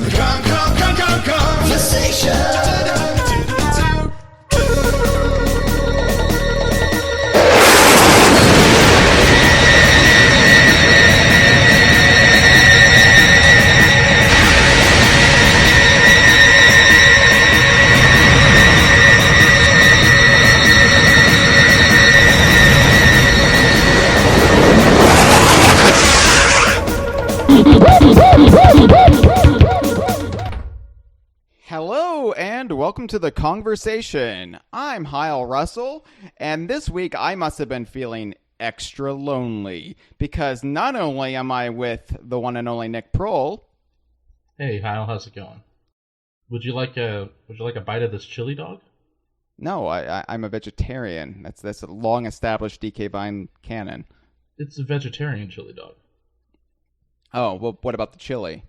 Conversation. Hello and welcome to the Kongversation. I'm Hyle Russell, and this week I must have been feeling extra lonely because not only am I with the one and only Nick Prol. Hey Hyle, how's it going? Would you like a bite of this chili dog? No, I'm a vegetarian. That's a long established DK Vine canon. It's a vegetarian chili dog. Oh, well, what about the chili?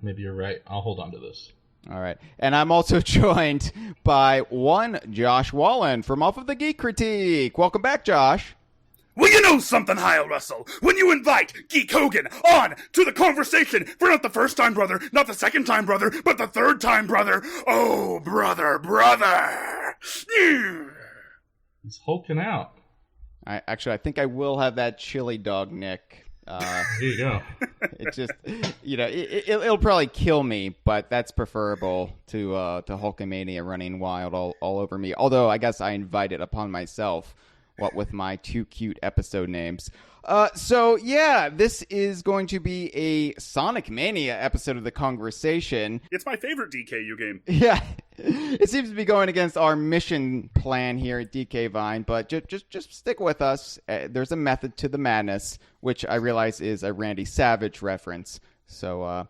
Maybe you're right. I'll hold on to this. All right. And I'm also joined by one Josh Wallen from off of the Geek Critique. Welcome back, Josh. Well, you know something, Hyle Russell. When you invite Geek Hogan on to the conversation for not the first time, brother, not the second time, brother, but the third time, brother. Oh, brother. He's hulking out. I think I will have that chili dog, Nick. Here you go. It just, it'll probably kill me, but that's preferable to Hulkamania running wild all over me. Although I guess I invite it upon myself, what with my two cute episode names. So yeah, this is going to be a Sonic Mania episode of the Kongversation. It's my favorite DKU game. Yeah, it seems to be going against our mission plan here at DK Vine, but just stick with us. There's a method to the madness, which I realize is a Randy Savage reference. So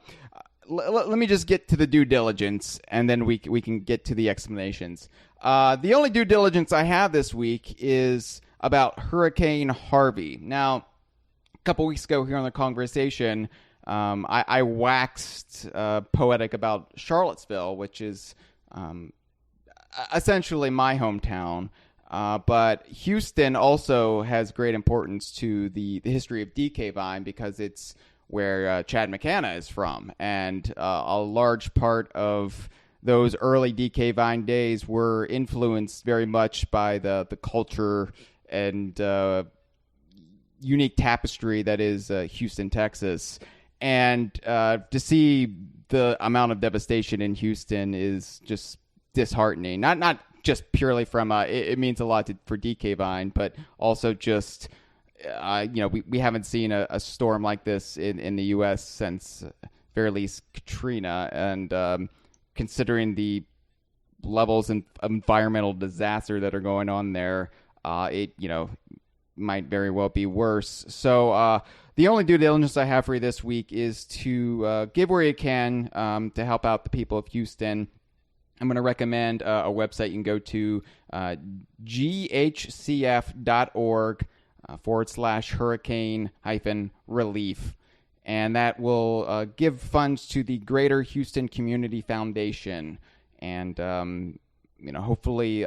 let me just get to the due diligence, and then we can get to the explanations. The only due diligence I have this week is about Hurricane Harvey. Now, a couple weeks ago here on the Kongversation, I waxed poetic about Charlottesville, which is essentially my hometown. But Houston also has great importance to the history of DK Vine because it's where Chad McCanna is from. And a large part of those early DK Vine days were influenced very much by the culture and unique tapestry that is Houston, Texas. And to see the amount of devastation in Houston is just disheartening. Not just purely from it means a lot for DK Vine, but also just we haven't seen a storm like this in the U.S. since very least Katrina, and considering the levels of environmental disaster that are going on there, it might very well be worse. So the only due diligence I have for you this week is to give where you can to help out the people of Houston. I'm going to recommend a website you can go to, ghcf.org/hurricane-relief. And that will give funds to the Greater Houston Community Foundation. And, hopefully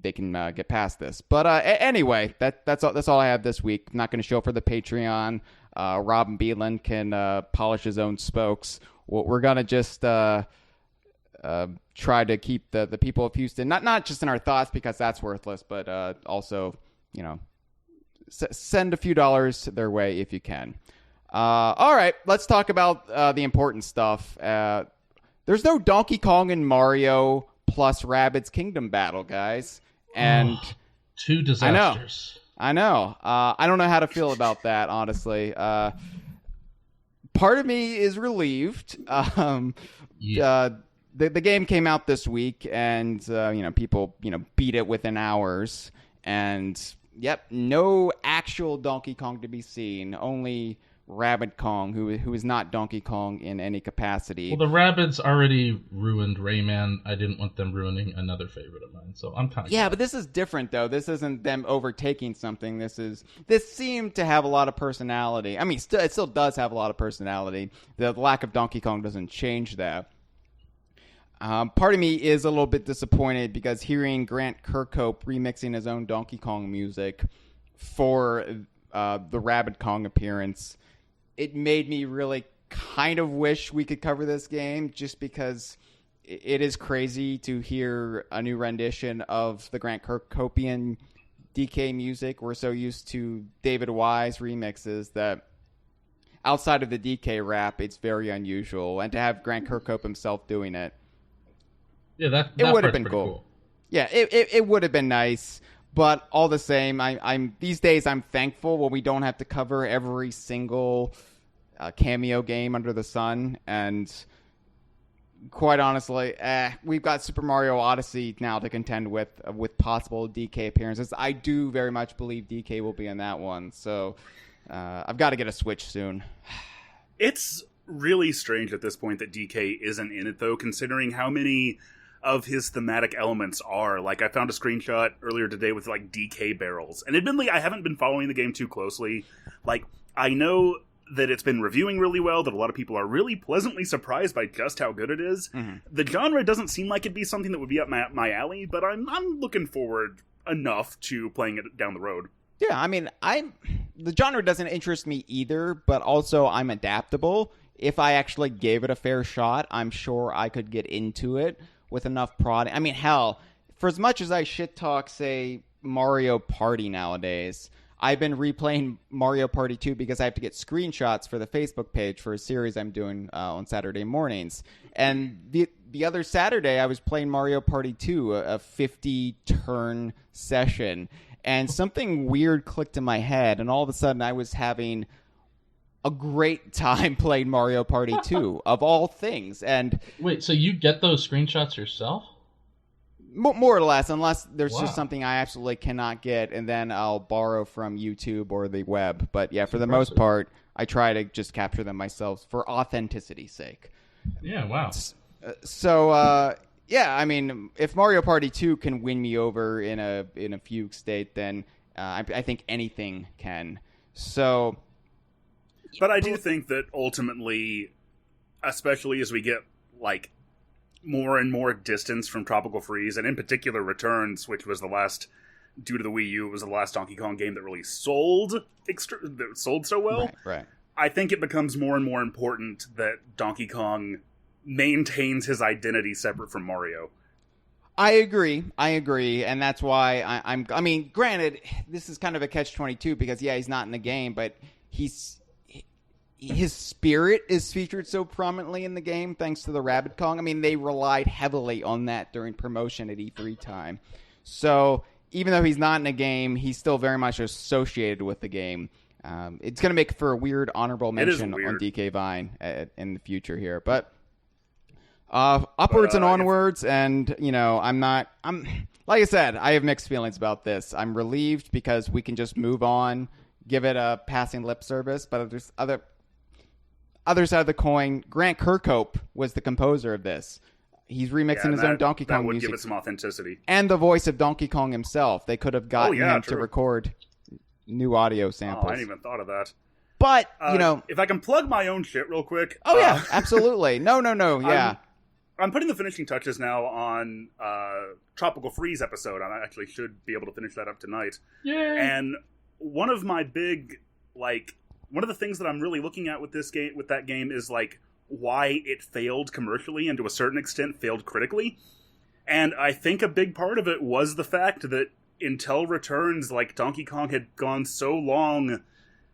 they can get past this. But anyway, that's all I have this week. I'm not going to show for the Patreon. Robin Beelan can polish his own spokes. We're going to just try to keep the people of Houston, not just in our thoughts because that's worthless, but also, send a few dollars their way if you can. All right, let's talk about the important stuff. There's no Donkey Kong and Mario plus Rabbids Kingdom Battle, guys. And two disasters. I know. I don't know how to feel about that, honestly. Part of me is relieved. The game came out this week, and people beat it within hours, and yep, no actual Donkey Kong to be seen. Only Rabbid Kong, who is not Donkey Kong in any capacity. Well, the Rabbids already ruined Rayman. I didn't want them ruining another favorite of mine, so I'm kind of glad. But this is different though. This isn't them overtaking something. This seemed to have a lot of personality. I mean, it still does have a lot of personality. The lack of Donkey Kong doesn't change that. Part of me is a little bit disappointed because hearing Grant Kirkhope remixing his own Donkey Kong music for the Rabbid Kong appearance, it made me really kind of wish we could cover this game just because it is crazy to hear a new rendition of the Grant Kirkhopian DK music. We're so used to David Wise remixes that outside of the DK rap, it's very unusual. And to have Grant Kirkhope himself doing it, that it would have part's been pretty cool. Yeah, it would have been nice. But all the same, I'm these days I'm thankful when we don't have to cover every single cameo game under the sun. And quite honestly, we've got Super Mario Odyssey now to contend with possible DK appearances. I do very much believe DK will be in that one. So I've got to get a Switch soon. It's really strange at this point that DK isn't in it, though, considering how many of his thematic elements are. Like, I found a screenshot earlier today with, like, DK barrels. And admittedly, I haven't been following the game too closely. Like, I know that it's been reviewing really well, that a lot of people are really pleasantly surprised by just how good it is. Mm-hmm. The genre doesn't seem like it'd be something that would be up my alley, but I'm looking forward enough to playing it down the road. Yeah, I mean, the genre doesn't interest me either, but also I'm adaptable. If I actually gave it a fair shot, I'm sure I could get into it with enough prodding. I mean, hell, for as much as I shit talk, say, Mario Party nowadays, I've been replaying Mario Party 2 because I have to get screenshots for the Facebook page for a series I'm doing on Saturday mornings. And the other Saturday, I was playing Mario Party 2, a 50-turn session, and something weird clicked in my head, and all of a sudden I was having a great time playing Mario Party 2, of all things. And wait, so you get those screenshots yourself? More or less, unless there's just something I absolutely cannot get, and then I'll borrow from YouTube or the web. But yeah, for the most part, I try to just capture them myself for authenticity's sake. Yeah, wow. So, yeah, I mean, if Mario Party 2 can win me over in a fugue state, then I think anything can. So, but I do think that ultimately, especially as we get like more and more distance from Tropical Freeze, and in particular Returns, which was the last, due to the Wii U, it was the last Donkey Kong game that really sold so well. Right. I think it becomes more and more important that Donkey Kong maintains his identity separate from Mario. I agree, and that's why I mean, granted, this is kind of a catch-22 because, yeah, he's not in the game, but his spirit is featured so prominently in the game thanks to the Rabbid Kong. I mean, they relied heavily on that during promotion at E3 time. So even though he's not in the game, he's still very much associated with the game. It's going to make for a weird honorable mention on DK Vine in the future here. But upwards and onwards, and, you know, I'm like I said, I have mixed feelings about this. I'm relieved because we can just move on, give it a passing lip service, but there's other side of the coin, Grant Kirkhope was the composer of this. He's remixing his own Donkey Kong music. That would give it some authenticity. And the voice of Donkey Kong himself. They could have gotten him to record new audio samples. Oh, I hadn't even thought of that. But, you know... If I can plug my own shit real quick... Oh, yeah, absolutely. No, yeah. I'm putting the finishing touches now on Tropical Freeze episode. I actually should be able to finish that up tonight. Yay! And one of my big, like... One of the things that I'm really looking at with that game is, like, why it failed commercially and to a certain extent failed critically. And I think a big part of it was the fact that until Returns, like, Donkey Kong had gone so long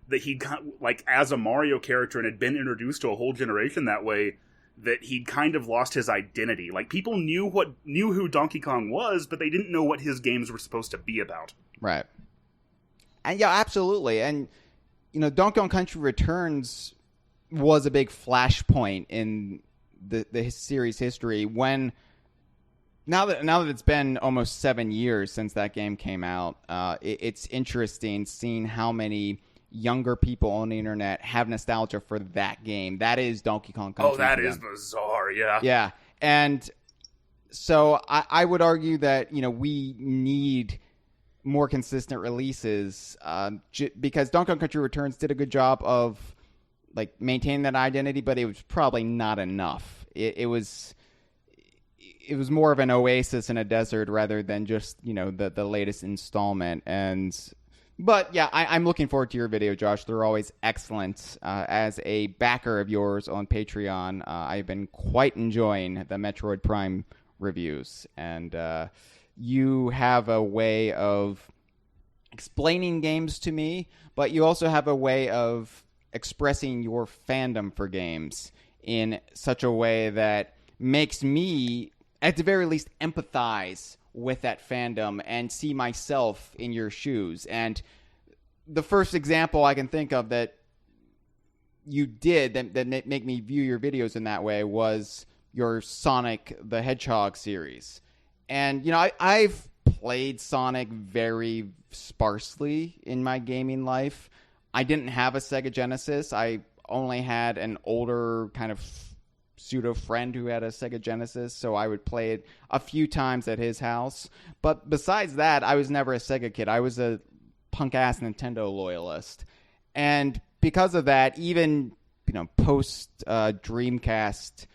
that he got, like, as a Mario character and had been introduced to a whole generation that way, that he'd kind of lost his identity. Like, people knew who Donkey Kong was, but they didn't know what his games were supposed to be about. Right. And yeah, absolutely. And you know, Donkey Kong Country Returns was a big flashpoint in the series history when now that it's been almost 7 years since that game came out, it's interesting seeing how many younger people on the internet have nostalgia for that game. That is Donkey Kong Country. Oh, that is bizarre, yeah. Yeah, and so I would argue that, you know, we need more consistent releases because Donkey Kong Country Returns did a good job of like maintaining that identity, but it was probably not enough. It was more of an oasis in a desert rather than just, you know, the latest installment. And But yeah, I'm looking forward to your video, Josh. They're always excellent. As a backer of yours on Patreon, I've been quite enjoying the Metroid Prime reviews. And you have a way of explaining games to me, but you also have a way of expressing your fandom for games in such a way that makes me, at the very least, empathize with that fandom and see myself in your shoes. And the first example I can think of that you did that make me view your videos in that way was your Sonic the Hedgehog series. And, you know, I've played Sonic very sparsely in my gaming life. I didn't have a Sega Genesis. I only had an older kind of pseudo friend who had a Sega Genesis, so I would play it a few times at his house. But besides that, I was never a Sega kid. I was a punk-ass Nintendo loyalist. And because of that, even, you know, post Dreamcast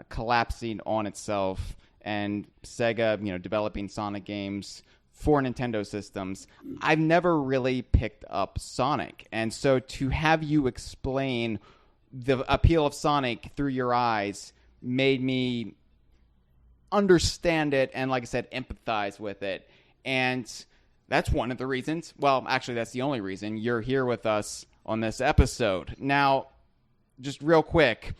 collapsing on itself and Sega, you know, developing Sonic games for Nintendo systems, I've never really picked up Sonic. And so to have you explain the appeal of Sonic through your eyes made me understand it and, like I said, empathize with it. And that's one of the reasons, well, actually, that's the only reason you're here with us on this episode. Now, just real quick,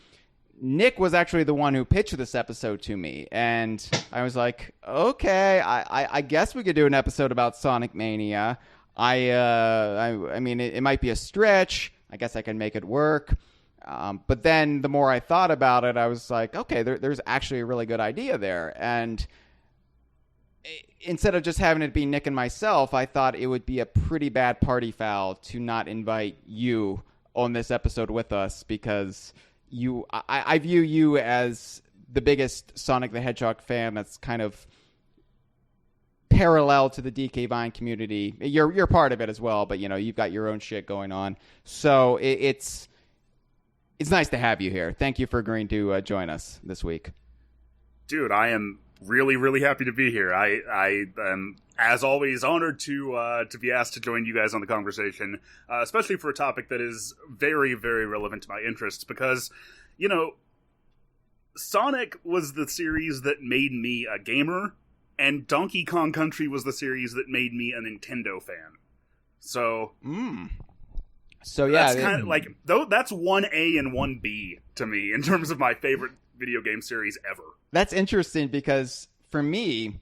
Nick was actually the one who pitched this episode to me, and I was like, okay, I guess we could do an episode about Sonic Mania. I mean, it might be a stretch. I guess I can make it work. But then the more I thought about it, I was like, okay, there's actually a really good idea there. And instead of just having it be Nick and myself, I thought it would be a pretty bad party foul to not invite you on this episode with us, because I view you as the biggest Sonic the Hedgehog fan that's kind of parallel to the DK Vine community. You're part of it as well, but, you know, you've got your own shit going on. So it's nice to have you here. Thank you for agreeing to join us this week. Dude, I am really, really happy to be here. I am, as always, honored to be asked to join you guys on the conversation, especially for a topic that is very, very relevant to my interests, because, you know, Sonic was the series that made me a gamer, and Donkey Kong Country was the series that made me a Nintendo fan. So... So yeah, that's kind of like, though, that's 1A and 1B to me in terms of my favorite video game series ever. That's interesting because for me,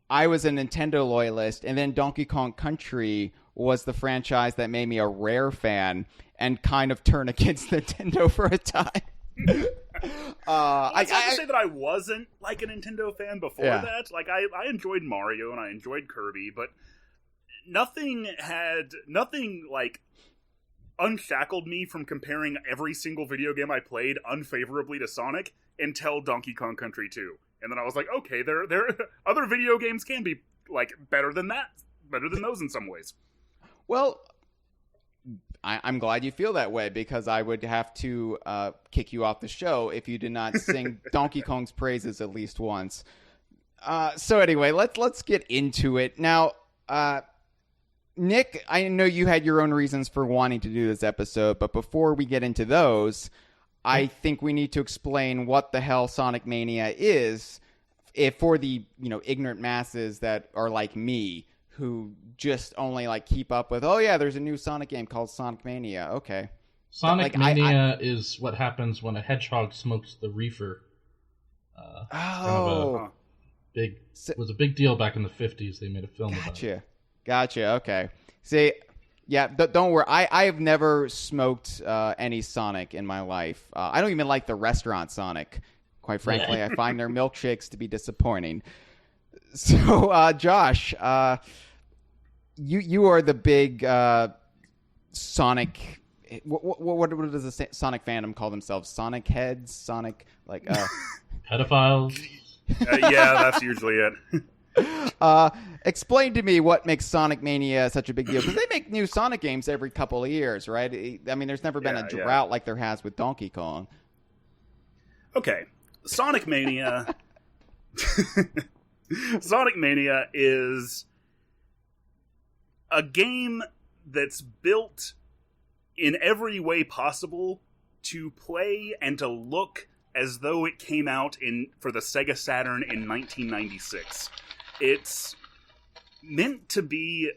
I was a Nintendo loyalist, and then Donkey Kong Country was the franchise that made me a Rare fan and kind of turn against Nintendo for a time. I have to say that I wasn't like a Nintendo fan before that. Like I enjoyed Mario and I enjoyed Kirby, but nothing like unshackled me from comparing every single video game I played unfavorably to Sonic until Donkey Kong Country 2. And then I was like, okay, there other video games can be like better than those in some ways. Well, I'm glad you feel that way, because I would have to kick you off the show if you did not sing Donkey Kong's praises at least once. So anyway, let's get into it. Now, Nick, I know you had your own reasons for wanting to do this episode, but before we get into those, I think we need to explain what the hell Sonic Mania is, for the, you know, ignorant masses that are like me, who just only like keep up with, oh yeah, there's a new Sonic game called Sonic Mania. Okay. Sonic Mania is what happens when a hedgehog smokes the reefer. It was a big deal back in the 50s. They made a film about it. Gotcha. Okay. See, yeah, don't worry. I have never smoked any Sonic in my life. I don't even like the restaurant Sonic. Quite frankly, I find their milkshakes to be disappointing. So, Josh, you are the big Sonic. What does the Sonic fandom call themselves? Sonic heads? Sonic pedophiles? Yeah, that's usually it. Explain to me what makes Sonic Mania such a big deal, because they make new Sonic games every couple of years, right? I mean, there's never been a drought like there has with Donkey Kong. Okay, Sonic Mania. Sonic Mania is a game that's built in every way possible to play and to look as though it came out for the Sega Saturn in 1996. It's meant to be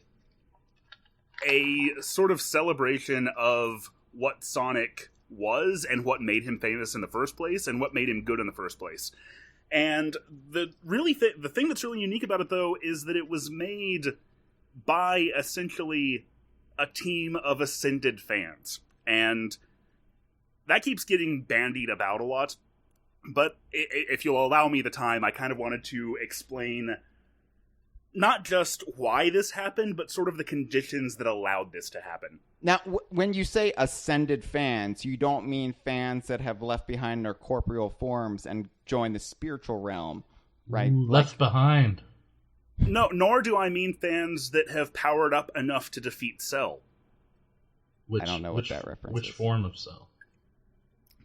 a sort of celebration of what Sonic was and what made him famous in the first place and what made him good in the first place. And the thing that's really unique about it, though, is that it was made by essentially a team of Ascended fans. And that keeps getting bandied about a lot. But if you'll allow me the time, I kind of wanted to explain not just why this happened, but sort of the conditions that allowed this to happen. Now, when you say Ascended fans, you don't mean fans that have left behind their corporeal forms and joined the spiritual realm, right? Ooh, left behind. No, nor do I mean fans that have powered up enough to defeat Cell. I don't know what that reference is. Which form of Cell?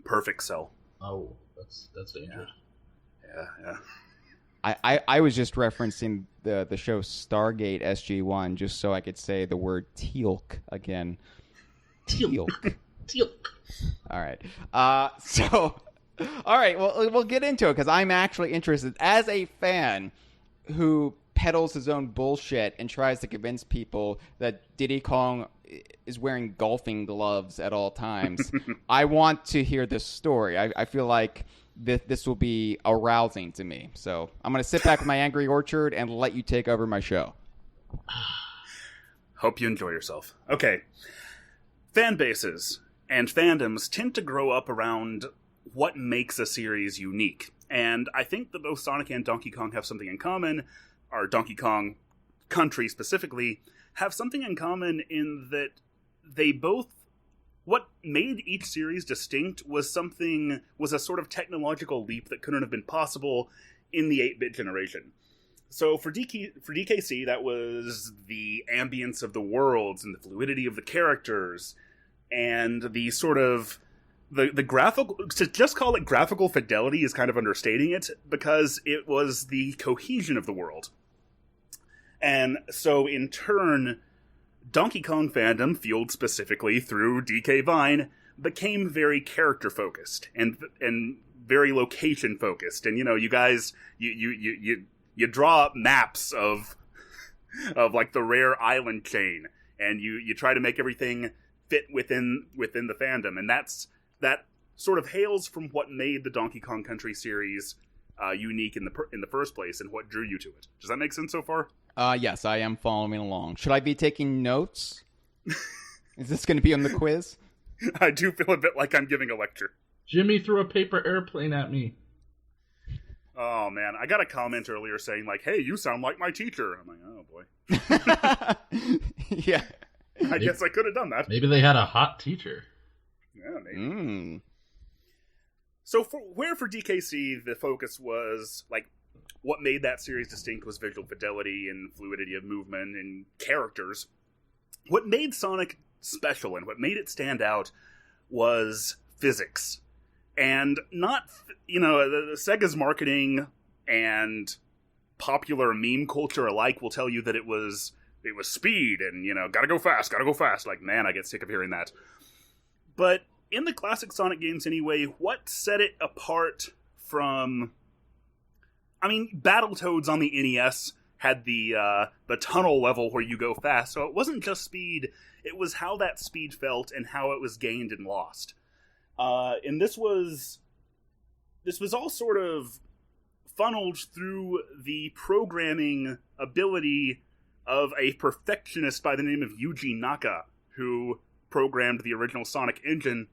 Perfect Cell. Oh, that's dangerous. Yeah. I was just referencing the show Stargate SG-1 just so I could say the word teal'c again. Teal'c. Teal'c. All right. All right, well, we'll get into it because I'm actually interested. As a fan who peddles his own bullshit and tries to convince people that Diddy Kong is wearing golfing gloves at all times, I want to hear this story. I feel like this will be arousing to me. So I'm going to sit back with my Angry Orchard and let you take over my show. Hope you enjoy yourself. Okay. Fan bases and fandoms tend to grow up around what makes a series unique. And I think that both Sonic and Donkey Kong have something in common, or Donkey Kong Country specifically, have something in common in that they both, what made each series distinct was a sort of technological leap that couldn't have been possible in the 8-bit generation. So for DKC, that was the ambience of the worlds and the fluidity of the characters and the sort of the graphical, to just call it graphical fidelity is kind of understating it, because it was the cohesion of the world. And so in turn, Donkey Kong fandom, fueled specifically through DK Vine, became very character-focused and very location-focused. And, you guys, you draw up maps of like the rare island chain, and you try to make everything fit within the fandom. And that sort of hails from what made the Donkey Kong Country series unique in the first place and what drew you to it. Does that make sense so far? Yes, I am following along. Should I be taking notes? Is this going to be on the quiz? I do feel a bit like I'm giving a lecture. Jimmy threw a paper airplane at me. Oh, man. I got a comment earlier saying, like, hey, you sound like my teacher. I'm like, oh, boy. Yeah. I guess I could have done that. Maybe they had a hot teacher. Yeah, maybe. So for DKC, the focus was, like, what made that series distinct was visual fidelity and fluidity of movement and characters. What made Sonic special and what made it stand out was physics. And not, Sega's marketing and popular meme culture alike will tell you that it was speed and, gotta go fast. Like, man, I get sick of hearing that. But in the classic Sonic games anyway, what set it apart from... Battletoads on the NES had the tunnel level where you go fast, so it wasn't just speed, it was how that speed felt and how it was gained and lost. And this was all sort of funneled through the programming ability of a perfectionist by the name of Yuji Naka, who programmed the original Sonic engine,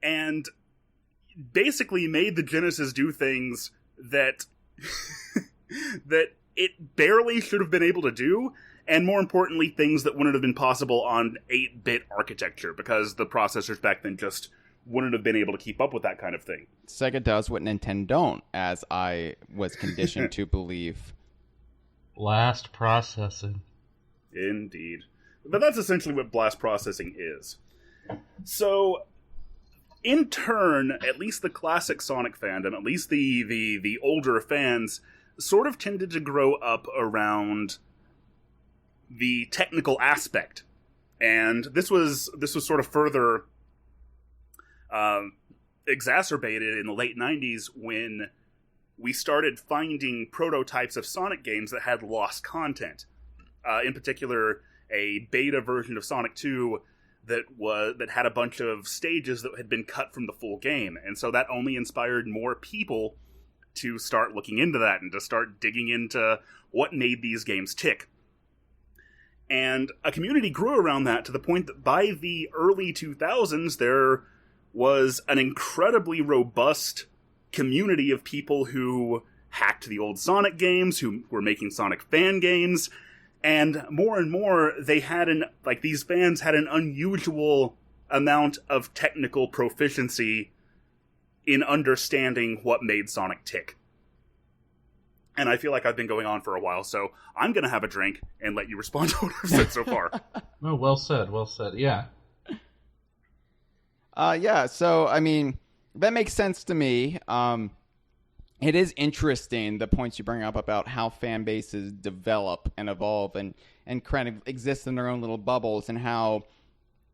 and basically made the Genesis do things that that it barely should have been able to do, and more importantly, things that wouldn't have been possible on 8-bit architecture, because the processors back then just wouldn't have been able to keep up with that kind of thing. Sega does what Nintendo don't, as I was conditioned to believe. Blast processing. Indeed. But that's essentially what blast processing is. So... in turn, at least the classic Sonic fandom, at least the older fans, sort of tended to grow up around the technical aspect. And this was sort of further exacerbated in the late 90s when we started finding prototypes of Sonic games that had lost content. In particular, a beta version of Sonic 2 that had a bunch of stages that had been cut from the full game. And so that only inspired more people to start looking into that and to start digging into what made these games tick. And a community grew around that to the point that by the early 2000s, there was an incredibly robust community of people who hacked the old Sonic games, who were making Sonic fan games, and more, these fans had an unusual amount of technical proficiency in understanding what made Sonic tick. And I feel like I've been going on for a while, so I'm going to have a drink and let you respond to what I've said so far. Oh, well said, yeah. So, I mean, that makes sense to me. It is interesting, the points you bring up about how fan bases develop and evolve and kind of exist in their own little bubbles, and how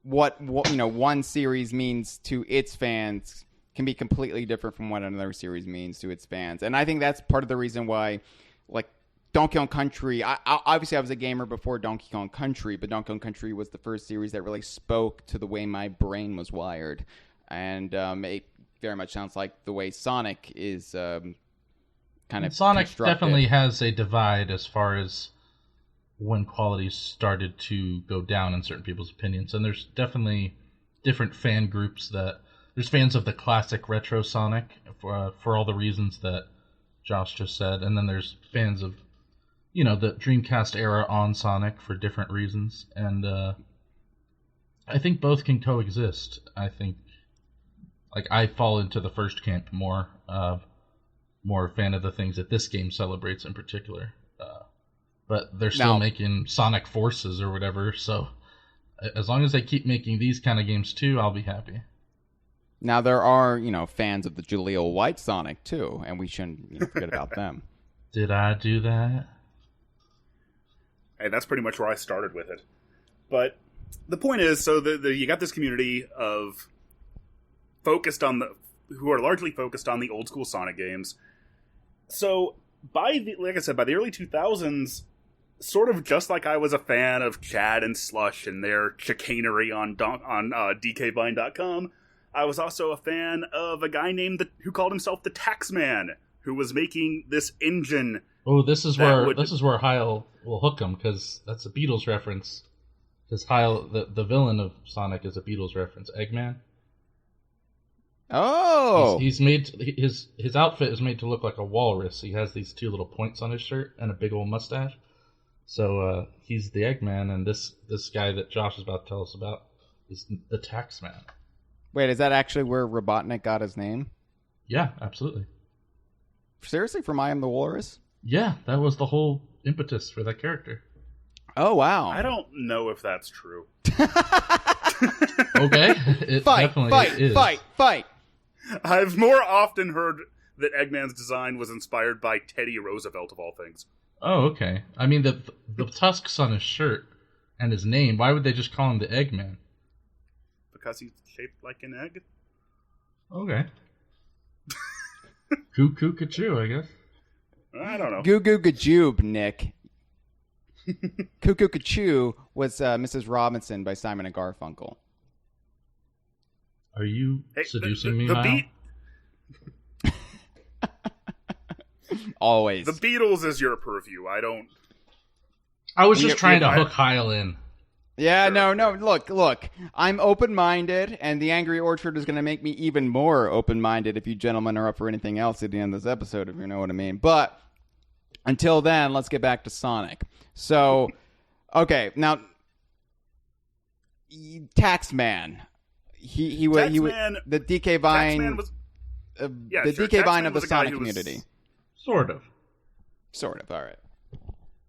what one series means to its fans can be completely different from what another series means to its fans. And I think that's part of the reason why, like, Donkey Kong Country, obviously I was a gamer before Donkey Kong Country, but Donkey Kong Country was the first series that really spoke to the way my brain was wired. And it very much sounds like the way Sonic is kind of Sonic constructed. Definitely has a divide as far as when quality started to go down in certain people's opinions. And there's definitely different fan groups there's fans of the classic retro Sonic for all the reasons that Josh just said. And then there's fans of, the Dreamcast era on Sonic for different reasons. And I think both can coexist. I think, I fall into the first camp more a fan of the things that this game celebrates in particular. But they're still making Sonic Forces or whatever, so as long as they keep making these kind of games too, I'll be happy. Now, there are, fans of the Jaleel White Sonic, too, and we shouldn't forget about them. Did I do that? Hey, that's pretty much where I started with it. But the point is, so you got this community of who are largely focused on the old school Sonic games. So, like I said, by the early 2000s, sort of just like I was a fan of Chad and Slush and their chicanery on DKVine.com, I was also a fan of a guy who called himself the Taxman, who was making this engine. Oh, this is where Hyle will hook him, because that's a Beatles reference. Because Hyle, the villain of Sonic, is a Beatles reference. Eggman. Oh, he's made his outfit is made to look like a walrus. He has these two little points on his shirt and a big old mustache. So he's the Eggman, and this guy that Josh is about to tell us about is the Taxman. Wait, is that actually where Robotnik got his name? Yeah, absolutely. Seriously, from I Am the Walrus? Yeah, that was the whole impetus for that character. Oh, wow. I don't know if that's true. Okay, it definitely is. Fight! I've more often heard that Eggman's design was inspired by Teddy Roosevelt, of all things. Oh, okay. I mean, the tusks on his shirt and his name, why would they just call him the Eggman? Because he's shaped like an egg? Okay. Cuckoo Kachoo, I guess. I don't know. Goo Goo Gajoob, Nick. Cuckoo Kachoo was Mrs. Robinson by Simon and Garfunkel. Are you seducing me, the Hyle? Always. The Beatles is your purview. I was just trying to hook Hyle in. Yeah, sure. No. Look. I'm open-minded, and the Angry Orchard is going to make me even more open-minded if you gentlemen are up for anything else at the end of this episode, if you know what I mean. But until then, let's get back to Sonic. So, okay, now, Taxman. He was the DK Vine. The DK Vine of the Sonic community. Sort of. All right.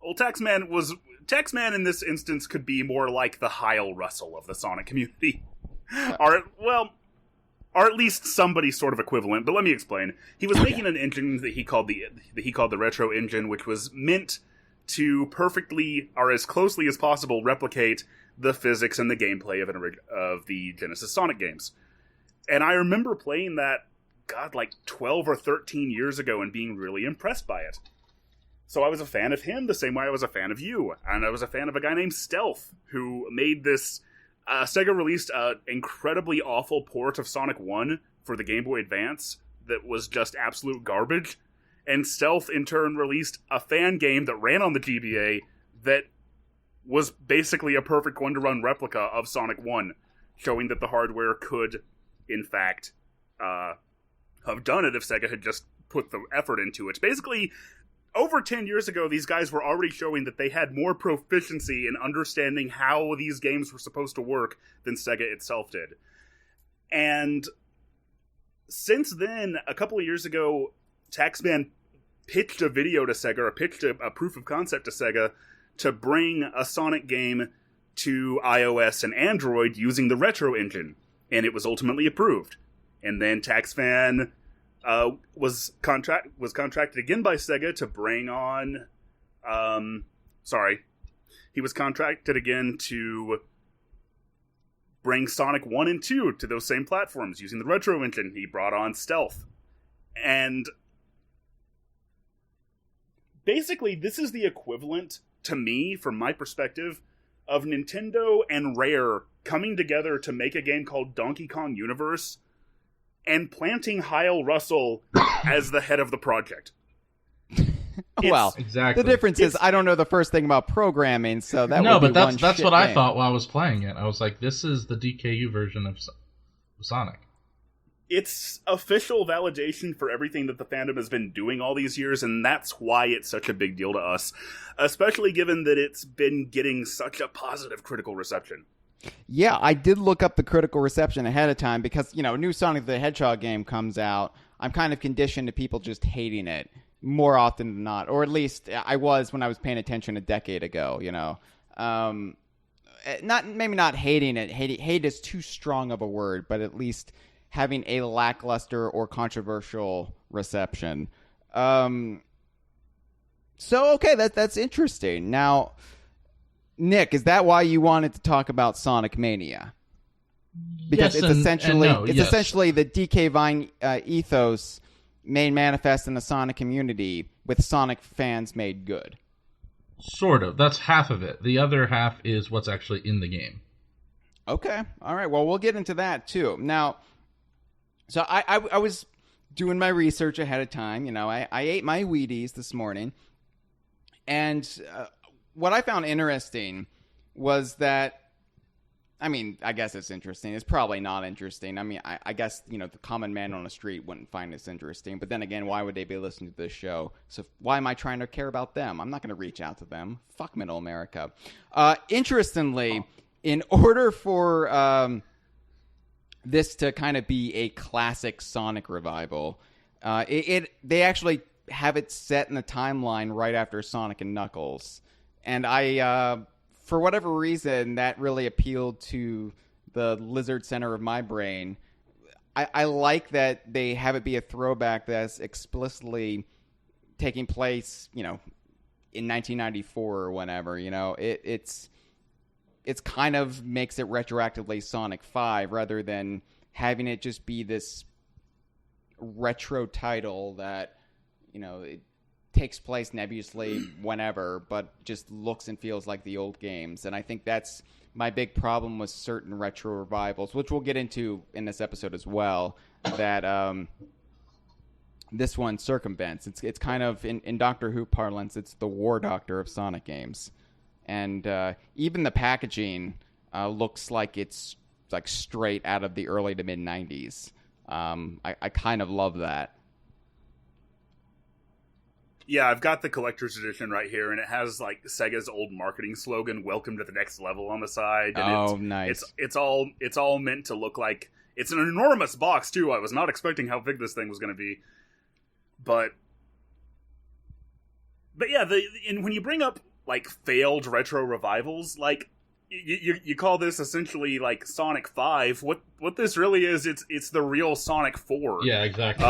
Well, Taxman in this instance could be more like the Hyle Russell of the Sonic community. Or at least somebody sort of equivalent. But let me explain. He was making an engine that he called the retro engine, which was meant to perfectly, or as closely as possible, replicate the physics and the gameplay of the Genesis Sonic games. And I remember playing that, God, like 12 or 13 years ago and being really impressed by it. So I was a fan of him the same way I was a fan of you. And I was a fan of a guy named Stealth, who made this... Sega released an incredibly awful port of Sonic 1 for the Game Boy Advance that was just absolute garbage. And Stealth, in turn, released a fan game that ran on the GBA that was basically a perfect one-to-run replica of Sonic 1, showing that the hardware could, in fact, have done it if Sega had just put the effort into it. Basically, over 10 years ago, these guys were already showing that they had more proficiency in understanding how these games were supposed to work than Sega itself did. And since then, a couple of years ago, Taxman pitched a video to Sega, or pitched a proof of concept to Sega, to bring a Sonic game to iOS and Android using the Retro Engine. And it was ultimately approved. And then Taxman was contracted again by Sega to bring on... He was contracted again to bring Sonic 1 and 2 to those same platforms using the Retro Engine. He brought on Stealth. And basically, this is the equivalent, to me, from my perspective, of Nintendo and Rare coming together to make a game called Donkey Kong Universe and planting Hyle Russell as the head of the project. Well, exactly. The difference is I don't know the first thing about programming, so that no, would be but that's what I game. thought while I was playing it. I was like, this is the DKU version of Sonic. It's official validation for everything that the fandom has been doing all these years, and that's why it's such a big deal to us, especially given that it's been getting such a positive critical reception. Yeah, I did look up the critical reception ahead of time because, a new Sonic the Hedgehog game comes out. I'm kind of conditioned to people just hating it more often than not, or at least I was when I was paying attention a decade ago, maybe not hating it. Hate is too strong of a word, but at least having a lackluster or controversial reception. So, okay, that's interesting. Now, Nick, is that why you wanted to talk about Sonic Mania? Because yes, it's essentially yes. essentially the DK Vine ethos made manifest in the Sonic community with Sonic fans made good. Sort of. That's half of it. The other half is what's actually in the game. Okay. All right. Well, we'll get into that too. Now, so I was doing my research ahead of time. I ate my Wheaties this morning. And what I found interesting was that, I guess it's interesting. It's probably not interesting. I guess, the common man on the street wouldn't find this interesting. But then again, why would they be listening to this show? So why am I trying to care about them? I'm not going to reach out to them. Fuck middle America. Interestingly, in order for this to kind of be a classic Sonic revival, they actually have it set in the timeline right after Sonic and Knuckles. And for whatever reason, that really appealed to the lizard center of my brain. I like that they have it be a throwback that's explicitly taking place, in 1994 or whenever. It's kind of makes it retroactively Sonic 5 rather than having it just be this retro title that, it takes place nebulously whenever, but just looks and feels like the old games. And I think that's my big problem with certain retro revivals, which we'll get into in this episode as well, that this one circumvents. It's kind of, in Doctor Who parlance, it's the War Doctor of Sonic games. And even the packaging looks like it's like straight out of the early to mid-90s. I kind of love that. Yeah, I've got the collector's edition right here, and it has like Sega's old marketing slogan, "Welcome to the next level" on the side. And nice. It's all meant to look like it's an enormous box too. I was not expecting how big this thing was going to be, but yeah, and when you bring up like failed retro revivals, like you call this essentially like Sonic 5. What this really is, it's the real Sonic 4. Yeah, exactly.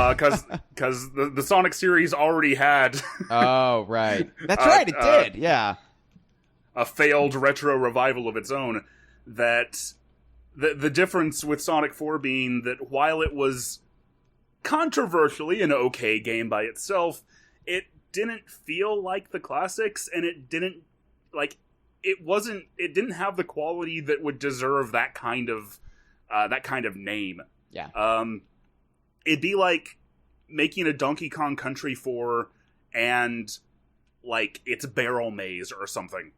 Because the Sonic series already had Oh, right. That's right, it did, yeah. a failed retro revival of its own. That the difference with Sonic 4 being that while it was controversially an okay game by itself, it didn't feel like the classics, and it didn't it didn't have the quality that would deserve that kind of name. Yeah. It'd be like making a Donkey Kong Country 4 and like it's Barrel Maze or something.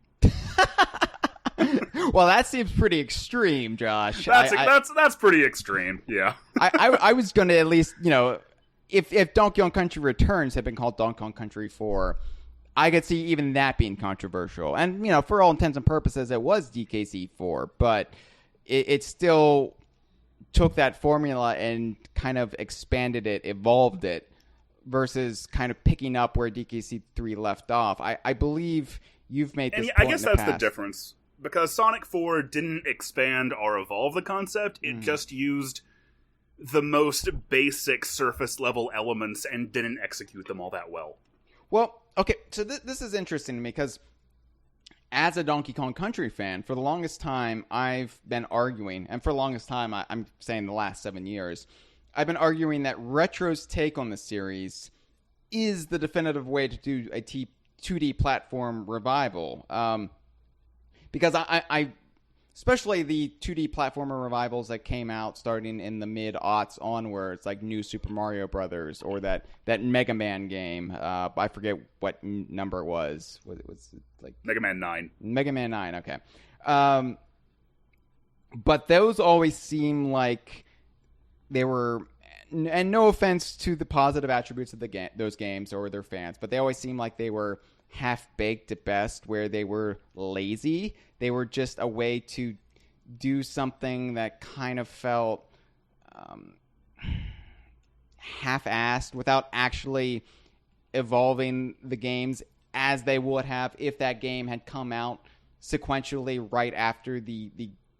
Well, that seems pretty extreme, Josh. That's pretty extreme. Yeah. I was going to at least, if Donkey Kong Country Returns had been called Donkey Kong Country 4, I could see even that being controversial. And, for all intents and purposes, it was DKC 4, but it still took that formula and kind of expanded it, evolved it, versus kind of picking up where DKC 3 left off. I believe you've made this point I guess in the that's past. the difference. Because Sonic 4 didn't expand or evolve the concept, it just used the most basic surface level elements and didn't execute them all that well. Well, okay, so this is interesting to me because as a Donkey Kong Country fan, for the longest time I've been arguing, and for the longest time I'm saying the last 7 years, I've been arguing that Retro's take on the series is the definitive way to do a 2D platform revival. Because I especially the 2D platformer revivals that came out starting in the mid-aughts onwards, like New Super Mario Brothers or that Mega Man game. I forget what number it was. It was like Mega Man 9. Mega Man 9, okay. But those always seem like they were, and no offense to the positive attributes of those games or their fans, but they always seem like they were half-baked at best, where they were lazy. They were just a way to do something that kind of felt half-assed without actually evolving the games as they would have if that game had come out sequentially right after the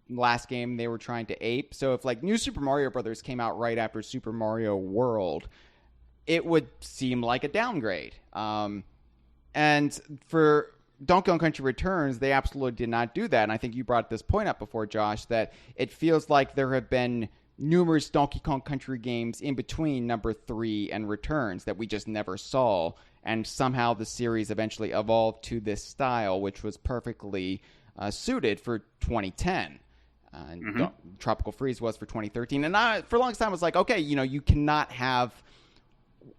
last game they were trying to ape. So if like New Super Mario Brothers came out right after Super Mario World, it would seem like a downgrade. And for Donkey Kong Country Returns, they absolutely did not do that. And I think you brought this point up before, Josh, that it feels like there have been numerous Donkey Kong Country games in between number 3 and Returns that we just never saw. And somehow the series eventually evolved to this style, which was perfectly suited for 2010. And Tropical Freeze was for 2013. And for the longest time, I was like, okay, you cannot have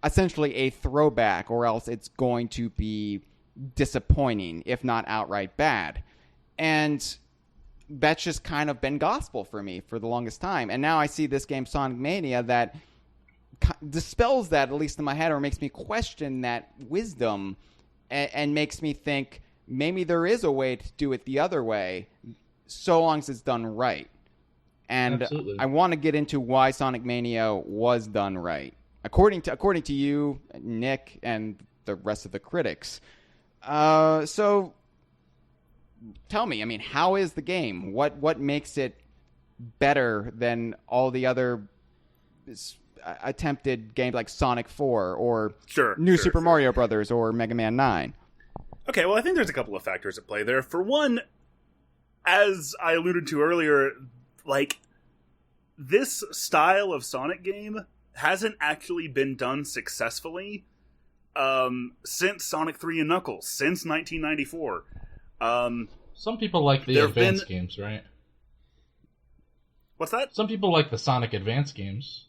essentially a throwback, or else it's going to be disappointing, if not outright bad. And that's just kind of been gospel for me for the longest time. And now I see this game, Sonic Mania, that dispels that, at least in my head, or makes me question that wisdom and makes me think maybe there is a way to do it the other way, so long as it's done right. And Absolutely. I want to get into why Sonic Mania was done right. According to you, Nick, and the rest of the critics. So tell me, how is the game? What makes it better than all the other attempted games like Sonic 4 or New Super Mario Brothers or Mega Man 9? Okay, well, I think there's a couple of factors at play there. For one, as I alluded to earlier, like, this style of Sonic game hasn't actually been done successfully since Sonic 3 and Knuckles, since 1994. Some people like the advance games, right? What's that? Some people like the Sonic Advance games.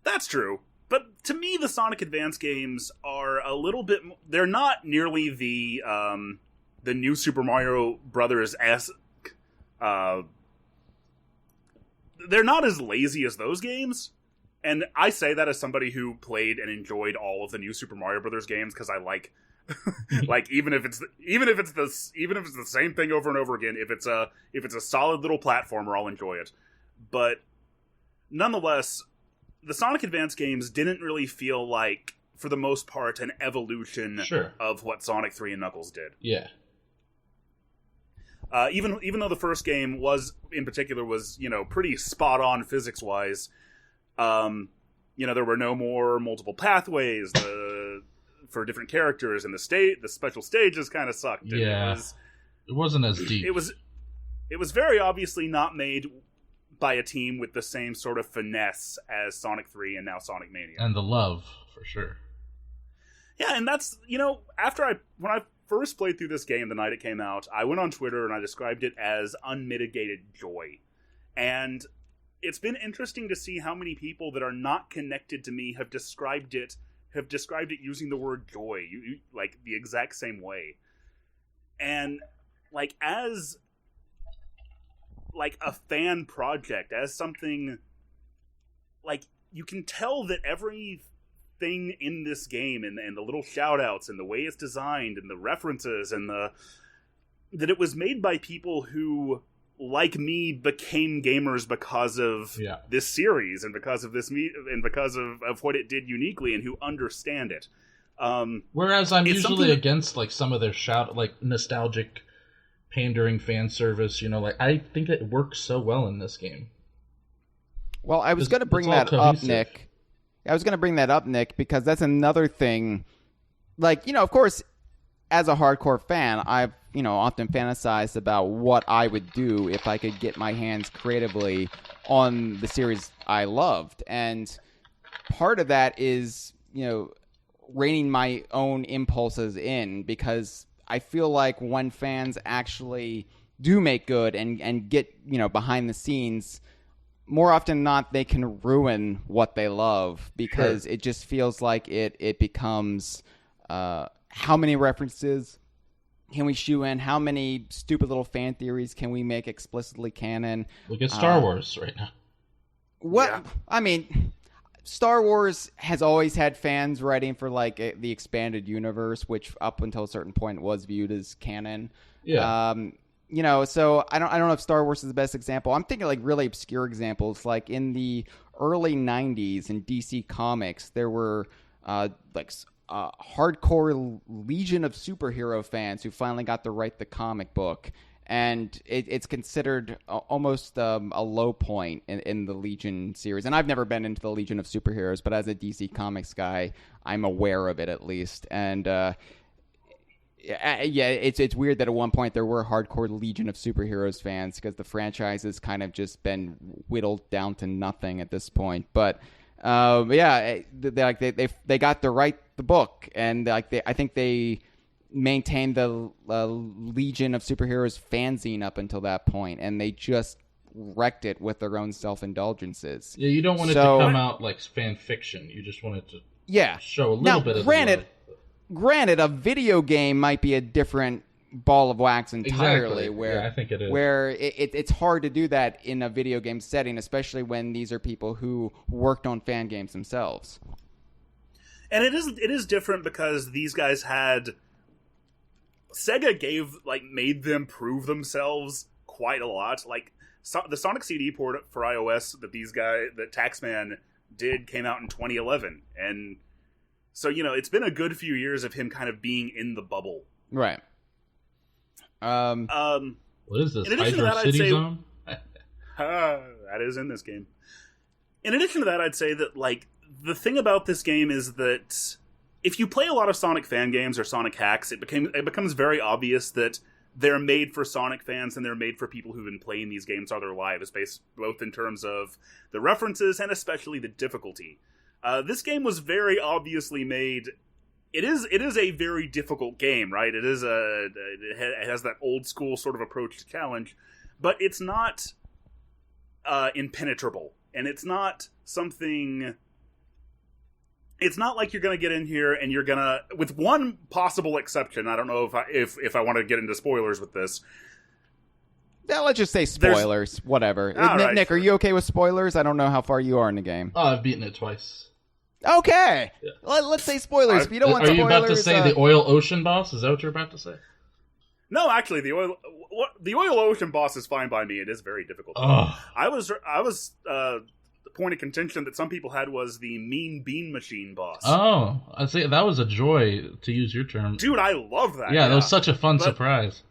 That's true. But to me, the Sonic Advance games are a little bit... They're not nearly the New Super Mario Brothers-esque... they're not as lazy as those games. And I say that as somebody who played and enjoyed all of the New Super Mario Brothers games, because I like, even if it's the same thing over and over again, if it's a solid little platformer, I'll enjoy it. But nonetheless, the Sonic Advance games didn't really feel like, for the most part, an evolution of what Sonic 3 and Knuckles did. Yeah. Even though the first game was pretty spot on physics wise, there were no more multiple pathways for different characters, and the special stages kind of sucked. Yeah, it wasn't as deep. It was very obviously not made by a team with the same sort of finesse as Sonic 3 and now Sonic Mania. And the love, for sure. Yeah, and that's, when I first played through this game the night it came out, I went on Twitter and I described it as unmitigated joy. And it's been interesting to see how many people that are not connected to me have described it using the word joy, like the exact same way. And as a fan project, as something you can tell that everything in this game and the little shout outs and the way it's designed and the references and that it was made by people who, like me, became gamers because of this series and because of of what it did uniquely and who understand it. Whereas I'm usually against some of their nostalgic pandering fan service, I think it works so well in this game. Well, I was going to bring that up, Nick. Because that's another thing. Of course, as a hardcore fan, I've, often fantasized about what I would do if I could get my hands creatively on the series I loved. And part of that is, reining my own impulses in, because I feel like when fans actually do make good and get, behind the scenes, more often than not, they can ruin what they love, because it just feels like it becomes how many references can we shoe in? How many stupid little fan theories can we make explicitly canon? Look at Star Wars right now. Yeah. I mean, Star Wars has always had fans writing for the expanded universe, which up until a certain point was viewed as canon. Yeah. So I don't know if Star Wars is the best example. I'm thinking really obscure examples, like in the early 90s in DC Comics, there were hardcore legion of superhero fans who finally got to write the comic book. And it's considered almost a low point in the Legion series. And I've never been into the Legion of Superheroes, but as a DC Comics guy, I'm aware of it at least. And it's weird that at one point there were hardcore Legion of Superheroes fans, because the franchise has kind of just been whittled down to nothing at this point. But they got to write the book, and I think they maintained the Legion of Superheroes fanzine up until that point, and they just wrecked it with their own self-indulgences. Yeah, you don't want it to come out like fan fiction. You just want it to show a little bit of Granted, a video game might be a different ball of wax entirely. Exactly. I think it is. Where it's hard to do that in a video game setting, especially when these are people who worked on fan games themselves. And it is different because these guys had... Sega made them prove themselves quite a lot. The Sonic CD port for iOS that Taxman did came out in 2011, and so it's been a good few years of him kind of being in the bubble. Right. What is this? In addition to that, Hydro City Zone? That is in this game. In addition to that, I'd say that the thing about this game is that if you play a lot of Sonic fan games or Sonic hacks, it becomes very obvious that they're made for Sonic fans and they're made for people who've been playing these games all their lives, both in terms of the references and especially the difficulty. This game was very obviously made. It is a very difficult game, right? It has that old school sort of approach to challenge, but it's not impenetrable, and it's not something. It's not like you're going to get in here and you're going to, with one possible exception, I don't know if I want to get into spoilers with this. Yeah, let's just say spoilers. Whatever. Nick, are you okay with spoilers? I don't know how far you are in the game. Oh, I've beaten it twice. Okay. Yeah. Let's say spoilers. If you don't want spoilers... Are you about to say the Oil Ocean boss? Is that what you're about to say? No, actually, the Oil Ocean boss is fine by me. It is very difficult. Oh. I was the point of contention that some people had was the Mean Bean Machine boss. Oh, I see. That was a joy, to use your term. Dude, I love that. Yeah, that was such a fun surprise.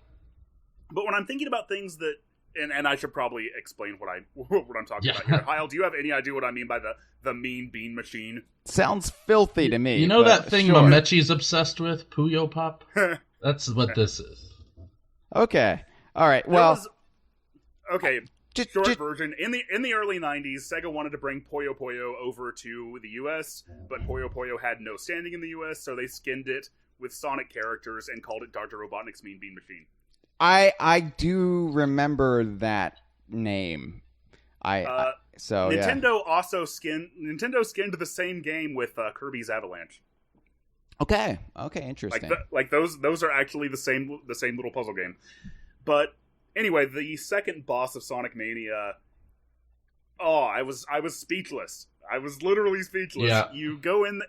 But when I'm thinking about things that, and I should probably explain what I'm talking about here. Hyle, do you have any idea what I mean by the mean bean machine? Sounds filthy to me. You know that thing sure. Mamechi's obsessed with, Puyo Pop? That's what this is. Okay. All right. Well. Short version. In the early 90s, Sega wanted to bring Puyo Puyo over to the US, but Puyo Puyo had no standing in the US, so they skinned it with Sonic characters and called it Dr. Robotnik's Mean Bean Machine. I do remember that name. Nintendo also skinned the same game with Kirby's Avalanche. Okay, interesting. Like those are actually the same little puzzle game. But anyway, the second boss of Sonic Mania. Oh, I was speechless. I was literally speechless. Yeah. You go in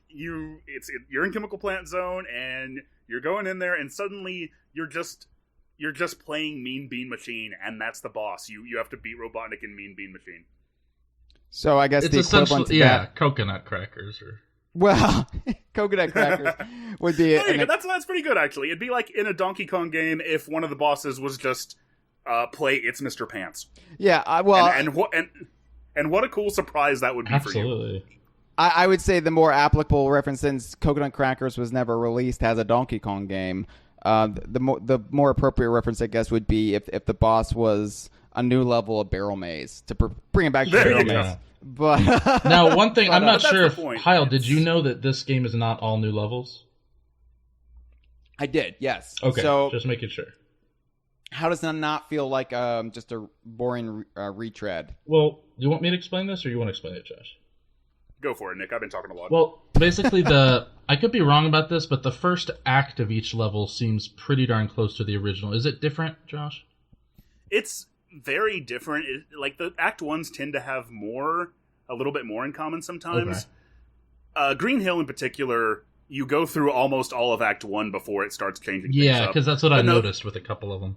you're in Chemical Plant Zone and you're going in there and suddenly you're just playing Mean Bean Machine and that's the boss. You have to beat Robotnik in Mean Bean Machine. So I guess it's the equivalent to that, coconut crackers or. Well, coconut crackers would be. That's pretty good actually. It'd be like in a Donkey Kong game if one of the bosses was just play It's Mr. Pants. Yeah, and what a cool surprise that would be for you. Absolutely. I would say the more applicable reference, since Coconut Crackers was never released as a Donkey Kong game, the more appropriate reference, I guess, would be if the boss was a new level of Barrel Maze, to bring it back to Barrel Maze. But now, one thing, I'm not sure if, Hyle, did you know that this game is not all new levels? I did, yes. Okay, so just making sure. How does that not feel like just a boring retread? Well, do you want me to explain this, or you want to explain it, Josh? Go for it, Nick. I've been talking a lot. Well, basically, I could be wrong about this, but the first act of each level seems pretty darn close to the original. Is it different, Josh? It's very different. Like, the Act 1s tend to have a little bit more in common sometimes. Okay. Green Hill, in particular, you go through almost all of Act 1 before it starts changing things up. Yeah, because that's what I noticed with a couple of them.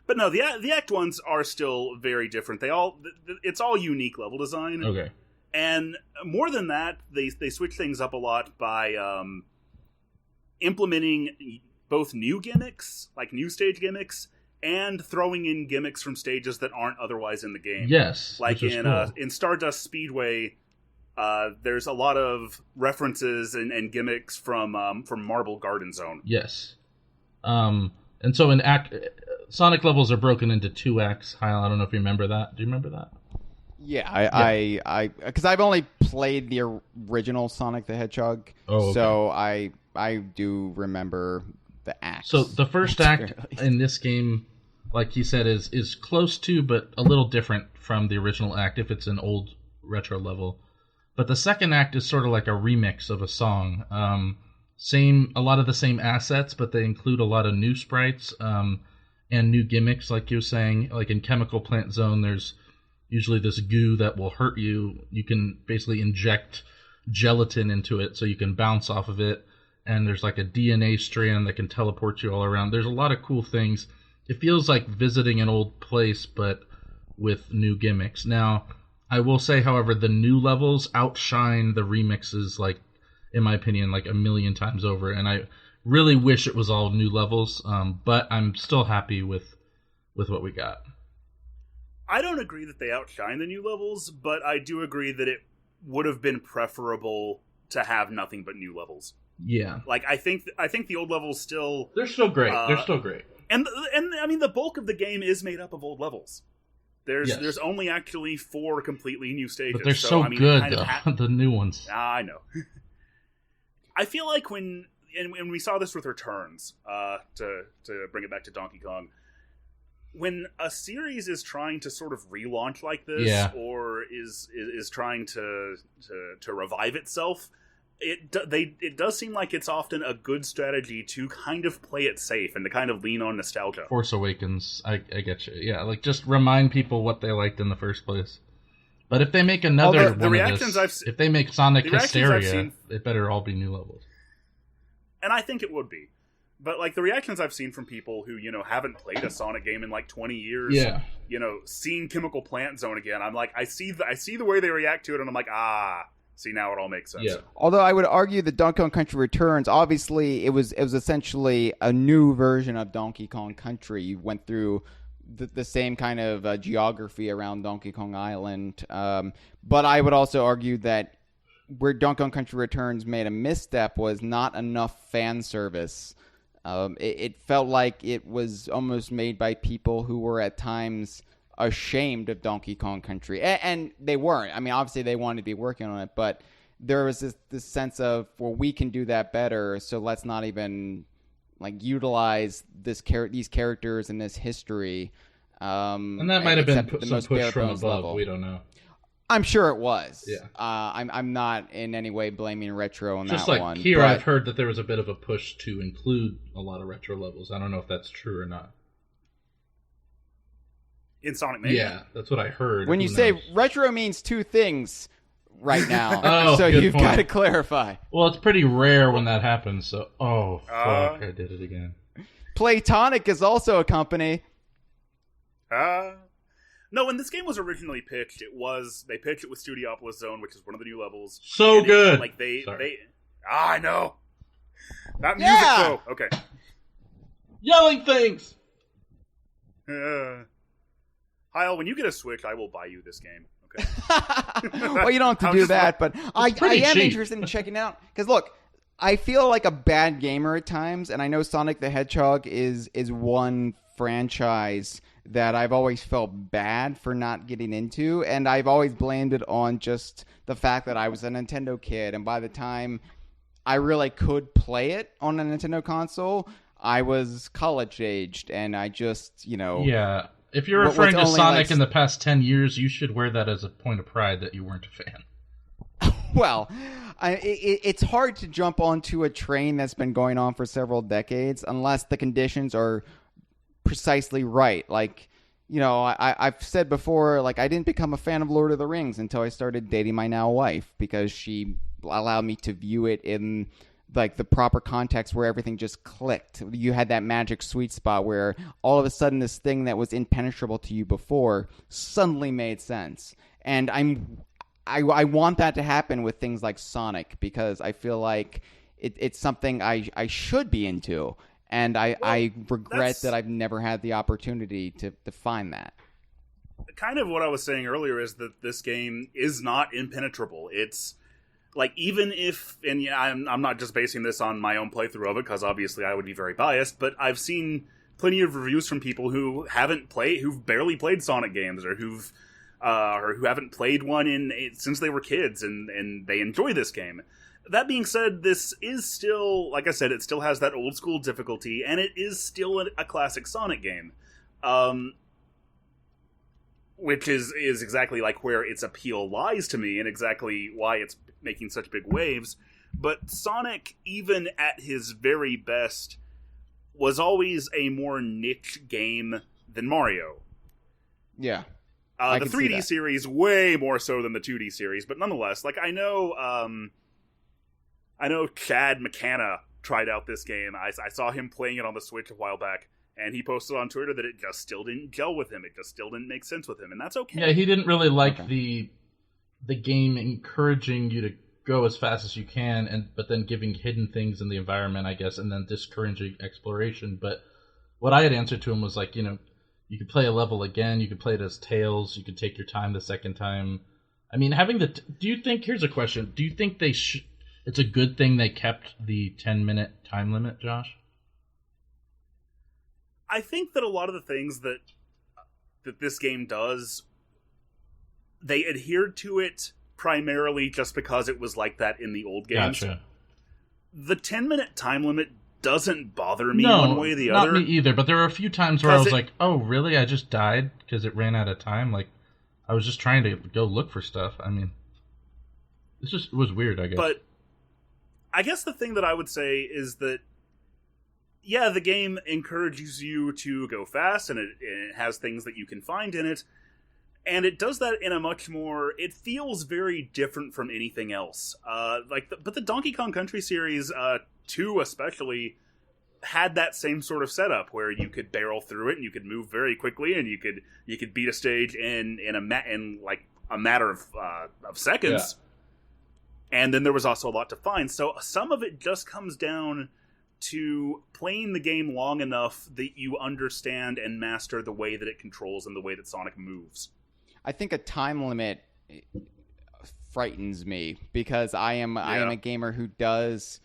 But no, the Act 1s are still very different. It's all unique level design. Okay. And more than that, they switch things up a lot by implementing both new gimmicks, like new stage gimmicks, and throwing in gimmicks from stages that aren't otherwise in the game. Yes, like in Stardust Speedway, there's a lot of references and gimmicks from Marble Garden Zone. Yes, and so in Sonic levels are broken into 2 acts. Hyle, I don't know if you remember that. Do you remember that? Yeah, I because I've only played the original Sonic the Hedgehog, so I do remember the acts. So the first act in this game, like he said, is close to, but a little different from the original act if it's an old retro level. But the second act is sort of like a remix of a song. A lot of the same assets, but they include a lot of new sprites and new gimmicks, like you were saying. Like in Chemical Plant Zone, there's usually this goo that will hurt you. You can basically inject gelatin into it so you can bounce off of it. And there's like a DNA strand that can teleport you all around. There's a lot of cool things. It feels like visiting an old place, but with new gimmicks. Now, I will say, however, the new levels outshine the remixes, like, in my opinion, like a million times over. And I really wish it was all new levels, but I'm still happy with what we got. I don't agree that they outshine the new levels, but I do agree that it would have been preferable to have nothing but new levels. Yeah. Like, I think the old levels still... They're still great. They're still great. And I mean, the bulk of the game is made up of old levels. There's only actually 4 completely new stages. But they're good, though. The new ones. I know. I feel like when we saw this with Returns, to bring it back to Donkey Kong, when a series is trying to sort of relaunch like this, or is trying to revive itself, it does seem like it's often a good strategy to kind of play it safe and to kind of lean on nostalgia. Force Awakens, I get you. Yeah, like just remind people what they liked in the first place. But if they make another one of this, if they make Sonic Hysteria, it better all be new levels. And I think it would be. But, like, the reactions I've seen from people who, haven't played a Sonic game in, like, 20 years, seeing Chemical Plant Zone again, I'm like, I see the way they react to it, and I'm like, See, now it all makes sense. Yeah. Although I would argue that Donkey Kong Country Returns, obviously, it was essentially a new version of Donkey Kong Country. You went through the same kind of geography around Donkey Kong Island. But I would also argue that where Donkey Kong Country Returns made a misstep was not enough fan service. It felt like it was almost made by people who were at times ashamed of Donkey Kong Country, and they weren't. I mean, obviously they wanted to be working on it, but there was this sense of, well, we can do that better, so let's not even like utilize these characters and this history. And that might have been some push from above. Level. We don't know. I'm sure it was. Yeah. I'm not in any way blaming Retro on Just that like one. here, but I've heard that there was a bit of a push to include a lot of retro levels. I don't know if that's true or not. In Sonic Mania? Yeah, that's what I heard. when you Who say knows? retro means two things right now, Oh, so good you've point. got to clarify. Well, it's pretty rare when that happens, so... Oh, fuck, I did it again. Playtonic is also a company. No, when this game was originally pitched, they pitched it with Studiopolis Zone, which is one of the new levels. So And good! I know. That music, Yeah! though. Okay. Yelling things! Hyle, when you get a Switch, I will buy you this game. Okay. Well, you don't have to I was do just that, but I pretty am cheap. interested in checking it out. Because look, I feel like a bad gamer at times, and I know Sonic the Hedgehog is one franchise that I've always felt bad for not getting into, and I've always blamed it on just the fact that I was a Nintendo kid, and by the time I really could play it on a Nintendo console, I was college-aged, and I just, Yeah, if you're What's referring to only, Sonic like- in the past 10 years, you should wear that as a point of pride that you weren't a fan. Well, it's hard to jump onto a train that's been going on for several decades unless the conditions are precisely right. Like, I've said before, like, I didn't become a fan of Lord of the Rings until I started dating my now wife because she allowed me to view it in like the proper context where everything just clicked. You had that magic sweet spot where all of a sudden this thing that was impenetrable to you before suddenly made sense. And I want that to happen with things like Sonic because I feel like it's something I should be into. And I regret that I've never had the opportunity to find that. Kind of what I was saying earlier is that this game is not impenetrable. It's like, even if, and yeah, I'm not just basing this on my own playthrough of it, because obviously I would be very biased, but I've seen plenty of reviews from people who've barely played Sonic games, or who haven't played one since they were kids, and they enjoy this game. That being said, this is still, like I said, it still has that old school difficulty, and it is still a classic Sonic game. Which is exactly like where its appeal lies to me, and exactly why it's making such big waves. But Sonic, even at his very best, was always a more niche game than Mario. Yeah. The can see 3D that. series, way more so than the 2D series, but nonetheless, like, I know Chad McCanna tried out this game. I saw him playing it on the Switch a while back, and he posted on Twitter that it just still didn't gel with him. It just still didn't make sense with him, and that's okay. Yeah, he didn't really like the game encouraging you to go as fast as you can, but then giving hidden things in the environment, I guess, and then discouraging exploration. But what I had answered to him was like, you could play a level again, you could play it as Tails, you could take your time the second time. I mean, do you think, here's a question, do you think it's a good thing they kept the 10-minute time limit, Josh? I think that a lot of the things that this game does, they adhered to it primarily just because it was like that in the old games. Gotcha. The 10-minute time limit doesn't bother me one way or the other. Not me either, but there were a few times where I 'Cause was like, oh, really? I just died because it ran out of time? Like, I was just trying to go look for stuff. I mean, it was weird, I guess. But I guess the thing that I would say is that, yeah, the game encourages you to go fast, and it has things that you can find in it, and it does that in a much more... It feels very different from anything else. But the Donkey Kong Country series, 2 especially, had that same sort of setup where you could barrel through it, and you could move very quickly, and you could beat a stage in a matter of seconds. And then there was also a lot to find. So some of it just comes down to playing the game long enough that you understand and master the way that it controls and the way that Sonic moves. I think a time limit frightens me because I am a gamer who does.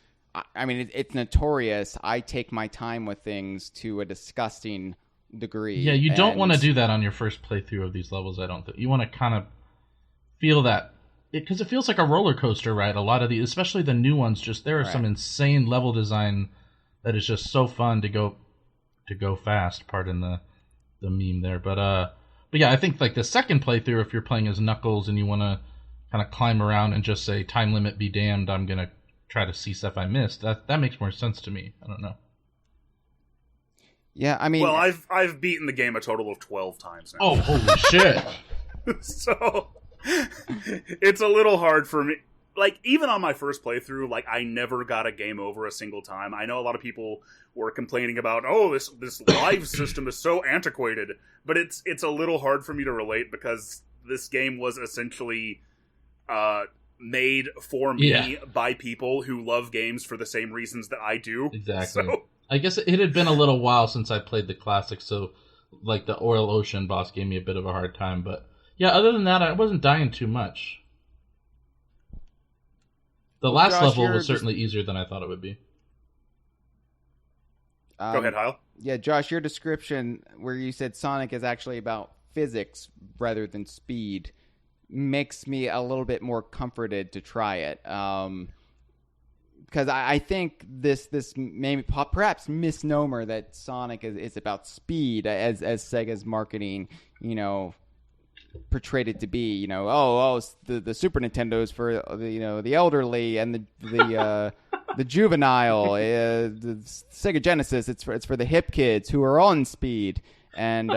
I mean, it's notorious. I take my time with things to a disgusting degree. Yeah, you don't want to do that on your first playthrough of these levels. I don't think you want to kind of feel that. Because it feels like a roller coaster ride. A lot of these, especially the new ones, just there are some insane level design that is just so fun to go fast. Pardon the meme there, but yeah, I think like the second playthrough, if you're playing as Knuckles and you want to kind of climb around and just say time limit be damned, I'm gonna try to see stuff I missed. That makes more sense to me. I don't know. Yeah, I mean, well, I've beaten the game a total of 12 times now. Oh, holy shit! So it's a little hard for me. Like, even on my first playthrough, like, I never got a game over a single time. I know a lot of people were complaining about, oh, this live system is so antiquated. But it's a little hard for me to relate because this game was essentially made for me by people who love games for the same reasons that I do. Exactly. So, I guess it had been a little while since I played the classic, so, like, the Oil Ocean boss gave me a bit of a hard time, but... Yeah, other than that, I wasn't dying too much. The last Josh, level was certainly easier than I thought it would be. go ahead, Hyle. Yeah, Josh, your description where you said Sonic is actually about physics rather than speed makes me a little bit more comforted to try it. Because I think this maybe perhaps misnomer that Sonic is about speed as Sega's marketing, portrayed it to be, the Super Nintendo's for the elderly and the juvenile, the Sega Genesis it's for the hip kids who are on speed, and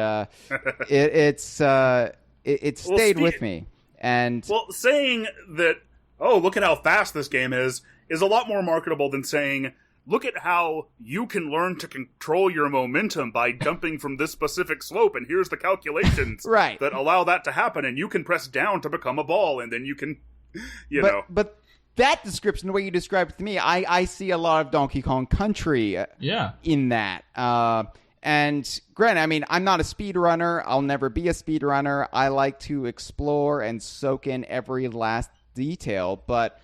it stayed with me. And saying that, oh, look at how fast this game is a lot more marketable than saying, look at how you can learn to control your momentum by jumping from this specific slope, and here's the calculations that allow that to happen, and you can press down to become a ball, and then you can, know. But that description, the way you described it to me, I see a lot of Donkey Kong Country in that. And granted, I mean, I'm not a speedrunner. I'll never be a speedrunner. I like to explore and soak in every last detail, but...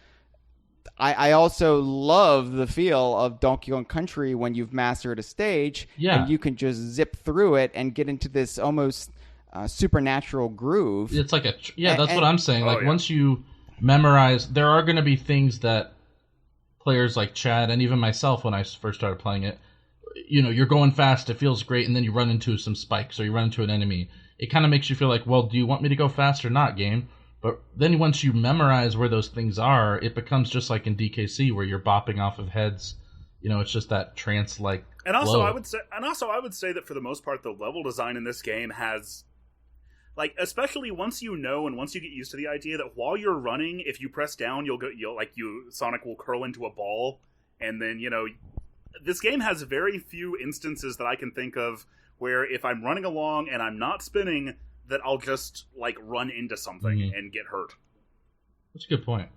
I also love the feel of Donkey Kong Country when you've mastered a stage and you can just zip through it and get into this almost supernatural groove. It's like that's what I'm saying. Once you memorize, there are going to be things that players like Chad and even myself when I first started playing it, you're going fast, it feels great, and then you run into some spikes or you run into an enemy. It kind of makes you feel like, well, do you want me to go fast or not, game? But then once you memorize where those things are, it becomes just like in DKC where you're bopping off of heads. It's just that trance-like And also, flow. I would say that for the most part, the level design in this game has, like, especially once and once you get used to the idea that while you're running, if you press down, Sonic will curl into a ball, and then this game has very few instances that I can think of where if I'm running along and I'm not spinning, that I'll just, run into something and get hurt. That's a good point.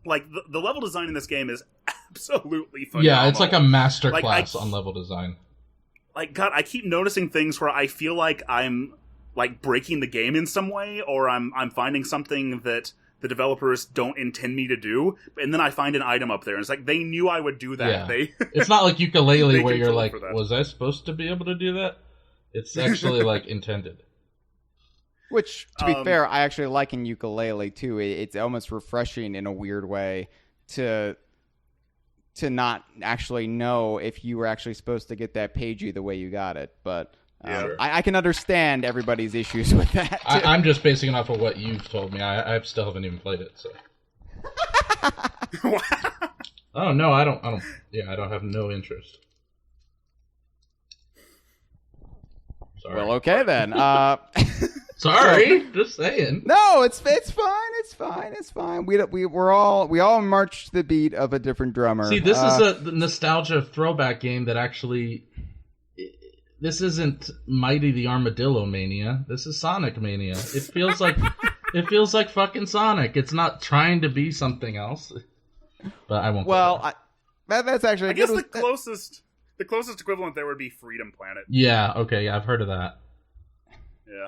Like, the level design in this game is absolutely phenomenal. Yeah, it's like a master class on level design. Like, God, I keep noticing things where I feel like I'm, breaking the game in some way, or I'm finding something that the developers don't intend me to do, and then I find an item up there, and it's like, they knew I would do that. Yeah. It's not like Ukulele where you're like, was I supposed to be able to do that? It's actually, intended. Which, to be fair, I actually like in Ukulele, too. It's almost refreshing in a weird way to not actually know if you were actually supposed to get that pagey the way you got it. But I can understand everybody's issues with that, too. I'm just basing it off of what you've told me. I still haven't even played it, so... Oh, no, I don't have no interest. Sorry. Well, okay, then. Sorry, just saying. No, it's fine. We all march to the beat of a different drummer. See, this is a nostalgia throwback game that actually. This isn't Mighty the Armadillo Mania. This is Sonic Mania. It feels like fucking Sonic. It's not trying to be something else. but I won't. Well, that's actually I guess good the closest equivalent there would be Freedom Planet. Yeah. Okay. Yeah, I've heard of that. Yeah.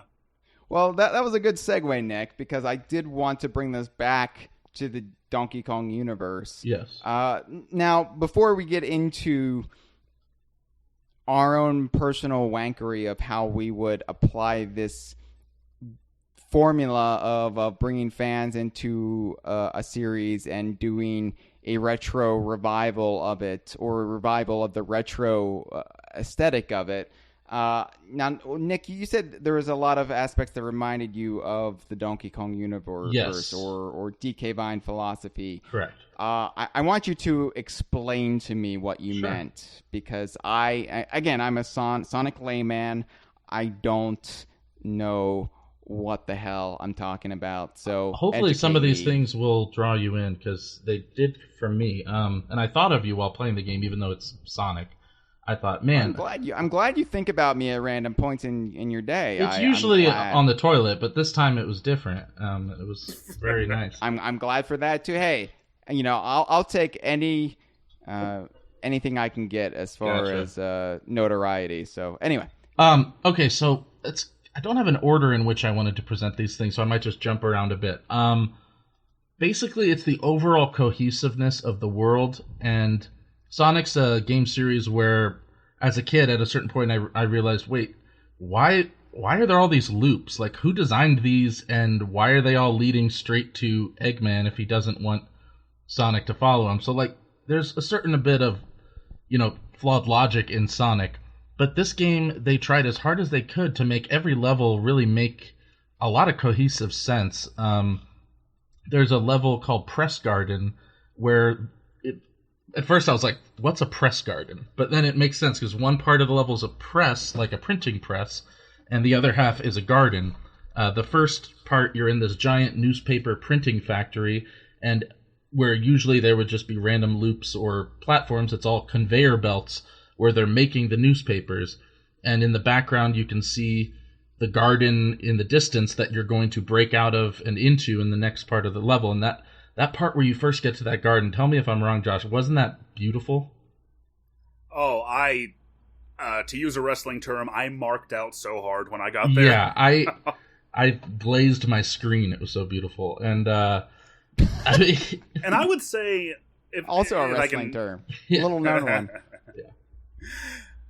Well, that was a good segue, Nick, because I did want to bring this back to the Donkey Kong universe. Yes. Now, before we get into our own personal wankery of how we would apply this formula of bringing fans into a series and doing a retro revival of it, or a revival of the retro aesthetic of it. Now, Nick, you said there was a lot of aspects that reminded you of the Donkey Kong universe, yes, or DK Vine philosophy. Correct. I want you to explain to me what you meant, because I'm a Sonic layman. I don't know what the hell I'm talking about. So hopefully some of these things will draw you in, because they did for me. And I thought of you while playing the game, even though it's Sonic. I thought, man, I'm glad you think about me at random points in your day. It's usually on the toilet, but this time it was different. It was very nice. I'm glad for that too. Hey, I'll take anything I can get as far as notoriety. So anyway, okay, so I don't have an order in which I wanted to present these things, so I might just jump around a bit. Basically, it's the overall cohesiveness of the world, and Sonic's a game series where, as a kid, at a certain point, I realized, wait, why are there all these loops? Like, who designed these, and why are they all leading straight to Eggman if he doesn't want Sonic to follow him? So, like, there's a certain bit of, flawed logic in Sonic. But this game, they tried as hard as they could to make every level really make a lot of cohesive sense. There's a level called Press Garden where at first I was like, what's a press garden? But then it makes sense, because one part of the level is a press, like a printing press, and the other half is a garden. The first part, you're in this giant newspaper printing factory, and where usually there would just be random loops or platforms, it's all conveyor belts where they're making the newspapers. And in the background, you can see the garden in the distance that you're going to break out of and into in the next part of the level. And that part where you first get to that garden, tell me if I'm wrong, Josh, wasn't that beautiful? Oh, to use a wrestling term, I marked out so hard when I got there. Yeah, I blazed my screen. It was so beautiful. And and I would say... Also a wrestling term. Yeah. Little known one. Yeah.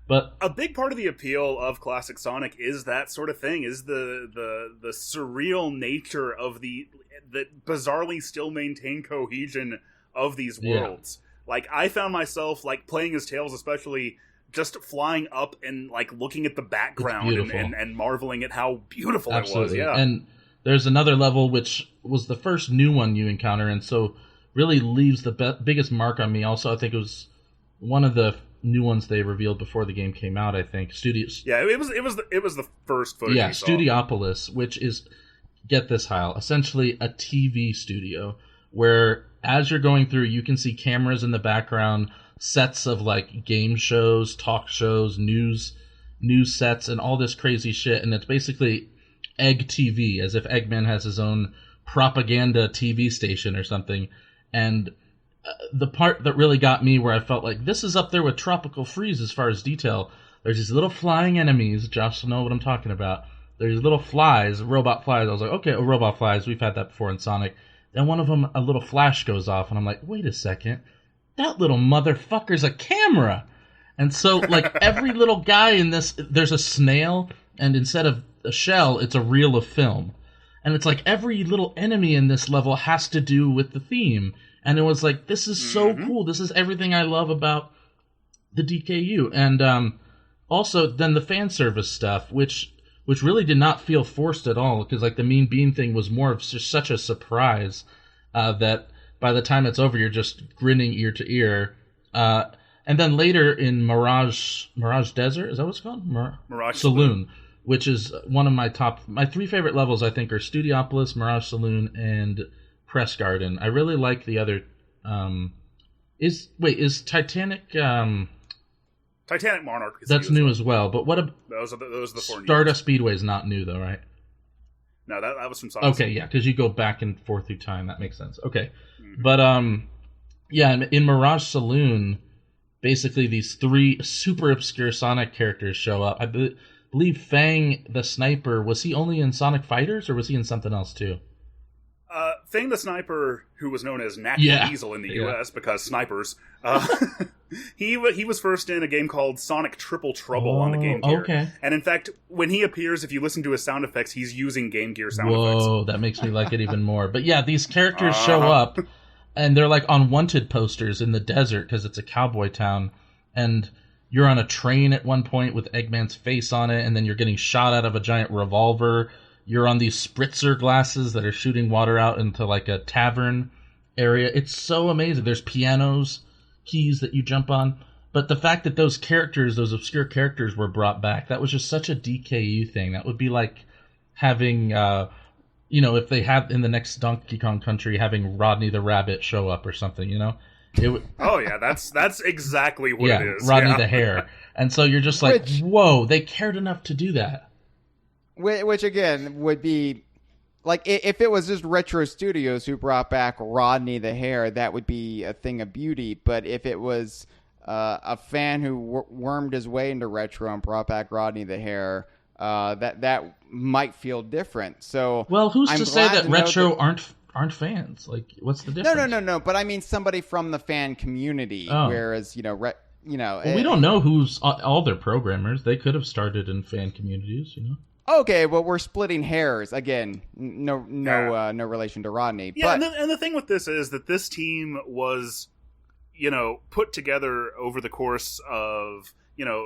But a big part of the appeal of classic Sonic is that sort of thing, is the surreal nature of the bizarrely still maintained cohesion of these worlds. Like, I found myself, like, playing as Tails especially, just flying up and, like, looking at the background and marveling at how beautiful absolutely. It was. Yeah. And there's another level which was the first new one you encounter, and so really leaves the biggest mark on me. Also, I think it was one of the new ones they revealed before the game came out, I think. Studios. Yeah, it was the first footage. Yeah, we saw. Studiopolis, which is, get this, Hyle, essentially a TV studio where as you're going through, you can see cameras in the background, sets of like game shows, talk shows, news sets, and all this crazy shit. And it's basically Egg TV, as if Eggman has his own propaganda TV station or something. And the part that really got me, where I felt like this is up there with Tropical Freeze as far as detail, there's these little flying enemies. Josh will know what I'm talking about. There's little flies, robot flies. I was like, okay, robot flies. We've had that before in Sonic. Then one of them, a little flash goes off, and I'm like, wait a second. That little motherfucker's a camera. And so, like, every little guy in this, there's a snail, and instead of a shell, it's a reel of film. And it's like every little enemy in this level has to do with the theme. And it was like, this is so cool. This is everything I love about the DKU. And also, then the fan service stuff, which really did not feel forced at all, because like the Mean Bean thing was more of just such a surprise that by the time it's over, you're just grinning ear to ear. And then later in Mirage Desert, is that what it's called? Mirage Saloon, which is one of my three favorite levels, I think, are Studiopolis, Mirage Saloon, and Press Garden. I really like the other. Is Titanic? Titanic Monarch. That's new as well. But what those are the four. Stardust Speedway is not new though, right? No, that was from Sonic. Okay, yeah, because you go back and forth through time. That makes sense. Okay, but Yeah, in Mirage Saloon, basically these 3 super obscure Sonic characters show up. I believe Fang the Sniper, was he only in Sonic Fighters, or was he in something else too? Fang the Sniper, who was known as Natural Weasel in the U.S. because snipers, he was first in a game called Sonic Triple Trouble on the Game Gear. Okay. And in fact, when he appears, if you listen to his sound effects, he's using Game Gear sound effects. Whoa, that makes me like it even more. But yeah, these characters show up, and they're like on wanted posters in the desert because it's a cowboy town, and you're on a train at one point with Eggman's face on it, and then you're getting shot out of a giant revolver. You're on these spritzer glasses that are shooting water out into like a tavern area. It's so amazing. There's pianos, keys that you jump on. But the fact that those characters, those obscure characters, were brought back, that was just such a DKU thing. That would be like having, if they had in the next Donkey Kong Country, having Rodney the Rabbit show up or something, Oh yeah, that's exactly what it is. Rodney the Hare. And so you're just like, whoa, they cared enough to do that. Which again would be like if it was just Retro Studios who brought back Rodney the Hare, that would be a thing of beauty. But if it was a fan who wormed his way into Retro and brought back Rodney the Hare, that might feel different. So well, who's to say that Retro aren't fans? Like, what's the difference? No. But I mean somebody from the fan community. Whereas we don't know who's all their programmers. They could have started in fan communities, Okay, well, we're splitting hairs again. No relation to Rodney. Yeah, but... and the thing with this is that this team was, put together over the course of,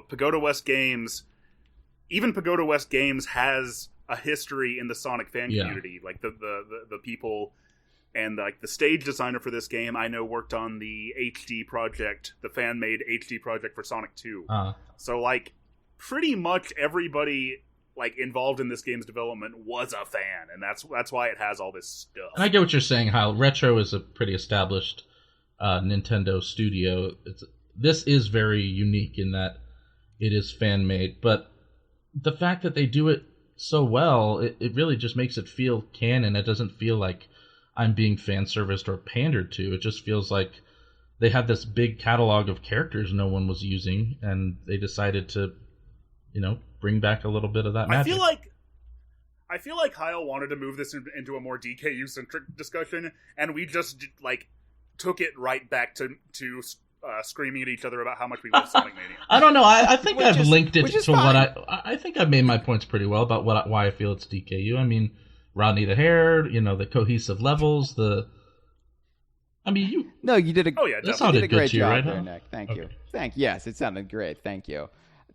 Pagoda West Games. Even Pagoda West Games has a history in the Sonic fan community. Like the people and like the stage designer for this game, I know worked on the HD project, the fan-made HD project for Sonic 2. So like pretty much everybody involved in this game's development was a fan, and that's why it has all this stuff. And I get what you're saying, Hyle. Retro is a pretty established Nintendo studio. This is very unique in that it is fan-made, but the fact that they do it so well, it really just makes it feel canon. It doesn't feel like I'm being fan-serviced or pandered to. It just feels like they have this big catalog of characters no one was using, and they decided to, bring back a little bit of that magic. I feel like Hyle wanted to move this into a more DKU-centric discussion, and we just, took it right back to screaming at each other about how much we love Sonic Mania. I don't know. I think I've linked it to what I think I've made my points pretty well about why I feel it's DKU. I mean, Rodney the Hare, the cohesive levels, you did a that you did a great you, job right, there, Nick. Thank you. Yes, it sounded great. Thank you.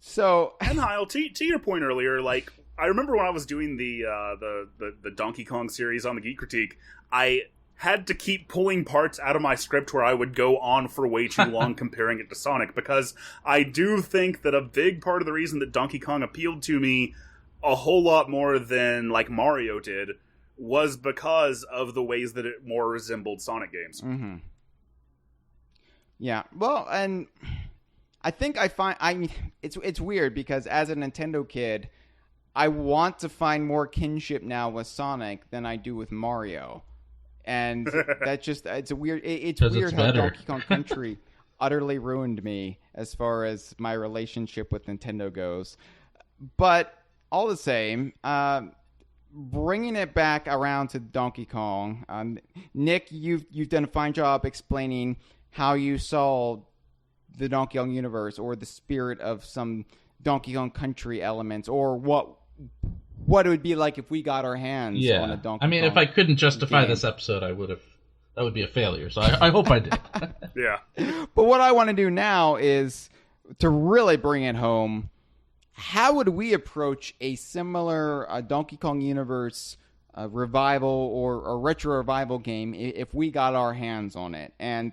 So, and Hyle, to your point earlier, I remember when I was doing the Donkey Kong series on the Geek Critique, I had to keep pulling parts out of my script where I would go on for way too long comparing it to Sonic, because I do think that a big part of the reason that Donkey Kong appealed to me a whole lot more than Mario did was because of the ways that it more resembled Sonic games. Mm-hmm. Yeah, well, and I think it's weird because as a Nintendo kid, I want to find more kinship now with Sonic than I do with Mario. And it's weird how Donkey Kong Country utterly ruined me as far as my relationship with Nintendo goes. But all the same, bringing it back around to Donkey Kong, Nick, you've done a fine job explaining how you saw the Donkey Kong universe or the spirit of some Donkey Kong Country elements, or what it would be like if we got our hands on a Donkey Kong. If I couldn't justify this episode, that would be a failure. So I hope I did. Yeah. But what I want to do now is to really bring it home. How would we approach a similar Donkey Kong universe revival or retro revival game if we got our hands on it? And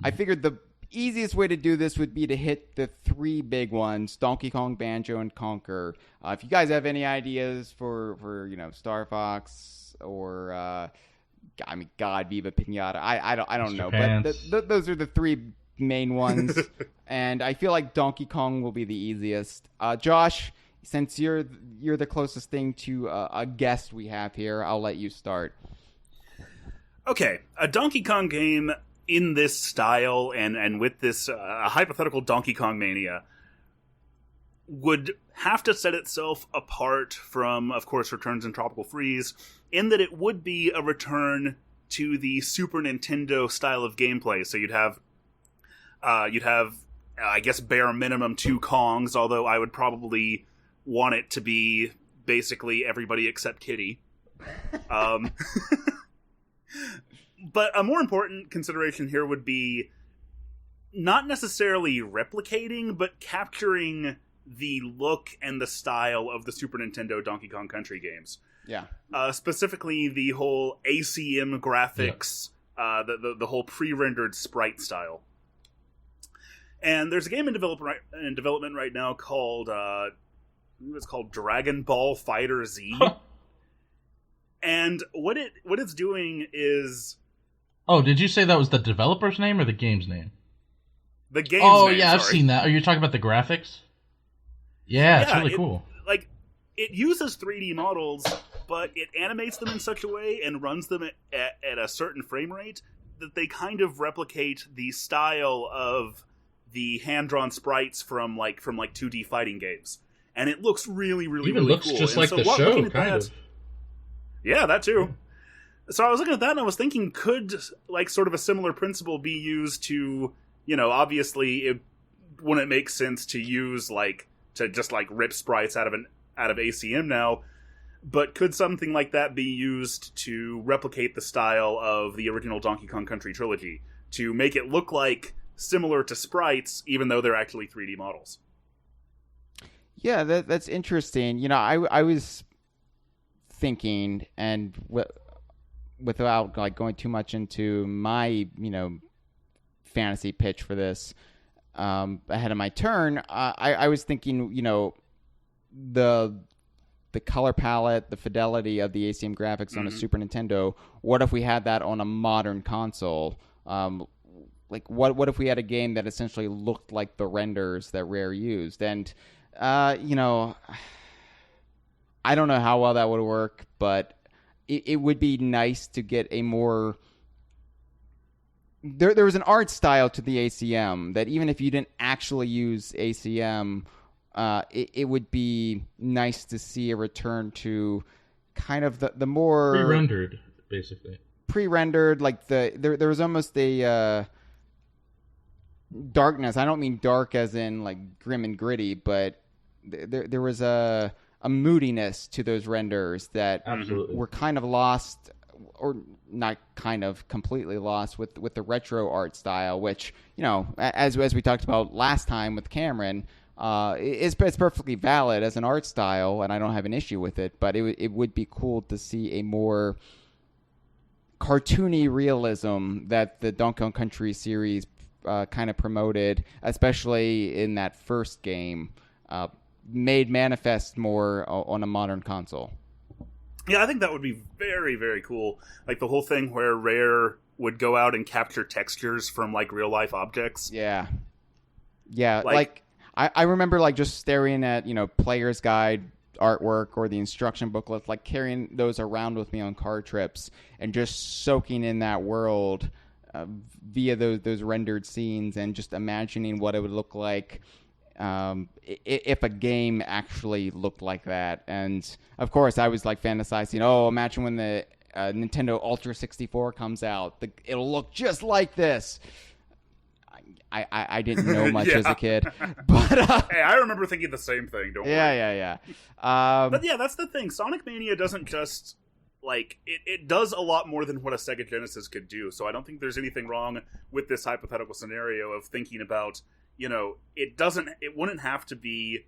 I figured the easiest way to do this would be to hit the 3 big ones: Donkey Kong, Banjo, and Conker. If you guys have any ideas for Star Fox or God, Viva Pinata, I don't know, but those are the 3 main ones. And I feel like Donkey Kong will be the easiest. Josh, since you're the closest thing to a guest we have here, I'll let you start. Okay, a Donkey Kong game in this style and with this hypothetical Donkey Kong Mania would have to set itself apart from, of course, Returns in Tropical Freeze, in that it would be a return to the Super Nintendo style of gameplay. So you'd have, I guess, bare minimum 2 Kongs, although I would probably want it to be basically everybody except Kitty. But a more important consideration here would be not necessarily replicating, but capturing the look and the style of the Super Nintendo Donkey Kong Country games. Yeah. Specifically the whole ACM graphics, the whole pre-rendered sprite style. And there's a game in development right now called it's called Dragon Ball Fighter Z. And what it's doing is... Oh, did you say that was the developer's name or the game's name? The game's name, yeah, sorry. I've seen that. Are you talking about the graphics? Yeah, it's really cool. Like, it uses 3D models, but it animates them in such a way and runs them at a certain frame rate that they kind of replicate the style of the hand-drawn sprites from 2D fighting games. And it looks really, really, Even really looks cool. just and like so the show, kind of. Yeah, that too. So I was looking at that and I was thinking, could sort of a similar principle be used to, obviously it wouldn't make sense to use to just rip sprites out of ACM now, but could something like that be used to replicate the style of the original Donkey Kong Country trilogy, to make it look similar to sprites, even though they're actually 3D models? Yeah, that's interesting. I was thinking, and without going too much into my fantasy pitch for this ahead of my turn, I was thinking the color palette, the fidelity of the ACM graphics on a Super Nintendo. What if we had that on a modern console? What if we had a game that essentially looked like the renders that Rare used? And I don't know how well that would work, but it would be nice to get a more... There was an art style to the ACM that even if you didn't actually use ACM, it would be nice to see a return to kind of the more... Pre-rendered, basically. Pre-rendered, there was almost a... darkness. I don't mean dark as in grim and gritty, but there was a moodiness to those renders that Absolutely. were kind of lost, or not kind of completely lost with the retro art style, which as we talked about last time with Cameron, it's perfectly valid as an art style, and I don't have an issue with it. But it would be cool to see a more cartoony realism that the Donkey Kong Country series kind of promoted, especially in that first game, made manifest more on a modern console. Yeah, I think that would be very, very cool. The whole thing where Rare would go out and capture textures from real life objects. Yeah. I remember just staring at player's guide artwork or the instruction booklet, carrying those around with me on car trips and just soaking in that world via those rendered scenes, and just imagining what it would look like if a game actually looked like that. And of course I was fantasizing, imagine when the Nintendo Ultra 64 comes out, it'll look just like this. I didn't know much as a kid, but hey, I remember thinking the same thing. Don't worry. Yeah. But yeah, that's the thing. Sonic Mania doesn't just it does a lot more than what a Sega Genesis could do. So I don't think there's anything wrong with this hypothetical scenario of thinking about, it wouldn't have to be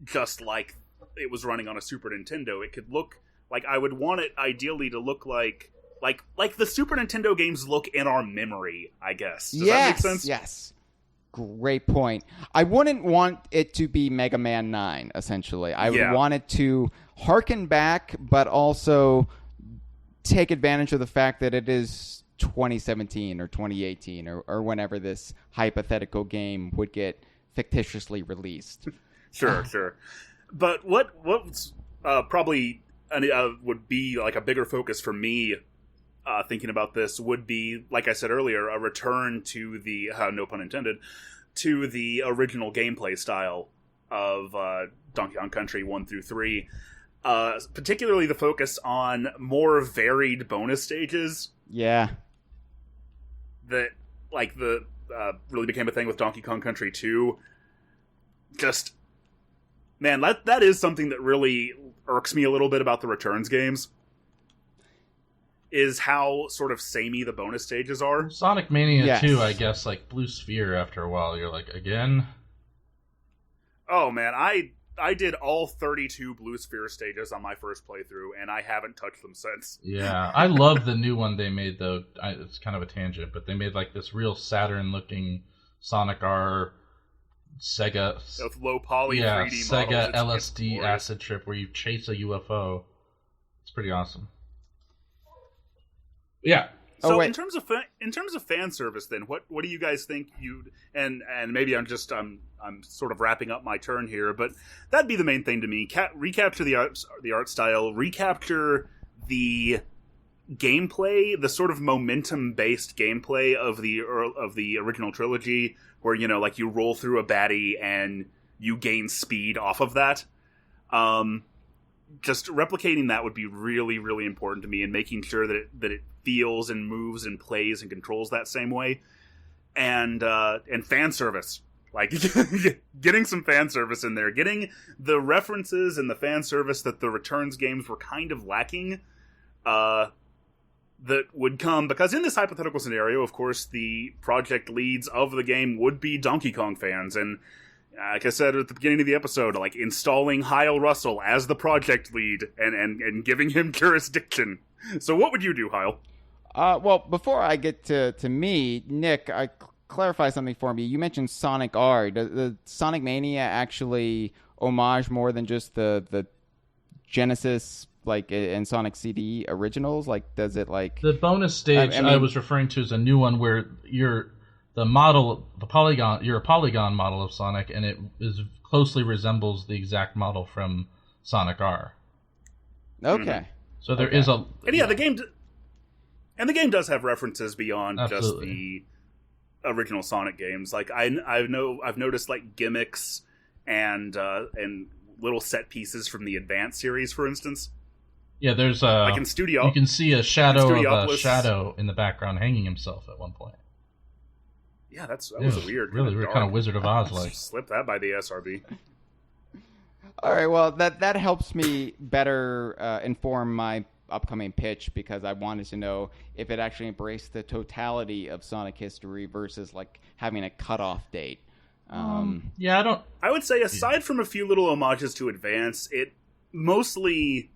just like it was running on a Super Nintendo. It could look I would want it ideally to look like the Super Nintendo games look in our memory, I guess. Does that make sense? Yes. Great point. I wouldn't want it to be Mega Man 9, essentially. I would want it to harken back, but also take advantage of the fact that it is 2017 or 2018 or whenever this hypothetical game would get fictitiously released. Sure. But what's probably would be a bigger focus for me thinking about this, would be, like I said earlier, a return to the, no pun intended, to the original gameplay style of Donkey Kong Country 1 through 3. Particularly the focus on more varied bonus stages. Yeah. That, like, really became a thing with Donkey Kong Country 2. Just, man, that is something that really irks me a little bit about the Returns games. Is how sort of samey the bonus stages are. Sonic Mania Yes. 2, I guess, like Blue Sphere after a while, you're like, again? Oh, man, I did all 32 Blue Sphere stages on my first playthrough, and I haven't touched them since. Yeah, I love the new one they made, though. It's kind of a tangent, but they made like this real Saturn-looking Sonic R Sega... With low poly 3D Sega models. LSD It's acid trip where you chase a UFO. It's pretty awesome. Yeah. So wait. in terms of fan service, then what do you guys think you and maybe I'm sort of wrapping up my turn here, but that'd be the main thing to me. Recapture the art style, recapture the gameplay, the sort of momentum based gameplay of the original trilogy, where like you roll through a baddie and you gain speed off of that. Just replicating that would be really, really important to me, and making sure that it feels and moves and plays and controls that same way. And fan service. Like, getting some fan service in there. Getting the references and the fan service that the Returns games were kind of lacking, that would come. Because in this hypothetical scenario, of course, the project leads of the game would be Donkey Kong fans. And like I said at the beginning of the episode, like installing Hyle Russell as the project lead and giving him jurisdiction. So what would you do, Hyle? Well, before I get to me, Nick, clarify something for me. You mentioned Sonic R. Does the Sonic Mania actually homage more than just the Genesis, like, and Sonic CD originals? Like, does it, like... The bonus stage I was referring to is a new one where you're a polygon model of Sonic, and it closely resembles the exact model from Sonic R. Okay. Mm-hmm. So there is a... And yeah, the game does have references beyond Absolutely. just the original Sonic games. Like I've noticed like gimmicks and little set pieces from the Advance series, for instance. Yeah, there's like in Studio. You can see a shadow of a Studiopolis. shadow in the background hanging himself at one point. Yeah, that was a weird, really weird, kind of Wizard of Oz like. Slip that by the SRB. All right, well, that helps me better inform my upcoming pitch, because I wanted to know if it actually embraced the totality of Sonic history versus like having a cutoff date. Yeah, I would say, aside from a few little homages to Advance, it mostly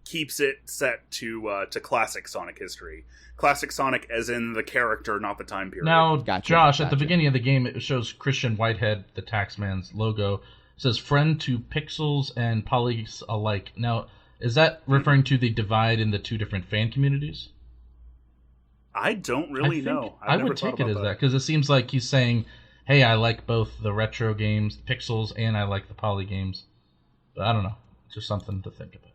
keeps it set to classic Sonic history. Classic Sonic as in the character, not the time period. Now, Gotcha, Josh, at the gotcha. beginning of the game, it shows Christian Whitehead, the Taxman's logo. It says friend to pixels and polys alike. Now, is that referring to the divide in the two different fan communities? I don't really know. I would take it as that, because it seems like he's saying, hey, I like both the retro games, pixels, and I like the poly games. But I don't know. It's just something to think about.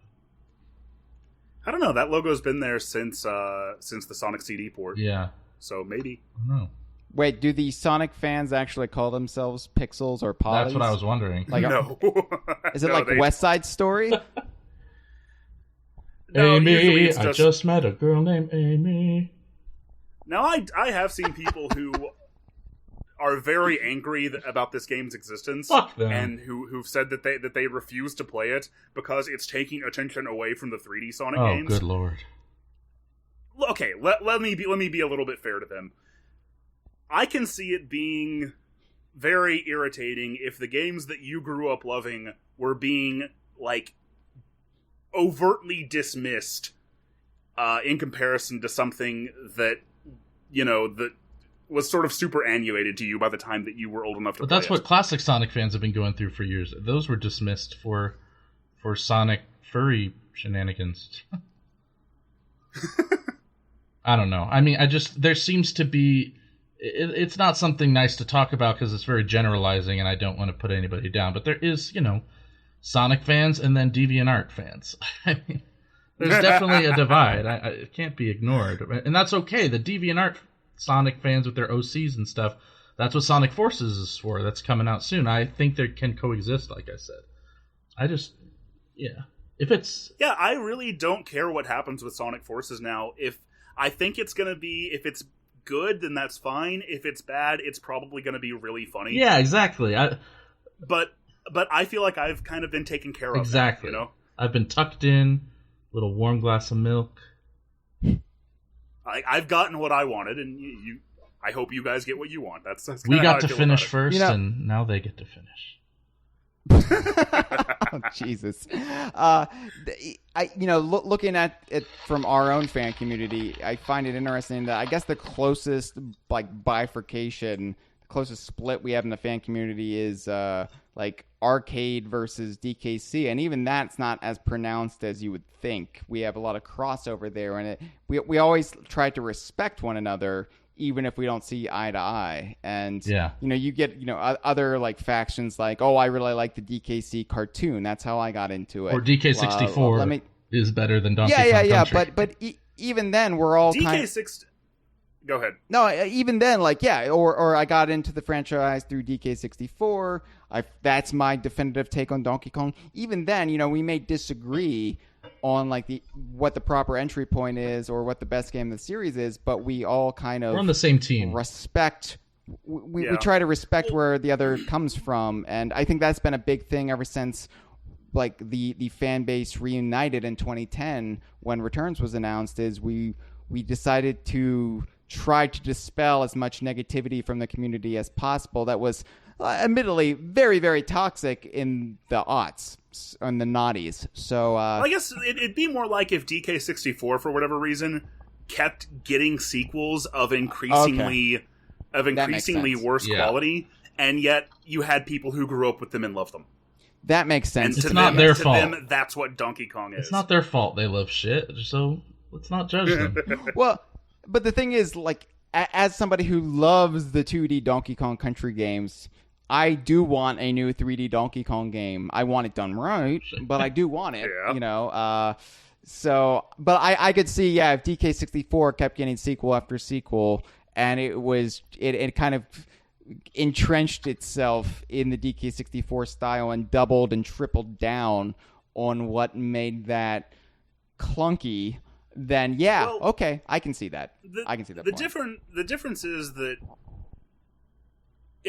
I don't know. That logo's been there since the Sonic CD port. Yeah. So maybe. I don't know. Wait, do the Sonic fans actually call themselves Pixels or Polys? That's what I was wondering. Like, No. is it No, like they- West Side Story? No, usually Amy, it's I just met a girl named Amy. Now, I have seen people who are very angry about this game's existence, Fuck them. and who've said that they refuse to play it because it's taking attention away from the 3D Sonic Oh, games. good lord. Okay, let me be a little bit fair to them. I can see it being very irritating if the games that you grew up loving were being like overtly dismissed in comparison to something that that was sort of superannuated to you by the time that you were old enough to But play that's it. what classic Sonic fans have been going through for years. Those were dismissed for Sonic furry shenanigans. I don't know. I mean, there seems to be... It's not something nice to talk about because it's very generalizing and I don't want to put anybody down. But there is, Sonic fans and then DeviantArt fans. I mean, There's definitely a divide. It can't be ignored. And that's okay. The DeviantArt Sonic fans with their OCs and stuff, that's what Sonic Forces is for. That's coming out soon. I think they can coexist, like I said. If it's... Yeah, I really don't care what happens with Sonic Forces now. If it's good, then that's fine. If it's bad, it's probably going to be really funny. Yeah, exactly. But I feel like I've kind of been taken care of. Exactly. Now, you know? I've been tucked in, little warm glass of milk. I've gotten what I wanted, and I hope you guys get what you want. That's we got to finish first, and now they get to finish. Oh, Jesus. Looking at it from our own fan community, I find it interesting that I guess the closest bifurcation, the closest split we have in the fan community is arcade versus DKC, and even that's not as pronounced as you would think. We have a lot of crossover there, and we always try to respect one another, even if we don't see eye to eye. And you get other factions like, oh, I really like the DKC cartoon. That's how I got into it. Or DK64 is better than Donkey Kong Country. But even then, we're all DK6. Go ahead. No, even then, or I got into the franchise through DK64. That's my definitive take on Donkey Kong. Even then, we may disagree on what the proper entry point is or what the best game of the series is, but we all kind of... We're on the same team. Respect... We try to respect where the other comes from, and I think that's been a big thing ever since the fan base reunited in 2010 when Returns was announced, is we decided to try to dispel as much negativity from the community as possible that was admittedly very, very toxic in the aughts and the noughties. So I guess it'd be more like if DK64 for whatever reason kept getting sequels of increasingly worse quality, and yet you had people who grew up with them and loved them. That makes sense. It's not their fault. To them, that's what Donkey Kong is. It's not their fault they love shit, so let's not judge them. Well, but the thing is, as somebody who loves the 2D Donkey Kong Country games, I do want a new 3D Donkey Kong game. I want it done right, but I do want it, So, but I could see, if DK64 kept getting sequel after sequel, and it kind of entrenched itself in the DK64 style and doubled and tripled down on what made that clunky, then okay, I can see that. I can see that. The difference is that,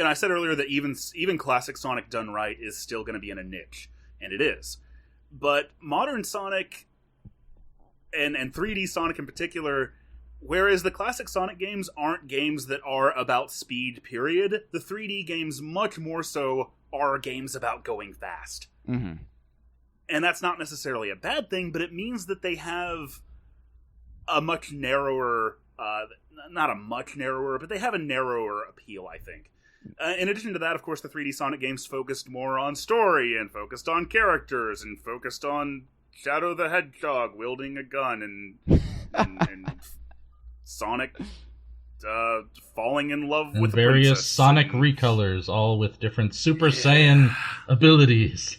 I said earlier that even classic Sonic done right is still going to be in a niche, and it is. But modern Sonic and 3D Sonic in particular, whereas the classic Sonic games aren't games that are about speed, period, the 3D games much more so are games about going fast. Mm-hmm. And that's not necessarily a bad thing, but it means that they have a much narrower, not a much narrower, but they have a narrower appeal, I think. In addition to that, of course, the 3D Sonic games focused more on story and focused on characters and focused on Shadow the Hedgehog wielding a gun and Sonic falling in love with various Sonic recolors, all with different Super Saiyan abilities.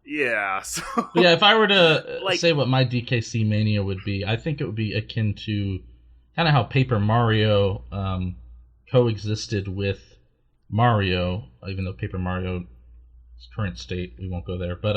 Yeah. So, if I were to say what my DKC mania would be, I think it would be akin to kind of how Paper Mario coexisted with Mario, even though Paper Mario's current state, we won't go there. But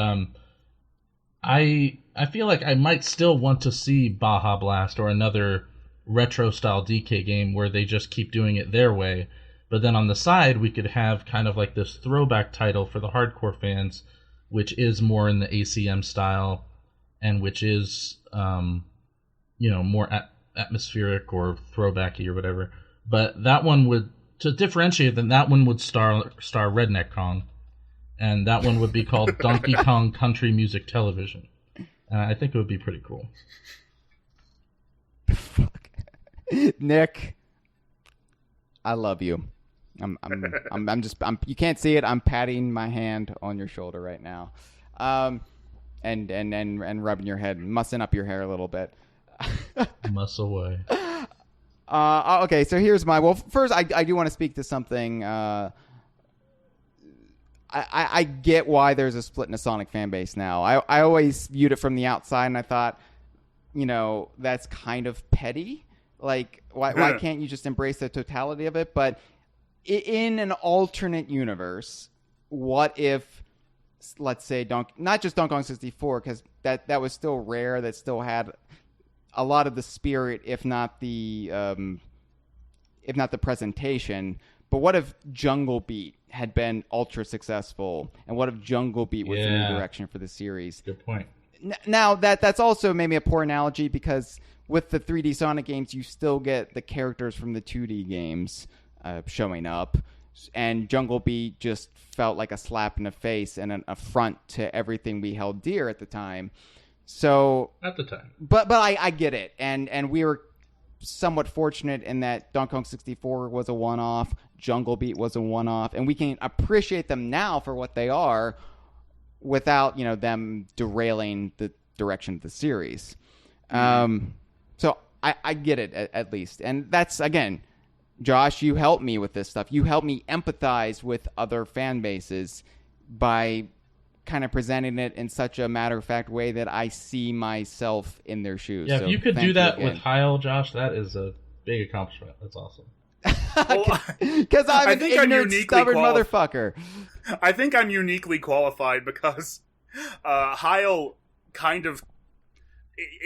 I feel like I might still want to see Baja Blast or another retro-style DK game where they just keep doing it their way. But then on the side, we could have kind of like this throwback title for the hardcore fans, which is more in the ACM style, and which is, more atmospheric or throwbacky or whatever. But that one would, to differentiate them, that one would star Redneck Kong, and that one would be called Donkey Kong Country Music Television. And I think it would be pretty cool. Fuck. Nick, I love you. You can't see it. I'm patting my hand on your shoulder right now, and rubbing your head, mussing up your hair a little bit. Muss away. Okay, so here's first I do want to speak to something. I get why there's a split in the Sonic fan base now. I always viewed it from the outside, and I thought, that's kind of petty. Like, why can't you just embrace the totality of it? But in an alternate universe, what if, let's say, not just Donkey Kong 64, because that was still rare, that still had a lot of the spirit, if not the presentation. But what if Jungle Beat had been ultra successful, and what if Jungle Beat was the new direction for the series? Good point. Now that's also maybe a poor analogy, because with the 3D Sonic games, you still get the characters from the 2D games showing up, and Jungle Beat just felt like a slap in the face and an affront to everything we held dear at the time. So at the time, but I get it, and we were somewhat fortunate in that Donkey Kong 64 was a one-off, Jungle Beat was a one-off, and we can appreciate them now for what they are without, them derailing the direction of the series. So I get it, at least. And that's, again, Josh, you helped me with this stuff. You helped me empathize with other fan bases by kind of presenting it in such a matter-of-fact way that I see myself in their shoes. Yeah, so if you could do that with Hyle, Josh, that is a big accomplishment. That's awesome. Because I'm an ignorant, stubborn motherfucker. I think I'm uniquely qualified because Hyle kind of,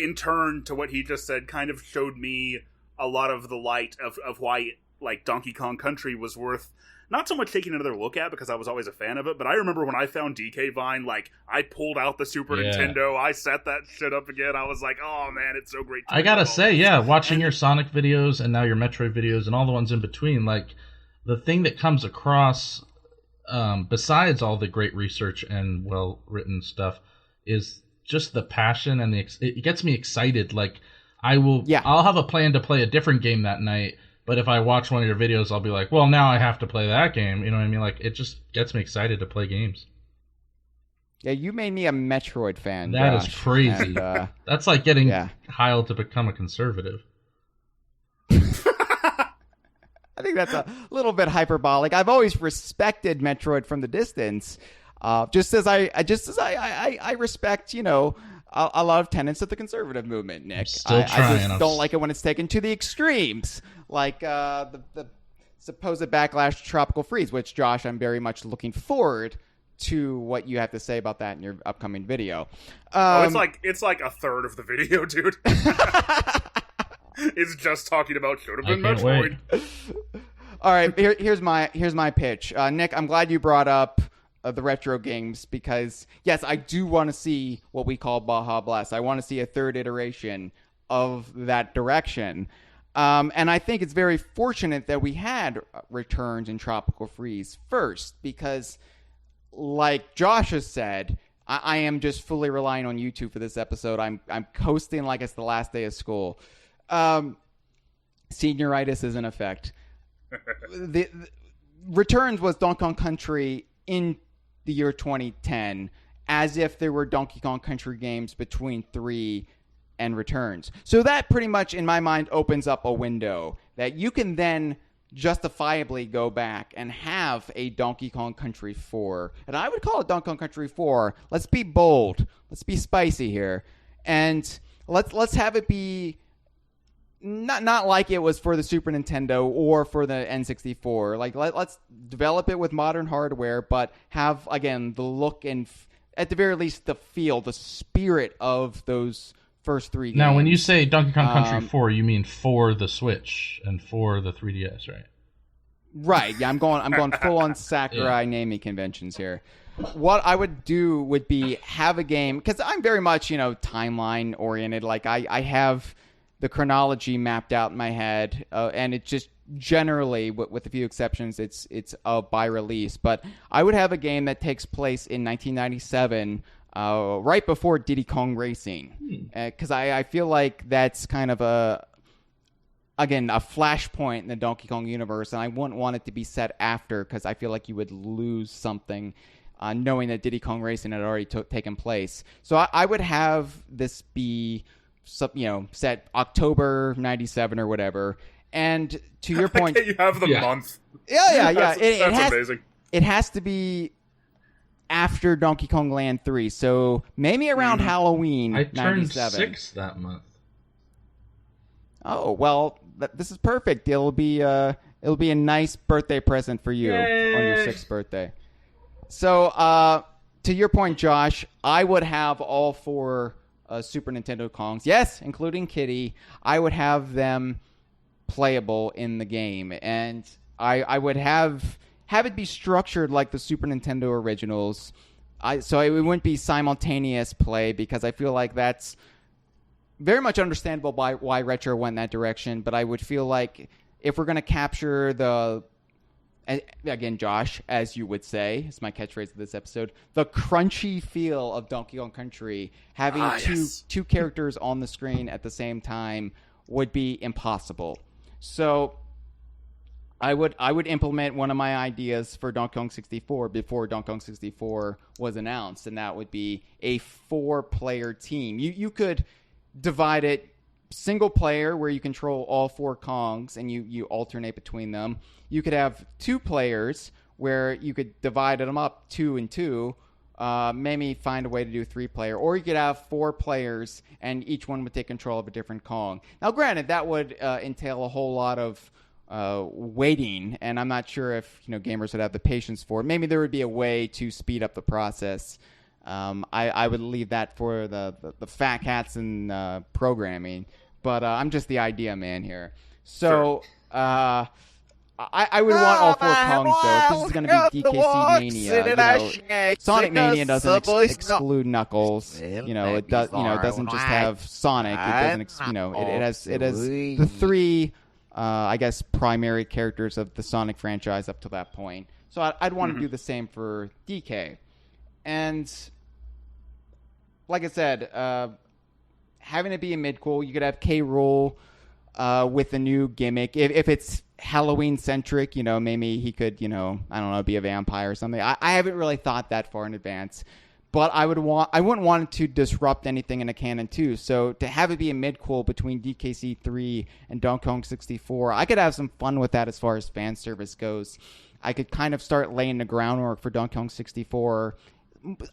in turn to what he just said, kind of showed me a lot of the light of why like Donkey Kong Country was worth not so much taking another look at, because I was always a fan of it, but I remember when I found DK Vine, like, I pulled out the Super Nintendo, I set that shit up again, I was like, oh man, it's so great. I gotta say, watching your Sonic videos and now your Metroid videos and all the ones in between, like, the thing that comes across, besides all the great research and well-written stuff, is just the passion, and it gets me excited. Like, I'll have a plan to play a different game that night, but if I watch one of your videos, I'll be like, well, now I have to play that game. You know what I mean? Like, it just gets me excited to play games. Yeah, you made me a Metroid fan, That Josh. is crazy. And, that's like getting Hyle to become a conservative. I think that's a little bit hyperbolic. I've always respected Metroid from the distance, just as I respect, a lot of tenets of the conservative movement, Nick. I just don't like it when it's taken to the extremes, like the supposed backlash to Tropical Freeze, which, Josh, I'm very much looking forward to what you have to say about that in your upcoming video. It's like a third of the video, dude. It's just talking about should have been Metroid. All right, here's my pitch. Nick, I'm glad you brought up the retro games, because yes, I do want to see what we call Baja Blast. I want to see a third iteration of that direction. And I think it's very fortunate that we had Returns and Tropical Freeze first, because like Josh has said, I am just fully relying on YouTube for this episode. I'm coasting like it's the last day of school. Senioritis is in effect. The Returns was Donkey Kong Country in the year 2010, as if there were Donkey Kong Country games between 3 and Returns. So that pretty much, in my mind, opens up a window that you can then justifiably go back and have a Donkey Kong Country 4. And I would call it Donkey Kong Country 4. Let's be bold. Let's be spicy here. And let's have it be not like it was for the Super Nintendo or for the N64. Like, let's develop it with modern hardware, but have, again, the look and, at the very least, the feel, the spirit of those first 3 games. Now, when you say Donkey Kong Country 4, you mean for the Switch and for the 3DS, right? Right. Yeah, I'm going full on Sakurai naming conventions here. What I would do would be have a game, because I'm very much, timeline oriented. Like, I have the chronology mapped out in my head, and it just generally, with a few exceptions, it's by release. But I would have a game that takes place in 1997, right before Diddy Kong Racing, because I feel like that's kind of a flashpoint in the Donkey Kong universe, and I wouldn't want it to be set after, because I feel like you would lose something knowing that Diddy Kong Racing had already taken place. So I would have this be set October 97 or whatever. And to your point, you have the month. Yeah. That's amazing. It has to be after Donkey Kong Land 3, so maybe around Halloween. I turned 97. 6 that month. Oh well, this is perfect. It'll be a nice birthday present for you on your 6th birthday. So, to your point, Josh, I would have all 4 Super Nintendo Kongs, yes, including Kitty. I would have them playable in the game, and I would have it be structured like the Super Nintendo originals. So it wouldn't be simultaneous play, because I feel like that's very much understandable why Retro went that direction. But I would feel like if we're going to capture the, again, Josh, as you would say, it's my catchphrase of this episode, the crunchy feel of Donkey Kong Country, having two characters on the screen at the same time would be impossible. So I would implement one of my ideas for Donkey Kong 64 before Donkey Kong 64 was announced, and that would be a 4-player team. You could divide it single player, where you control all 4 Kongs and you alternate between them. You could have 2 players where you could divide them up 2 and 2, maybe find a way to do 3-player, or you could have 4 players and each one would take control of a different Kong. Now granted, that would entail a whole lot of waiting, and I'm not sure if gamers would have the patience for it. Maybe there would be a way to speed up the process. I would leave that for the fat cats in programming, but I'm just the idea man here. So I would want all 4 Kongs, though. If this is going to be DKC Mania, Sonic Mania doesn't exclude Knuckles. It doesn't just have Sonic. It doesn't. It has the 3. I guess primary characters of the Sonic franchise up to that point. So I'd want to do the same for DK. And like I said, having it be a mid-cool, you could have K. Rool with a new gimmick. If it's Halloween-centric, maybe he could, I don't know, be a vampire or something. I haven't really thought that far in advance. But I wouldn't want it to disrupt anything in a canon too. So to have it be a mid-cool between DKC 3 and Donkey Kong 64, I could have some fun with that as far as fan service goes. I could kind of start laying the groundwork for Donkey Kong 64.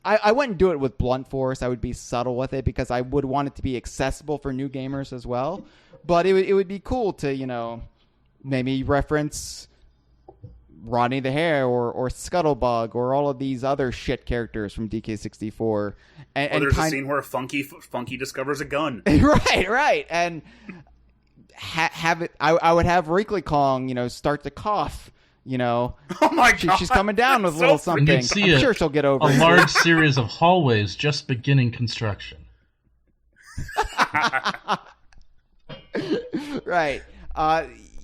I wouldn't do it with blunt force. I would be subtle with it, because I would want it to be accessible for new gamers as well. But it would be cool to, maybe reference Rodney the Hare or Scuttlebug or all of these other shit characters from DK64. And there's a scene where Funky discovers a gun. Right. And have it. I would have Wrinkly Kong, start to cough. Oh my God, she's coming down with a little something. I'm sure she'll get over it. A large series of hallways just beginning construction. Right.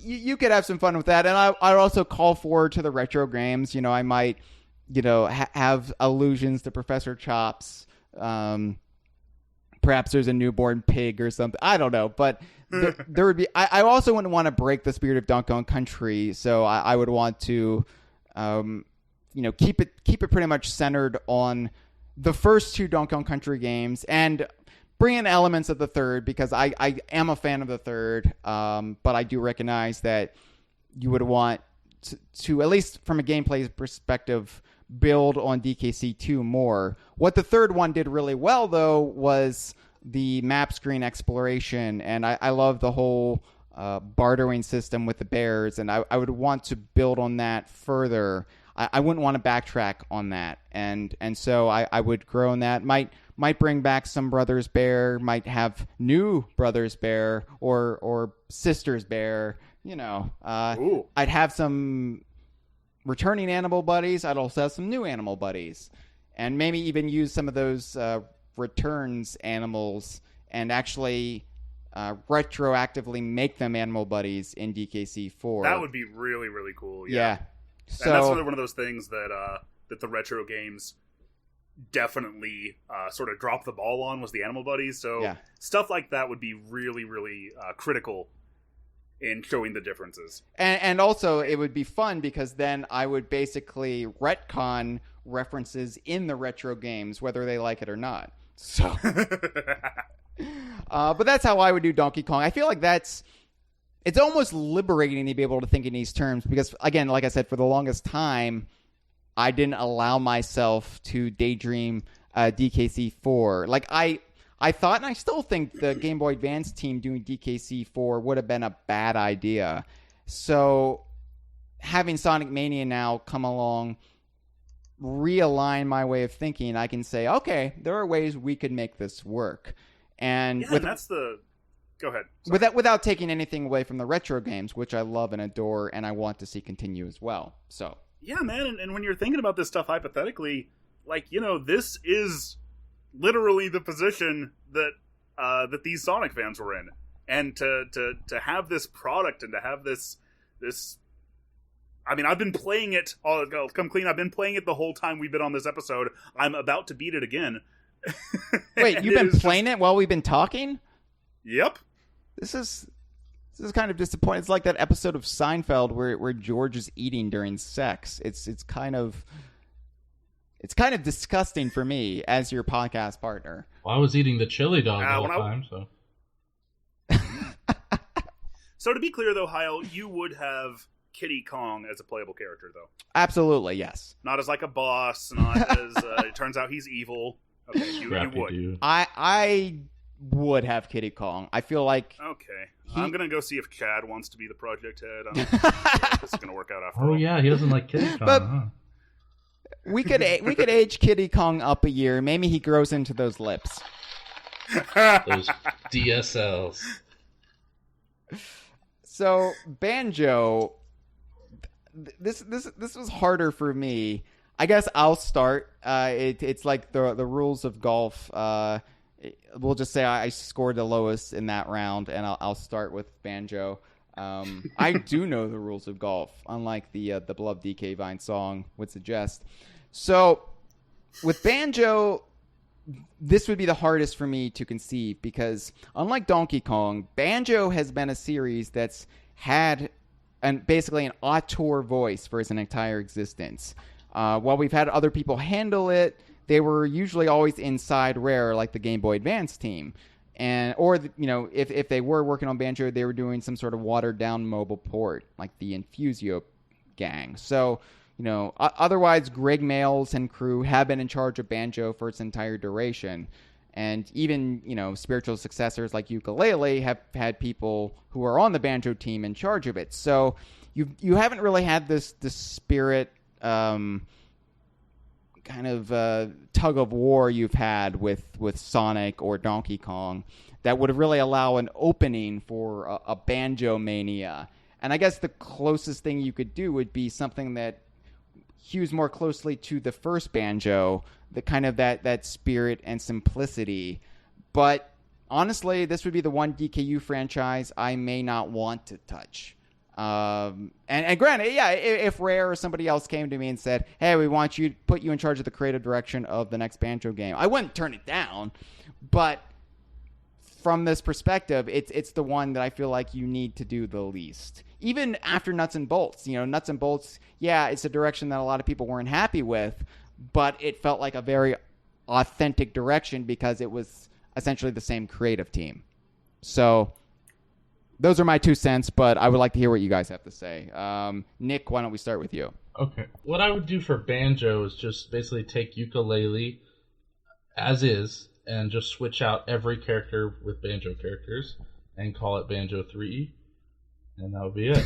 You could have some fun with that, and I'd also call forward to the retro games. I might, have allusions to Professor Chops. Perhaps there's a newborn pig or something. I don't know, but there would be. I also wouldn't want to break the spirit of Donkey Kong Country, so I would want to, keep it pretty much centered on the first 2 Donkey Kong Country games and bring in elements of the third, because I am a fan of the third, but I do recognize that you would want to, at least from a gameplay perspective, build on DKC 2 more. What the third one did really well, though, was the map screen exploration, and I love the whole bartering system with the bears, and I would want to build on that further. I wouldn't want to backtrack on that, and so I would grow on that. Might bring back some Brothers Bear, might have new Brothers Bear or Sisters Bear. I'd have some returning animal buddies. I'd also have some new animal buddies, and maybe even use some of those returns animals and actually retroactively make them animal buddies in DKC 4. That would be really, really cool. Yeah. So, and that's sort of one of those things that the retro games definitely sort of dropped the ball on, was the animal buddies. So stuff like that would be really, really critical in showing the differences. And also it would be fun, because then I would basically retcon references in the retro games, whether they like it or not. So, but that's how I would do Donkey Kong. I feel like it's almost liberating to be able to think in these terms, because, again, like I said, for the longest time, I didn't allow myself to daydream DKC4. Like, I thought, and I still think the Game Boy Advance team doing DKC4 would have been a bad idea. So having Sonic Mania now come along, realign my way of thinking, I can say, okay, there are ways we could make this work. And and that's the... Go ahead. Sorry. Without taking anything away from the retro games, which I love and adore, and I want to see continue as well. So yeah, man, and when you're thinking about this stuff hypothetically, like, this is literally the position that that these Sonic fans were in, and to have this product and to have this. I mean, I've been playing it. I'll come clean. I've been playing it the whole time we've been on this episode. I'm about to beat it again. Wait, you've been playing it while we've been talking? Yep. This is kind of disappointing. It's like that episode of Seinfeld where George is eating during sex. It's kind of disgusting for me as your podcast partner. Well, I was eating the chili dog the whole time, so. So to be clear, though, Hyle, you would have Kiddy Kong as a playable character, though. Absolutely, yes. Not as like a boss. Not as it turns out he's evil. Okay, you would. Dude. I would have Kiddy Kong. I feel like... Okay. I'm going to go see if Chad wants to be the project head. I don't know if this is going to work out after all. Oh, yeah, he doesn't like Kiddy Kong, but huh? We could age Kiddy Kong up a year. Maybe he grows into those lips. Those DSLs. So, Banjo... This was harder for me. I guess I'll start. It's like the rules of golf. We'll just say I scored the lowest in that round, and I'll start with Banjo. I do know the rules of golf, unlike the beloved DK Vine song would suggest. So, with Banjo, this would be the hardest for me to conceive because, unlike Donkey Kong, Banjo has been a series that's had basically an auteur voice for its entire existence. While we've had other people handle it, they were usually always inside Rare, like the Game Boy Advance team. If they were working on Banjo, they were doing some sort of watered-down mobile port, like the Infusio gang. So, otherwise, Greg Males and crew have been in charge of Banjo for its entire duration. And even, spiritual successors like Yooka-Laylee have had people who are on the Banjo team in charge of it. So you haven't really had this spirit kind of tug of war you've had with Sonic or Donkey Kong that would really allow an opening for a Banjo Mania. And I guess the closest thing you could do would be something that hews more closely to the first Banjo, the kind of that spirit and simplicity. But honestly, this would be the one DKU franchise I may not want to touch. And granted, yeah, if Rare or somebody else came to me and said, hey, we want you to put you in charge of the creative direction of the next Banjo game, I wouldn't turn it down. But from this perspective, it's the one that I feel like you need to do the least. Even after Nuts and Bolts, Nuts and Bolts, yeah, it's a direction that a lot of people weren't happy with, but it felt like a very authentic direction because it was essentially the same creative team. So those are my 2 cents, but I would like to hear what you guys have to say. Nick, why don't we start with you? Okay. What I would do for Banjo is just basically take Yooka-Laylee as is and just switch out every character with Banjo characters and call it Banjo 3E. And that would be it.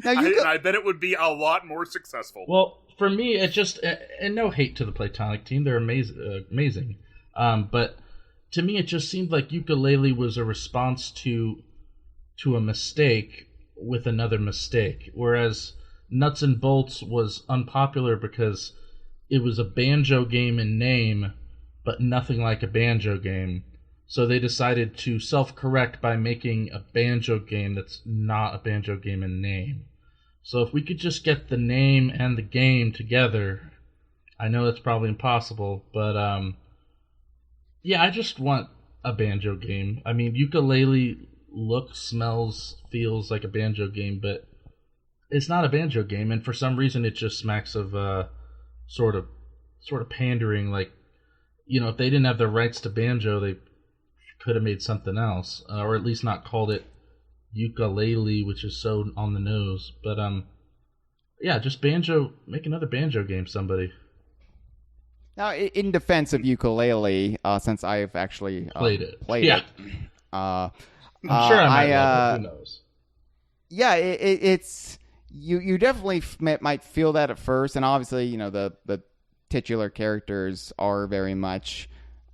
Now I bet it would be a lot more successful. Well, for me, it just... And no hate to the Platonic team. They're amazing. But to me, it just seemed like Yooka-Laylee was a response to a mistake with another mistake. Whereas Nuts and Bolts was unpopular because it was a Banjo game in name, but nothing like a Banjo game. So they decided to self-correct by making a Banjo game that's not a Banjo game in name. So if we could just get the name and the game together, I know that's probably impossible, but yeah, I just want a Banjo game. I mean, Yooka-Laylee looks, smells, feels like a Banjo game, but it's not a Banjo game, and for some reason it just smacks of sort of pandering. Like, if they didn't have the rights to Banjo, they could have made something else, or at least not called it Yooka-Laylee, which is so on the nose. But Yeah, just make another Banjo game, somebody. Now, in defense of ukulele, since I've actually Played it. I'm sure I might love it. Who knows? Yeah, it's you definitely might feel that at first, and obviously, the titular characters are very much,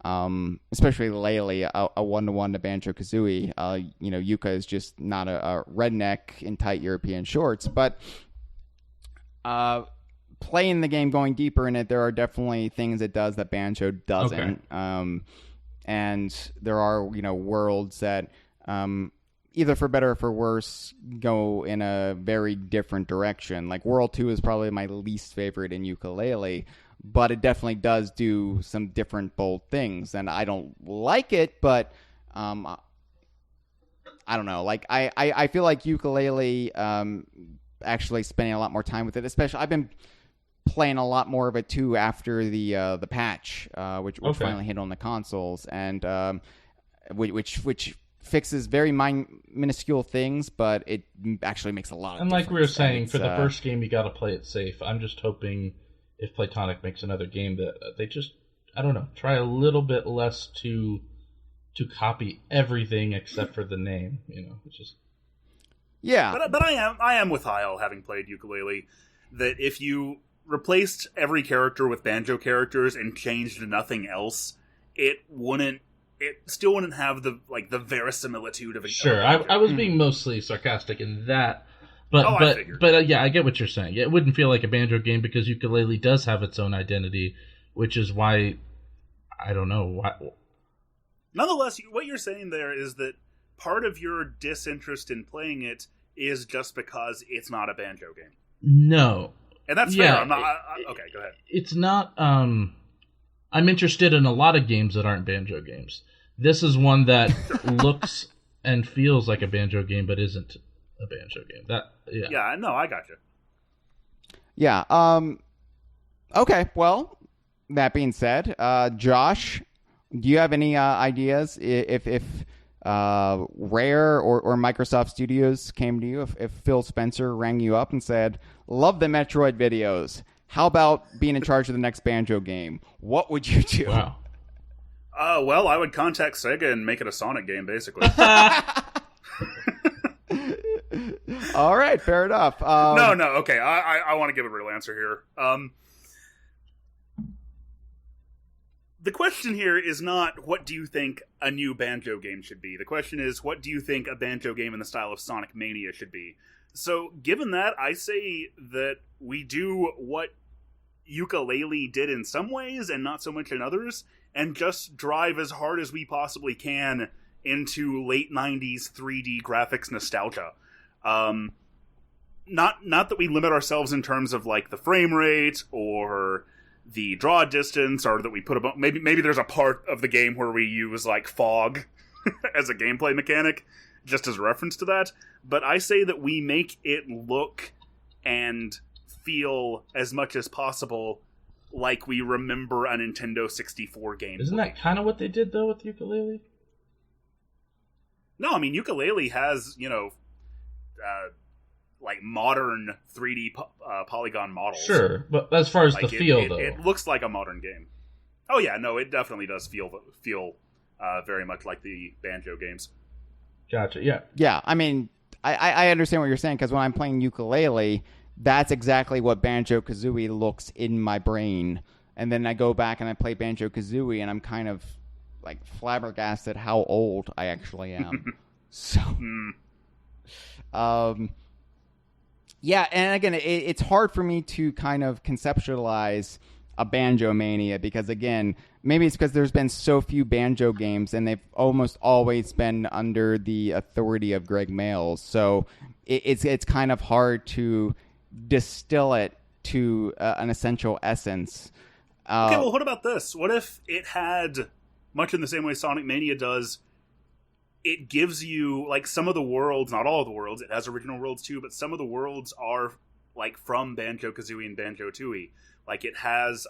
especially lately, a one-to-one to Banjo-Kazooie. Yuka is just not a redneck in tight European shorts, but playing the game, going deeper in it, there are definitely things it does that Banjo doesn't. Okay. And there are, worlds that, either for better or for worse, go in a very different direction. Like World 2 is probably my least favorite in ukulele, but it definitely does do some different bold things. And I don't like it, but I don't know. Like I feel like ukulele, actually spending a lot more time with it, especially I've been playing a lot more of it too after the patch, which finally hit on the consoles, and which fixes very minuscule things, but it actually makes a lot of and difference. like we were saying, for the first game, you got to play it safe. I'm just hoping if Playtonic makes another game that they just, I don't know, try a little bit less to copy everything except for the name, which is. Yeah, but I am with Hyle, having played ukulele, that if you replaced every character with Banjo characters and changed nothing else, it still wouldn't have the verisimilitude of a Sure. I was being mostly sarcastic in that, but yeah, I get what you're saying. It wouldn't feel like a Banjo game because ukulele does have its own identity, which is why I don't know why. Nonetheless, what you're saying there is that part of your disinterest in playing it is just because it's not a Banjo game. No. And that's fair. I'm not, okay, go ahead. It's not. I'm interested in a lot of games that aren't Banjo games. This is one that looks and feels like a Banjo game, but isn't a Banjo game. Yeah, no, I got you. Yeah. Okay. Well, that being said, Josh, do you have any ideas if Rare or Microsoft Studios came to you, if Phil Spencer rang you up and said, "Love the Metroid videos. How about being in charge of the next Banjo game?" What would you do? Wow. Well, I would contact Sega and make it a Sonic game, basically. All right, fair enough. No, okay. I want to give a real answer here. The question here is not what do you think a new Banjo game should be. The question is what do you think a Banjo game in the style of Sonic Mania should be. So, given that, I say that we do what ukulele did in some ways and not so much in others, and just drive as hard as we possibly can into late 90s 3D graphics nostalgia. Not that we limit ourselves in terms of like the frame rate or the draw distance, or that we put maybe there's a part of the game where we use like fog as a gameplay mechanic, just as a reference to that. But I say that we make it look and feel as much as possible like we remember a Nintendo 64 game. Isn't that kind of what they did though with ukulele? No, I mean ukulele has like modern 3D polygon models. Sure, but as far as like the feel, though, it looks like a modern game. Oh yeah, no, it definitely does feel very much like the Banjo games. Gotcha. Yeah. Yeah, I mean, I understand what you're saying, because when I'm playing ukulele, that's exactly what Banjo-Kazooie looks in my brain. And then I go back and I play Banjo-Kazooie, and I'm kind of like flabbergasted how old I actually am. So, yeah, and again, it's hard for me to kind of conceptualize a Banjo Mania, because again, maybe it's because there's been so few Banjo games and they've almost always been under the authority of Greg Mayles. So it's kind of hard to distill it to an essential essence. Okay, well, what about this? What if it had, much in the same way Sonic Mania does, it gives you, like, some of the worlds, not all of the worlds, it has original worlds too, but some of the worlds are, like, from Banjo-Kazooie and Banjo-Tooie. Like, it has,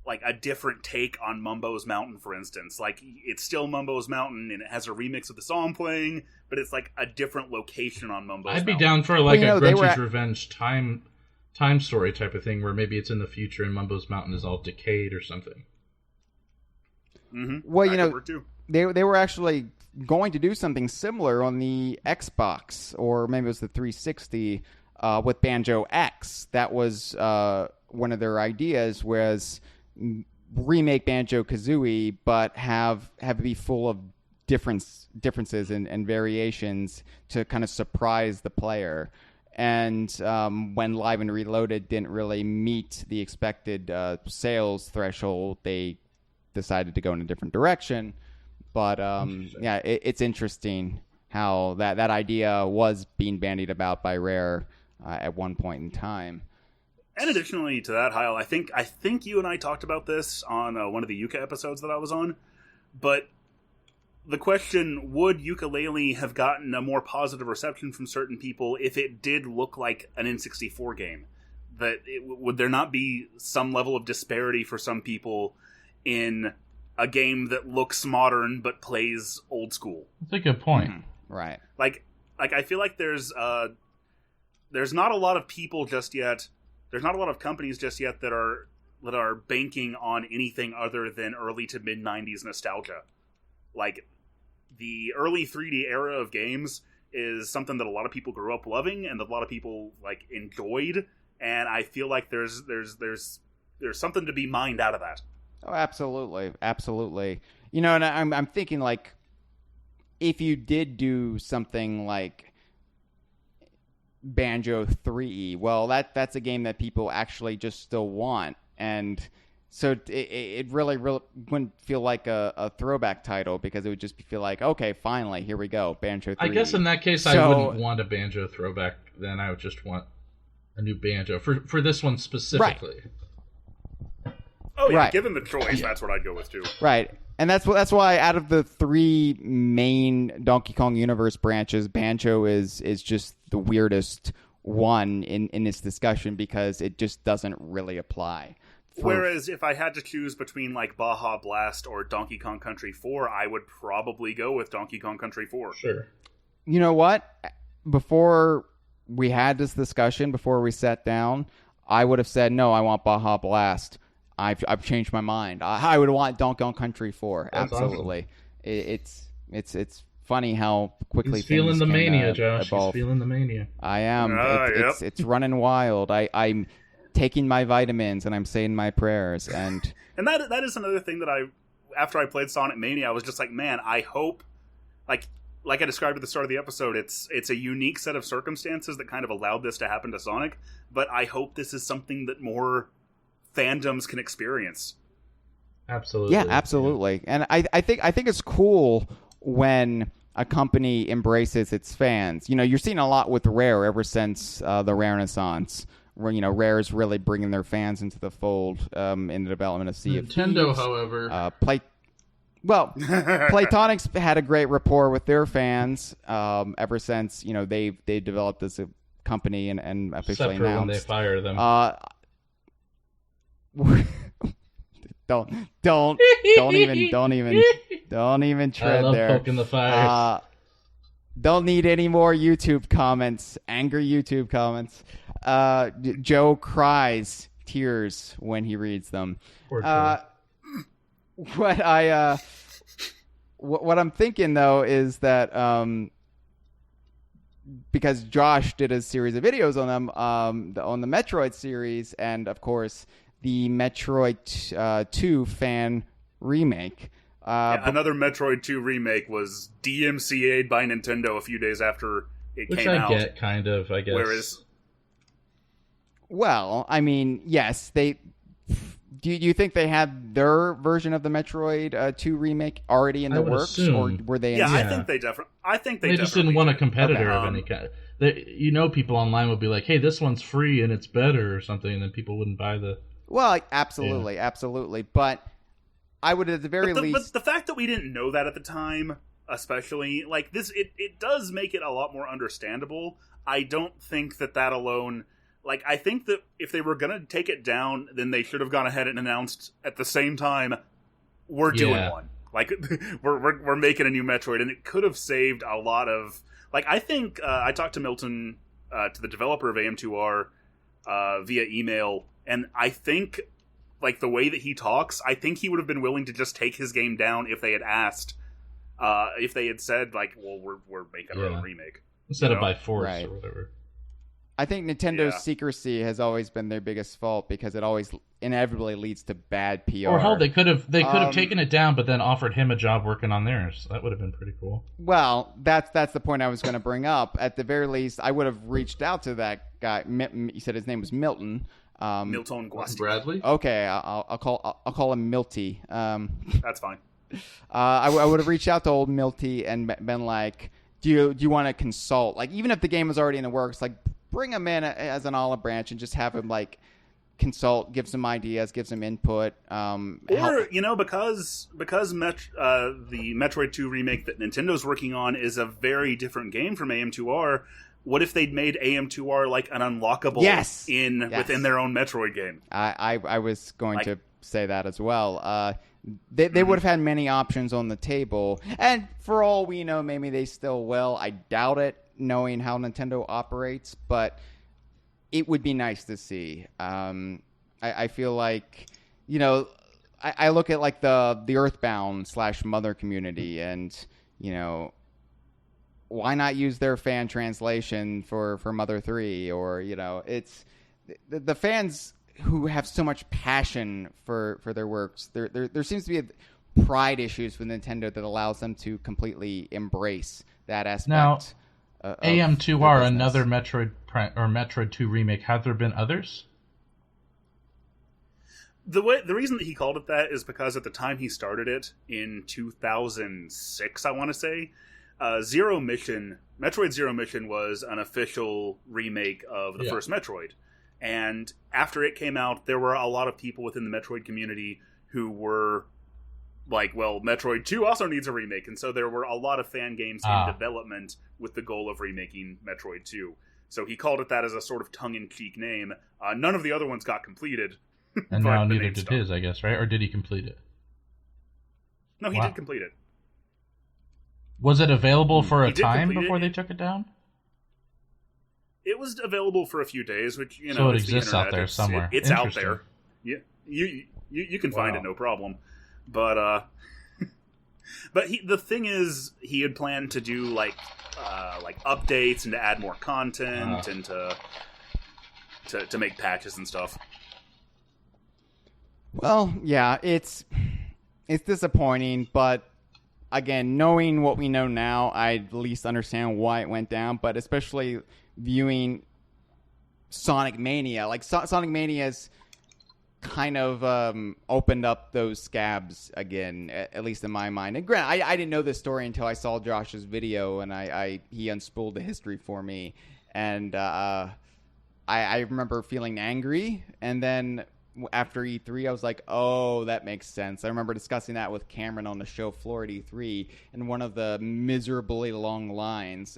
like a different take on Mumbo's Mountain, for instance. Like, it's still Mumbo's Mountain, and it has a remix of the song playing, but it's like a different location on Mumbo's Mountain. I'd be down for like Well, a they Grunty's were Revenge time story type of thing, where maybe it's in the future and Mumbo's Mountain is all decayed or something. Mm-hmm. Well, they they were actually going to do something similar on the Xbox, or maybe it was the 360, with Banjo X. That was one of their ideas, was remake Banjo-Kazooie, but have it be full of differences and variations to kind of surprise the player. And when Live and Reloaded didn't really meet the expected sales threshold, they decided to go in a different direction. But yeah, it's interesting how that idea was being bandied about by Rare at one point in time. And additionally to that, Hyle, I think you and I talked about this on one of the Yuka episodes that I was on, but the question, would Yooka-Laylee have gotten a more positive reception from certain people if it did look like an N64 game? Would there not be some level of disparity for some people in a game that looks modern but plays old school? That's a good point. Mm-hmm. Right. Like I feel like there's not a lot of people just yet. There's not a lot of companies just yet that are banking on anything other than early to mid 90s nostalgia. Like, the early 3D era of games is something that a lot of people grew up loving and that a lot of people like enjoyed, and I feel like there's something to be mined out of that. Oh, absolutely, absolutely. You know, and I'm thinking, like, if you did do something like Banjo 3E, well, that's a game that people actually just still want, and so it really wouldn't feel like a throwback title, because it would just feel like, okay, finally, here we go, Banjo 3E. I guess in that case, I wouldn't want a Banjo throwback. Then I would just want a new Banjo for this one specifically. Right. Oh yeah, right. Given the choice, that's what I'd go with too. Right. And that's why out of the three main Donkey Kong universe branches, Banjo is just the weirdest one in this discussion, because it just doesn't really apply. Whereas if I had to choose between like Baja Blast or Donkey Kong Country 4, I would probably go with Donkey Kong Country 4. Sure. You know what? Before we had this discussion, before we sat down, I would have said, no, I want Baja Blast. I've changed my mind. I would want Donkey Kong Country 4. That's absolutely. Awesome. It's funny how quickly He's feeling things the can, mania, Josh. evolve. He's feeling the mania. I am. Yep. It's running wild. I'm taking my vitamins and I'm saying my prayers, and that is another thing that after I played Sonic Mania, I was just like, man, I hope, like I described at the start of the episode, it's a unique set of circumstances that kind of allowed this to happen to Sonic, but I hope this is something that more fandoms can experience. Absolutely. Yeah, absolutely. And I think it's cool when a company embraces its fans. You know, you're seeing a lot with Rare ever since the Renaissance, where, you know, Rare's really bringing their fans into the fold in the development of Sea of Nintendo, Thieves. however, Playtonic's had a great rapport with their fans ever since, you know, they developed as a company and officially except for announced when they fire them. Don't even tread I love there. poking the fire. Don't need any more YouTube comments. Angry YouTube comments. Joe cries tears when he reads them. Poor Joe. What I'm thinking though is that because Josh did a series of videos on them on the Metroid series, and of course the Metroid 2 fan remake. Another Metroid 2 remake was DMCA'd by Nintendo a few days after it Which came I out. get, kind of, I guess. Whereas, well, I mean, yes, they. Do you think they had their version of the Metroid 2 remake already in the works, or were they? I think they definitely. They just didn't want a competitor Okay. of any kind. People online would be like, "Hey, this one's free and it's better" or something, and then people wouldn't buy the. Well, absolutely, but I would at the very least. But the fact that we didn't know that at the time, especially like this, it does make it a lot more understandable. I don't think that alone. like, I think that if they were going to take it down, then they should have gone ahead and announced at the same time, we're doing one. Like, we're making a new Metroid, and it could have saved a lot of... Like, I think I talked to Milton, to the developer of AM2R, via email, and I think, like, the way that he talks, I think he would have been willing to just take his game down if they had asked, if they had said, like, well, we're making our own remake. Instead of by force or whatever. I think Nintendo's secrecy has always been their biggest fault because it always inevitably leads to bad PR. Or hell, they could have taken it down, but then offered him a job working on theirs. That would have been pretty cool. Well, that's the point I was going to bring up. At the very least, I would have reached out to that guy. You said his name was Milton. Milton Guasti. Bradley. Okay, I'll call him Milty. That's fine. I would have reached out to old Milty and been like, do you want to consult? Like, even if the game was already in the works, like, bring him in as an olive branch and just have him, like, consult, give some ideas, give some input. Or, you know, because the Metroid 2 remake that Nintendo's working on is a very different game from AM2R, what if they'd made AM2R, like, an unlockable within their own Metroid game? I was going to say that as well. They would have had many options on the table, and for all we know, maybe they still will. I doubt it, knowing how Nintendo operates, but it would be nice to see. I feel like, you know, I look at, like, the Earthbound / Mother community, and, you know, why not use their fan translation for Mother 3? Or, you know, it's the fans who have so much passion for their works. There seems to be pride issues with Nintendo that allows them to completely embrace that aspect. Now, AM2R, another Metroid or Metroid 2 remake. Have there been others? The reason that he called it that is because at the time he started it in 2006, I want to say, Metroid Zero Mission was an official remake of the first Metroid. And after it came out, there were a lot of people within the Metroid community who were like, well, Metroid 2 also needs a remake. And so there were a lot of fan games in development with the goal of remaking Metroid 2. So he called it that as a sort of tongue-in-cheek name. None of the other ones got completed. And now neither did his, I guess, right? Or did he complete it? No, he did complete it. Was it available for a time before they took it down? It was available for a few days, which, you know, so it exists out there somewhere. It's out there. Yeah, you can find it, no problem. But the thing is, he had planned to do like updates and to add more content and to make patches and stuff. Well, yeah, it's disappointing, but again, knowing what we know now, I at least understand why it went down. But especially viewing Sonic Mania, like Sonic Mania's kind of opened up those scabs again, at least in my mind. And granted, I didn't know this story until I saw Josh's video, and he unspooled the history for me. And I remember feeling angry, and then after E3, I was like, oh, that makes sense. I remember discussing that with Cameron on the show floor at E3, and one of the miserably long lines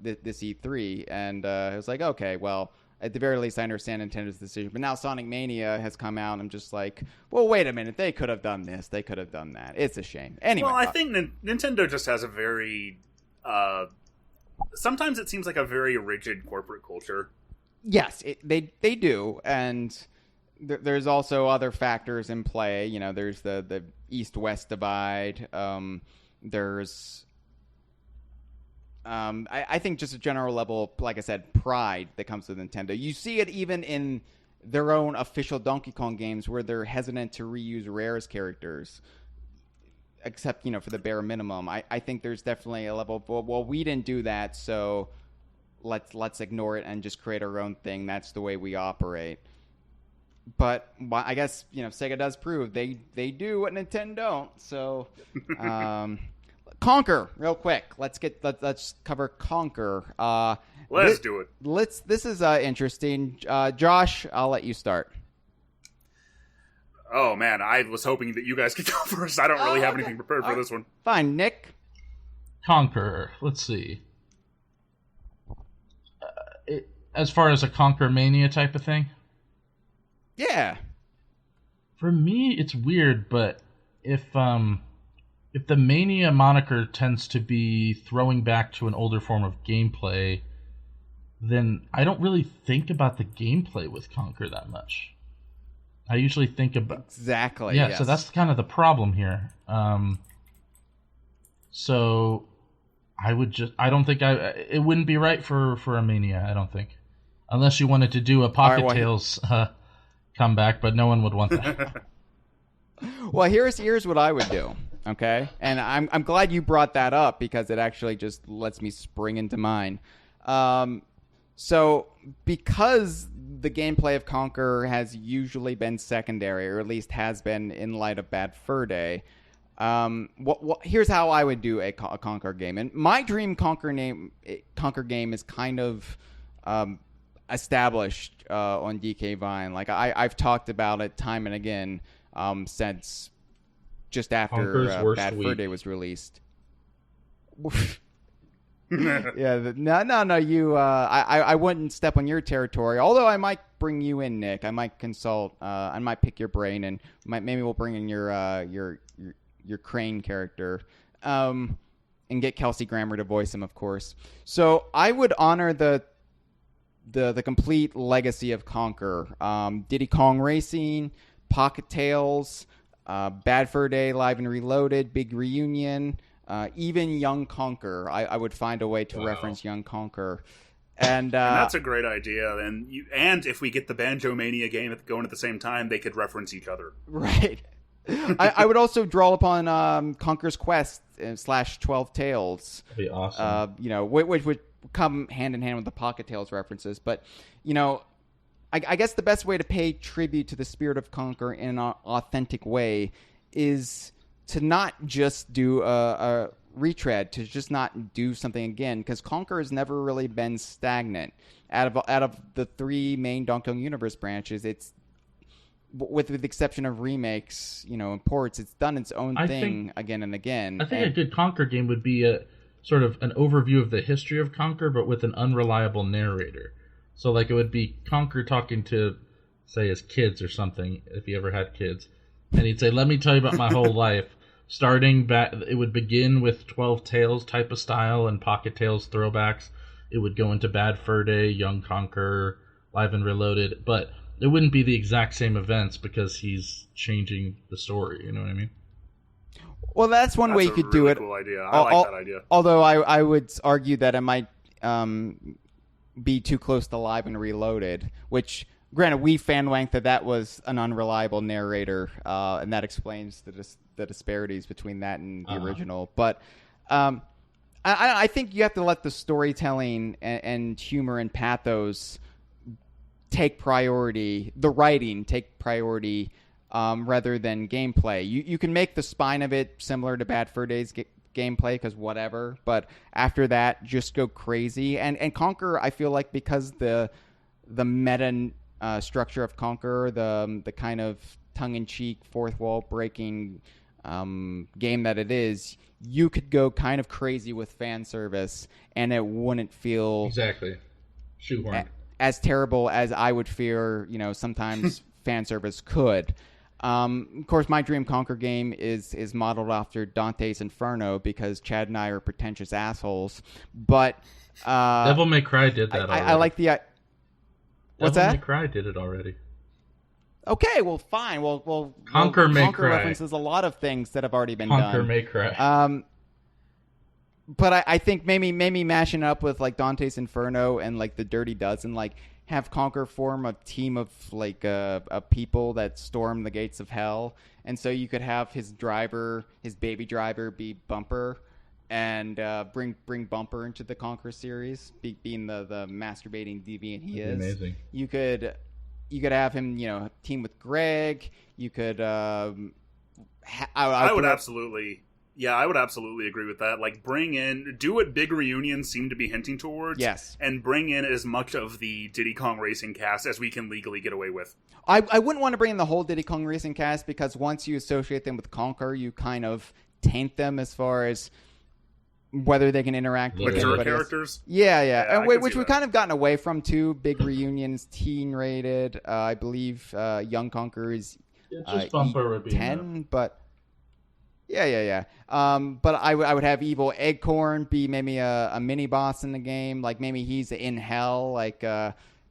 this E3, and I was like, okay, well, at the very least, I understand Nintendo's decision. But now Sonic Mania has come out, and I'm just like, well, wait a minute. They could have done this. They could have done that. It's a shame. Anyway. Well, I think Nintendo just has a very... sometimes it seems like a very rigid corporate culture. Yes, they do. And there's also other factors in play. You know, there's the East-West divide. There's... I think just a general level, like I said, pride that comes with Nintendo. You see it even in their own official Donkey Kong games where they're hesitant to reuse Rare's characters, except, you know, for the bare minimum. I think there's definitely a level of, well, we didn't do that, so let's ignore it and just create our own thing. That's the way we operate. But I guess, you know, Sega does prove they do what Nintendo don't. So... Conker, real quick. Let's cover Conker. Let's do it. This is interesting. Josh, I'll let you start. Oh man, I was hoping that you guys could go first. I don't really have anything prepared for this one. Fine, Nick. Conker. Let's see. as far as a Conker Mania type of thing? Yeah. For me, it's weird, but if the Mania moniker tends to be throwing back to an older form of gameplay, then I don't really think about the gameplay with Conker that much. I usually think about... Exactly, Yeah, yes. so that's kind of the problem here. So I don't think it wouldn't be right for a Mania, I don't think. Unless you wanted to do a Pocket Tales comeback, but no one would want that. Well, here's what I would do, okay? And I'm glad you brought that up because it actually just lets me spring into mine. So because the gameplay of Conker has usually been secondary, or at least has been in light of Bad Fur Day, here's how I would do a Conker game. And my dream Conker game is kind of established on DK Vine. Like I've talked about it time and again since just after Bad Fur Day was released. Yeah, no. You, I wouldn't step on your territory. Although I might bring you in, Nick. I might consult. I might pick your brain, and maybe we'll bring in your Crane character, and get Kelsey Grammer to voice him, of course. So I would honor the complete legacy of Conker. Diddy Kong Racing, Pocket Tales, Bad Fur Day, Live and Reloaded, Big Reunion. Even Young Conker, I would find a way to reference Young Conker, and that's a great idea. And if we get the Banjo-Mania game going at the same time, they could reference each other. Right. I would also draw upon Conker's Quest / 12 Tales. That'd be awesome. Which would come hand in hand with the Pocket Tales references. But I guess the best way to pay tribute to the spirit of Conker in an authentic way is to not just do a retread, to just not do something again, because Conker has never really been stagnant. Out of the three main Donkey Kong Universe branches, it's with the exception of remakes, and ports, it's done its own thing again and again. I think a good Conker game would be a sort of an overview of the history of Conker, but with an unreliable narrator. So, like, it would be Conker talking to, say, his kids or something, if he ever had kids, and he'd say, "Let me tell you about my whole life." Starting back, it would begin with 12 Tales type of style and Pocket Tales throwbacks. It would go into Bad Fur Day, Young Conker, Live and Reloaded, but it wouldn't be the exact same events because he's changing the story. You know what I mean? Well, that's one way you could do it. Cool idea. I like that idea. Although I would argue that it might be too close to Live and Reloaded, which, granted, we fan-wanked that was an unreliable narrator, and that explains the disparities between that and the original. But I think you have to let the storytelling and humor and pathos take priority, the writing take priority, rather than gameplay. You can make the spine of it similar to Bad Fur Day's gameplay, because whatever, but after that, just go crazy. And Conker, I feel like, because the meta structure of Conker, the kind of tongue-in-cheek, fourth wall breaking game that it is, you could go kind of crazy with fan service, and it wouldn't feel exactly shoehorned as terrible as I would fear. Sometimes fan service could. Of course, my dream Conker game is modeled after Dante's Inferno because Chad and I are pretentious assholes. But Devil May Cry did that already. I like the. What's that? Devil May Cry did it already. Okay, well, fine. Well, Conker May Conker Cry references a lot of things that have already been done. Conker May Cry. But I think maybe mashing up with like Dante's Inferno and like the Dirty Dozen, like have Conker form a team of like a people that storm the gates of hell, and so you could have his baby driver, be Bumper, and bring Bumper into the Conker series, being the masturbating deviant he is. Amazing. You could have him, team with Greg. You could. I would absolutely. Yeah, I would absolutely agree with that. Like, do what Big Reunion seemed to be hinting towards. Yes. And bring in as much of the Diddy Kong Racing cast as we can legally get away with. I wouldn't want to bring in the whole Diddy Kong Racing cast, because once you associate them with Conker, you kind of taint them as far as whether they can interact with mature anybody else. characters. Yeah, I and can which see we've that. kind of gotten away from too. Big Reunion's teen rated. I believe Young Conker is Just Bumper would be 10, but yeah. But I would have Evil Eggcorn be maybe a mini boss in the game, like maybe he's in hell, like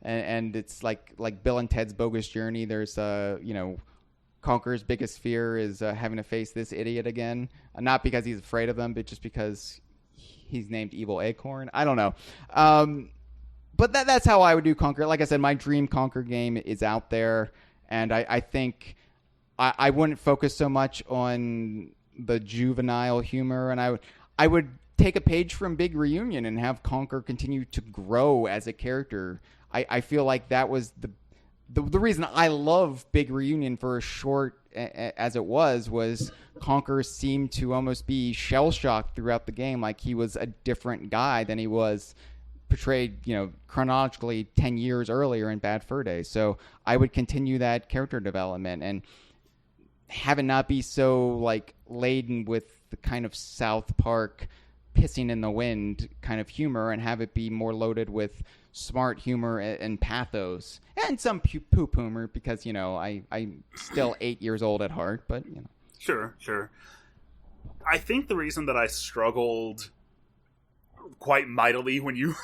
and it's like Bill and Ted's Bogus Journey. There's Conker's biggest fear is having to face this idiot again, not because he's afraid of them, but just because he's named Evil Acorn. I don't know. But that's how I would do Conker. Like I said, my dream Conker game is out there, and I think I wouldn't focus so much on the juvenile humor, and I would take a page from Big Reunion and have Conker continue to grow as a character. I feel like that was the reason I love Big Reunion for as short as it was Conker seemed to almost be shell-shocked throughout the game, like he was a different guy than he was portrayed, chronologically 10 years earlier in Bad Fur Day. So I would continue that character development and have it not be so like laden with the kind of South Park pissing in the wind kind of humor, and have it be more loaded with smart humor and pathos and some poop humor, because I'm still 8 years old at heart, but Sure. I think the reason that I struggled quite mightily when you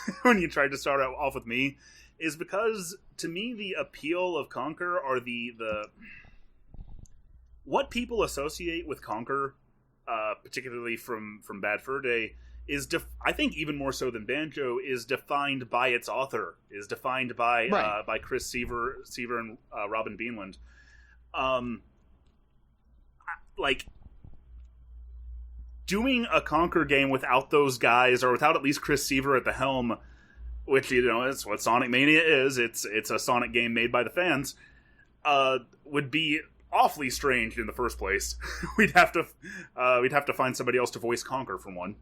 tried to start off with me is because, to me, the appeal of Conker, or the what people associate with Conker, particularly from Bad Fur Day, is I think even more so than Banjo, is defined by its author, is defined by right. By Chris Seaver and Robin Beanland. Like, doing a Conker game without those guys, or without at least Chris Seaver at the helm, which is what Sonic Mania is. It's a Sonic game made by the fans. Would be awfully strange in the first place. we'd have to find somebody else to voice Conker, for one.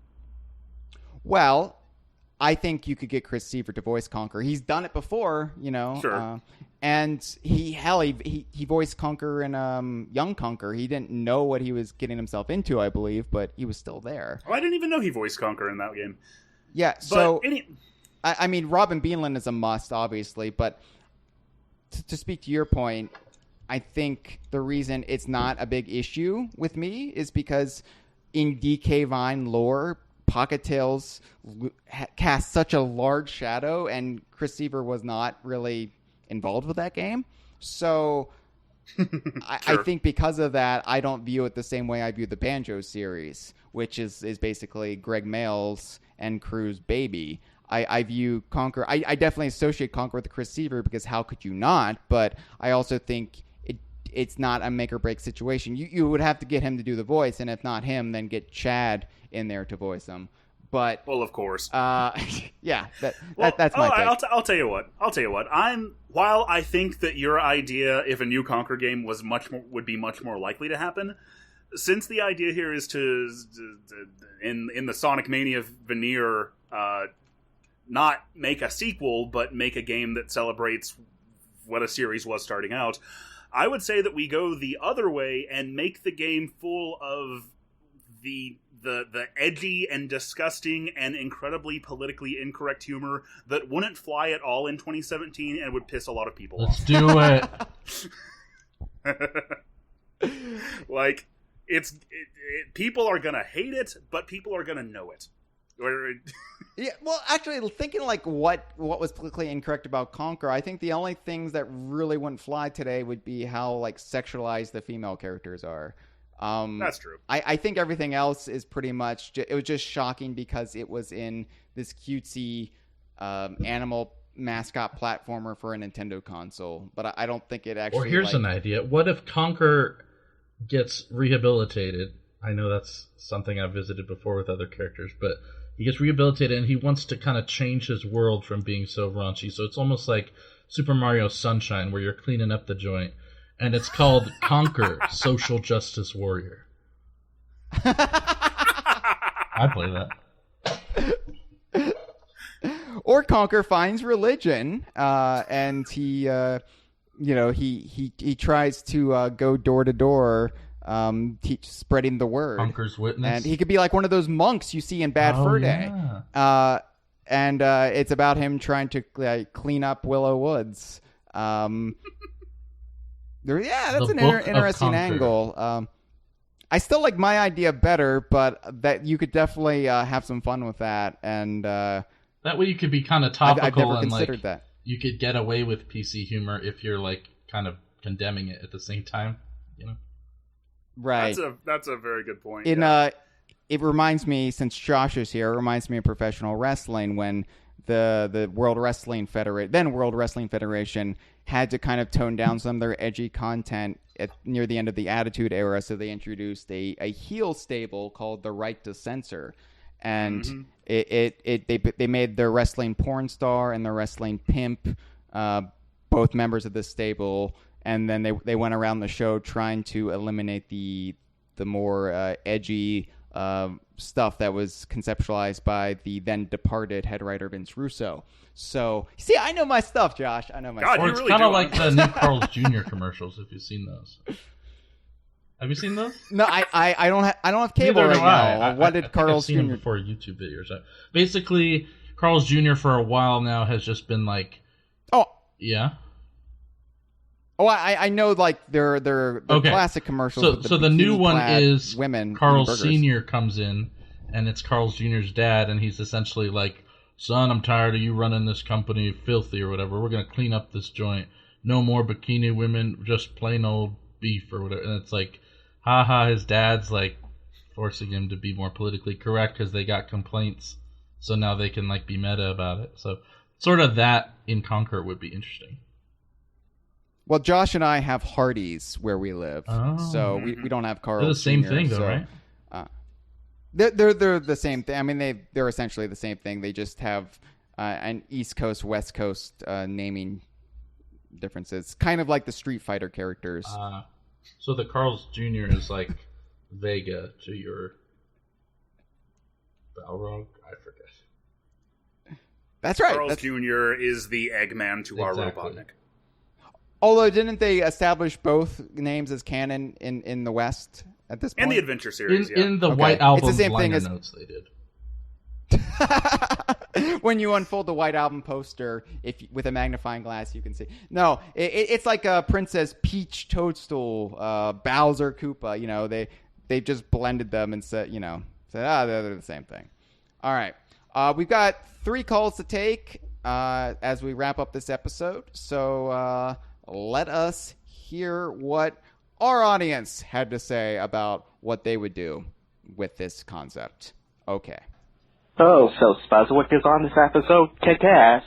Well, I think you could get Chris Seaver to voice Conker. He's done it before, Sure. And he voiced Conker in Young Conker. He didn't know what he was getting himself into, I believe, but he was still there. Oh, I didn't even know he voiced Conker in that game. Yeah, so I mean, Robin Beanland is a must, obviously, but to speak to your point, I think the reason it's not a big issue with me is because in DK Vine lore, Pocket Tales cast such a large shadow, and Chris Seaver was not really involved with that game. So I think because of that, I don't view it the same way I view the Banjo series, which is basically Greg Mayles and crew's baby. I view Conker, I definitely associate Conker with Chris Seaver, because how could you not? But I also think it's not a make or break situation. You would have to get him to do the voice, and if not him, then get Chad in there to voice him. But well, of course, yeah, that's my take. I'll tell you what. While I think that your idea, if a new Conker game would be much more likely to happen, since the idea here is to in the Sonic Mania veneer, not make a sequel, but make a game that celebrates what a series was starting out, I would say that we go the other way and make the game full of the edgy and disgusting and incredibly politically incorrect humor that wouldn't fly at all in 2017 and would piss a lot of people Let's off. do it. Like, people are gonna hate it, but people are gonna know it. Yeah, well, actually, thinking like what was politically incorrect about Conker, I think the only things that really wouldn't fly today would be how like sexualized the female characters are. That's true. I think everything else is pretty much it was just shocking because it was in this cutesy animal mascot platformer for a Nintendo console, but I don't think it actually. Or here's an idea: what if Conker gets rehabilitated? I know that's something I've visited before with other characters, but he gets rehabilitated and he wants to kind of change his world from being so raunchy. So it's almost like Super Mario Sunshine, where you're cleaning up the joint. And it's called Conker, Social Justice Warrior. I'd play that. Or Conker finds religion, and he tries to go door to door spreading the word. Conker's witness. And he could be like one of those monks you see in Bad Fur Day. And it's about him trying to clean up Willow Woods. That's an interesting angle. I still like my idea better, but that you could definitely have some fun with that. And that way you could be kind of topical. I've never and considered that. You could get away with PC humor if you're like kind of condemning it at the same time. Right. That's a very good point. It reminds me, since Josh is here, it reminds me of professional wrestling when the World Wrestling Federation had to kind of tone down some of their edgy content near the end of the Attitude Era, so they introduced a heel stable called the Right to Censor, and they made their wrestling porn star and the wrestling pimp both members of the stable, and then they went around the show trying to eliminate the more edgy stuff that was conceptualized by the then departed head writer Vince Russo. So, see, I know my stuff, Josh. I know my stuff. Or it's kind of like the new Carl's Jr. commercials, if you've seen those. Have you seen those? No, I don't have cable right now. What did Carl's Jr. Jr. before YouTube videos? Basically, Carl's Jr. for a while now has just been like, yeah. Oh, I know, like, they're classic commercials. So the new one is women Carl's Sr. comes in, and it's Carl's Jr.'s dad, and he's essentially like, son, I'm tired of you running this company filthy or whatever. We're going to clean up this joint. No more bikini women, just plain old beef or whatever. And it's like, his dad's like forcing him to be more politically correct because they got complaints. So now they can like be meta about it. So sort of that in Conker would be interesting. Well, Josh and I have Hardee's where we live, so we don't have Carl's. They're the same Jr., thing, though, right? They're the same thing. I mean, they're essentially the same thing. They just have an East Coast, West Coast naming differences, kind of like the Street Fighter characters. So the Carl's Jr. is like Vega to your Balrog? I forget. That's right. Carl's Jr. is the Eggman to our Robotnik. Although, didn't they establish both names as canon in the West at this point? In the Adventure series, in the White Album it's the same liner thing notes they did. When you unfold the White Album poster, with a magnifying glass, you can see. No, it's like a Princess Peach Toadstool, Bowser Koopa. They just blended them and said they're the same thing. All right, we've got 3 calls to take as we wrap up this episode. So. Let us hear what our audience had to say about what they would do with this concept. Okay. Oh, so Spuzzwick is on this episode? Kick ass.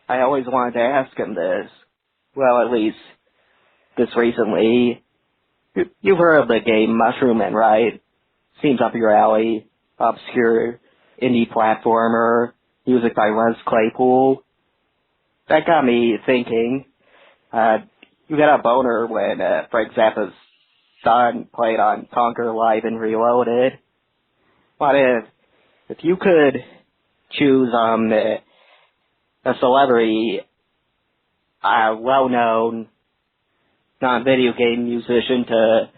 I always wanted to ask him this. Well, at least this recently. You've heard of the game Mushroom Man, right? Seems up your alley. Obscure indie platformer. Music by Les Claypool. That got me thinking. You got a boner when Frank Zappa's son played on Conker Live and Reloaded. What if you could choose a celebrity, a well-known non-video game musician to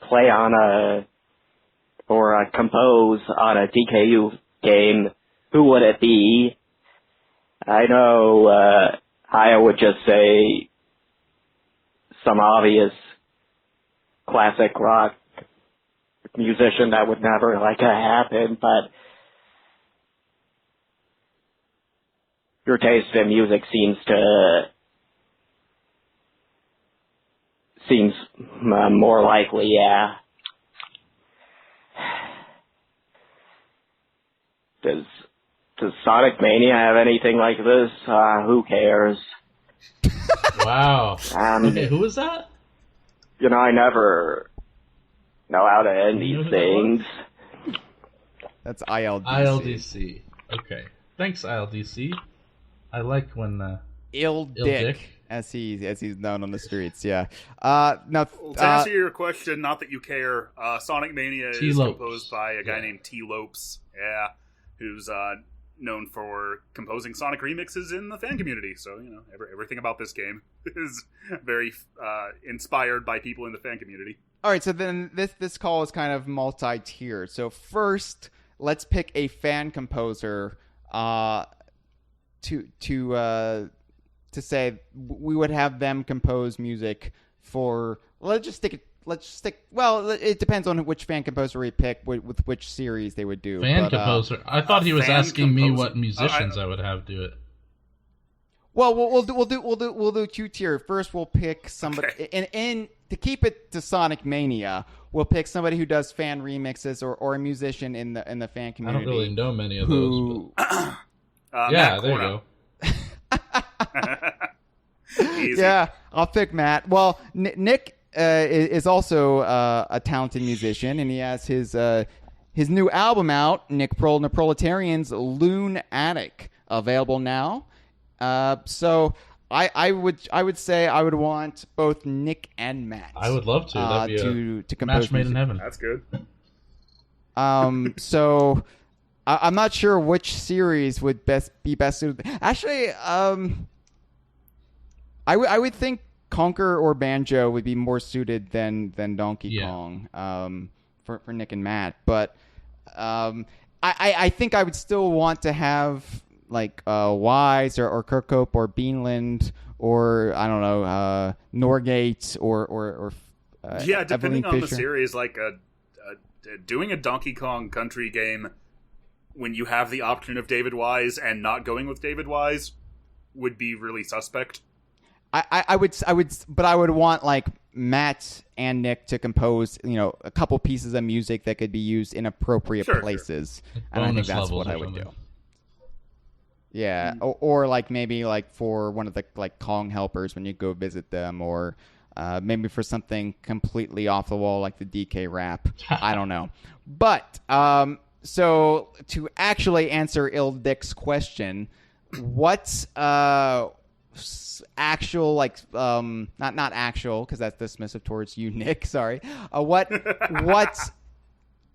play on or compose on a DKU game, who would it be? I know Hyle would just say some obvious classic rock musician that would never happen, but your taste in music seems more likely, yeah. Does Sonic Mania have anything like this? Who cares? Wow. Okay, who was that? I never know how to end these things. That's ILDC. ILDC. Okay. Thanks, ILDC. I like when Ill Dick, as he's known on the streets. Yeah. Now to answer your question, not that you care. Sonic Mania is composed by a guy named T. Lopes. Yeah, who's known for composing Sonic remixes in the fan community. So everything about this game is very inspired by people in the fan community. All right, so then this call is kind of multi-tiered. So first, let's pick a fan composer to say we would have them compose music for. Let's stick. Well, it depends on which fan composer we pick with which series they would do. Composer. I thought he was asking me what composer. musicians I would have do it. Well, we'll do two tier. First, we'll pick somebody, Okay. and to keep it to Sonic Mania, we'll pick somebody who does fan remixes or a musician in the fan I community. don't really know many of who, those. But... yeah, Matt there you Corno. go. Easy. Yeah, I'll pick Matt. Well, Nick is also a talented musician, and he has his new album out, Nick Prol and the Proletarians, Loon Attic, available now. So I would say I would want both Nick and Matt. I would love to. That'd be to a compose match made in music. heaven. That's good. So I'm not sure which series would be best suited. Actually, I would think Conker or Banjo would be more suited than Donkey Kong for Nick and Matt. But I think I would still want to have like Wise or Kirkhope or Beanland or I don't know Norgate or Yeah, depending Evelyn on the Fisher. series, like doing a Donkey Kong Country game when you have the option of David Wise and not going with David Wise would be really suspect. I would want like Matt and Nick to compose, a couple pieces of music that could be used in appropriate Sure. places, and I think Bonus that's levels what I or would do. something. Yeah, or like maybe like for one of the like Kong helpers when you go visit them, or maybe for something completely off the wall like the DK rap. I don't know, but so to actually answer Il Dick's question, what's actual like not actual because that's dismissive towards you, Nick. Sorry. What's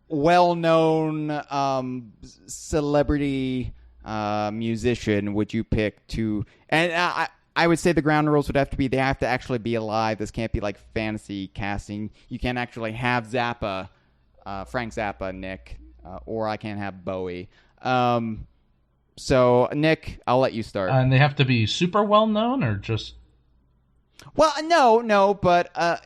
well-known celebrity musician would you pick to? And I would say the ground rules would have to be they have to actually be alive. This can't be like fantasy casting. You can't actually have Zappa, Frank Zappa, Nick, or I can't have Bowie. So, Nick, I'll let you start. And they have to be super well known, or just? Well, no, but I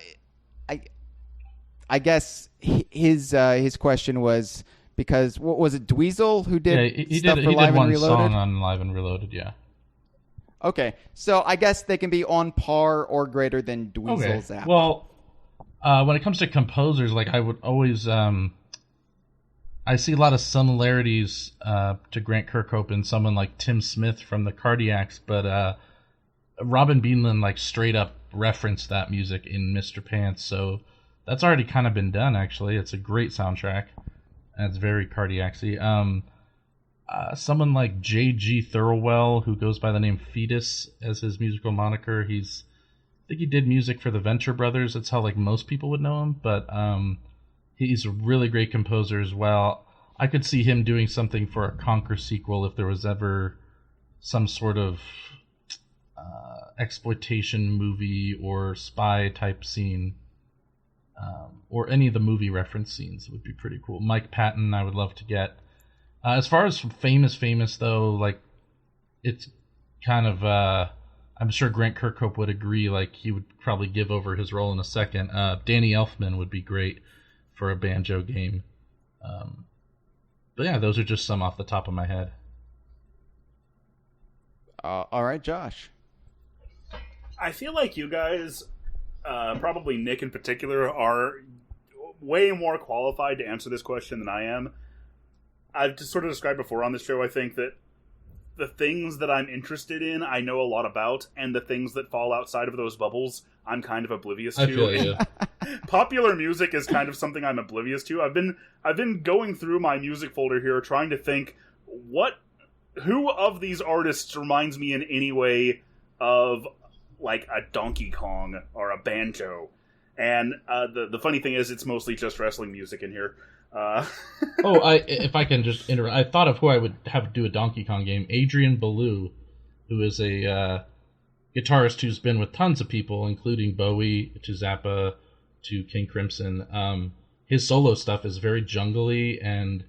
guess his question was because what was it, Dweezil who did He stuff did. for He Live did and one Reloaded? song on Live and Reloaded. Yeah. Okay, so I guess they can be on par or greater than Dweezil Zappa. Well, when it comes to composers, like I would always, I see a lot of similarities to Grant Kirkhope and someone like Tim Smith from the Cardiacs, but Robin Beanland like straight up referenced that music in Mr. Pants, so that's already kind of been done. Actually, it's a great soundtrack, and it's very Cardiacsy. Someone like J.G. Thirlwell, who goes by the name Fetus as his musical moniker. I think he did music for the Venture Brothers. That's how like most people would know him, but he's a really great composer as well. I could see him doing something for a Conker sequel if there was ever some sort of exploitation movie or spy type scene, or any of the movie reference scenes would be pretty cool. Mike Patton, I would love to get. As far as famous though, like it's kind of I'm sure Grant Kirkhope would agree. Like he would probably give over his role in a second. Danny Elfman would be great for a banjo game. But yeah, those are just some off the top of my head. All right, Josh. I feel like you guys, probably Nick in particular, are way more qualified to answer this question than I am. I've just sort of described before on this show, I think that the things that I'm interested in, I know a lot about, and the things that fall outside of those bubbles, I'm kind of oblivious to. I feel you. Popular music is kind of something I'm oblivious to. I've been going through my music folder here, trying to think who of these artists reminds me in any way of like a Donkey Kong or a Banjo. And the funny thing is, it's mostly just wrestling music in here. If I can just interrupt, I thought of who I would have do a Donkey Kong game. Adrian Belew, who is a guitarist who's been with tons of people, including Bowie, to Zappa, to King Crimson. His solo stuff is very jungly, and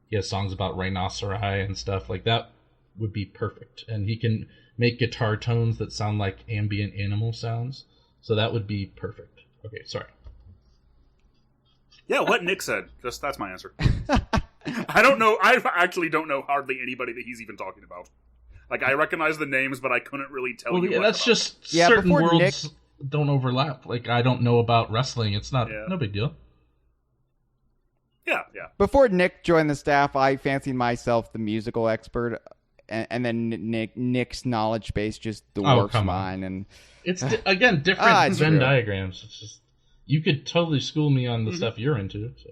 he has songs about rhinoceri and stuff like that. Would be perfect, and he can make guitar tones that sound like ambient animal sounds, so that would be perfect. Okay, sorry. Yeah, what Nick said. Just that's my answer. I don't know. I actually don't know hardly anybody that he's even talking about. Like, I recognize the names, but I couldn't really tell you. Well, that's about. just certain worlds don't overlap. Like, I don't know about wrestling. It's not no big deal. Yeah. Before Nick joined the staff, I fancied myself the musical expert, and then Nick's knowledge base just dwarfs mine. And it's again different Venn true. diagrams. It's just you could totally school me on the stuff you're into. So.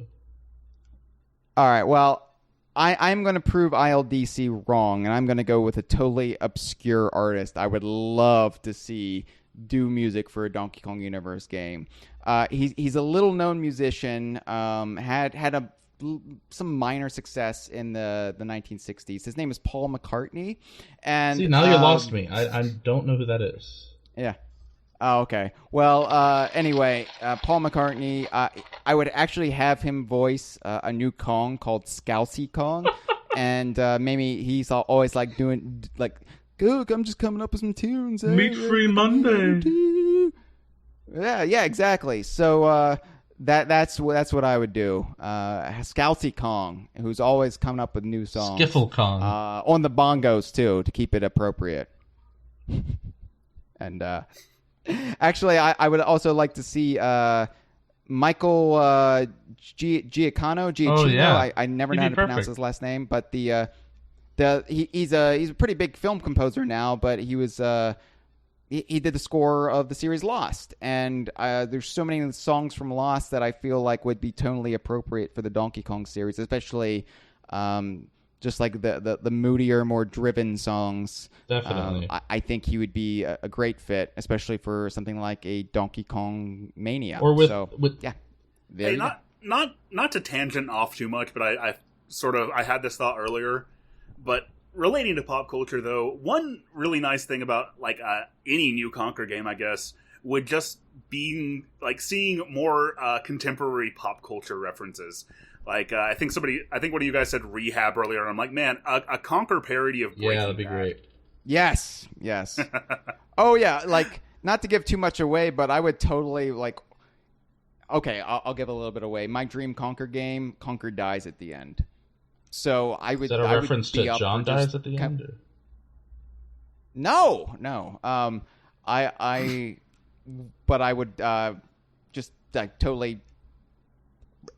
All right, well, I'm going to prove ILDC wrong, and I'm going to go with a totally obscure artist I would love to see do music for a Donkey Kong Universe game. He's a little-known musician, had some minor success in the 1960s. His name is Paul McCartney. And see, now you lost me. I don't know who that is. Yeah. Oh, okay. Well, anyway, Paul McCartney, I would actually have him voice a new Kong called Scousey Kong. And maybe he's always like doing, like, Gook, I'm just coming up with some tunes. Meat Free Monday. Yeah, exactly. So that's what I would do. Scousey Kong, who's always coming up with new songs. Skiffle Kong. On the bongos, too, to keep it appropriate. And... actually, I would also like to see Michael Giacchino. Oh, yeah. I never know how to pronounce his last name, but he's a pretty big film composer now. But he was he did the score of the series Lost, and there's so many songs from Lost that I feel like would be tonally appropriate for the Donkey Kong series, especially. Just like the moodier, more driven songs. Definitely. I think he would be a great fit, especially for something like a Donkey Kong Mania. Or with yeah. Hey, not to tangent off too much, but I had this thought earlier. But relating to pop culture, though, one really nice thing about like any new Conker game, I guess, would just be like seeing more contemporary pop culture references. Like, I think one of you guys said Rehab earlier, and I'm like, man, a Conker parody of Breaking that'd be Bad. great. Yes. Oh, yeah, like, not to give too much away, but I would totally, like, okay, I'll give a little bit away. My dream Conker game, Conker dies at the end. So I would... Is that a reference to John dies at the end? Or? No. But I would just totally...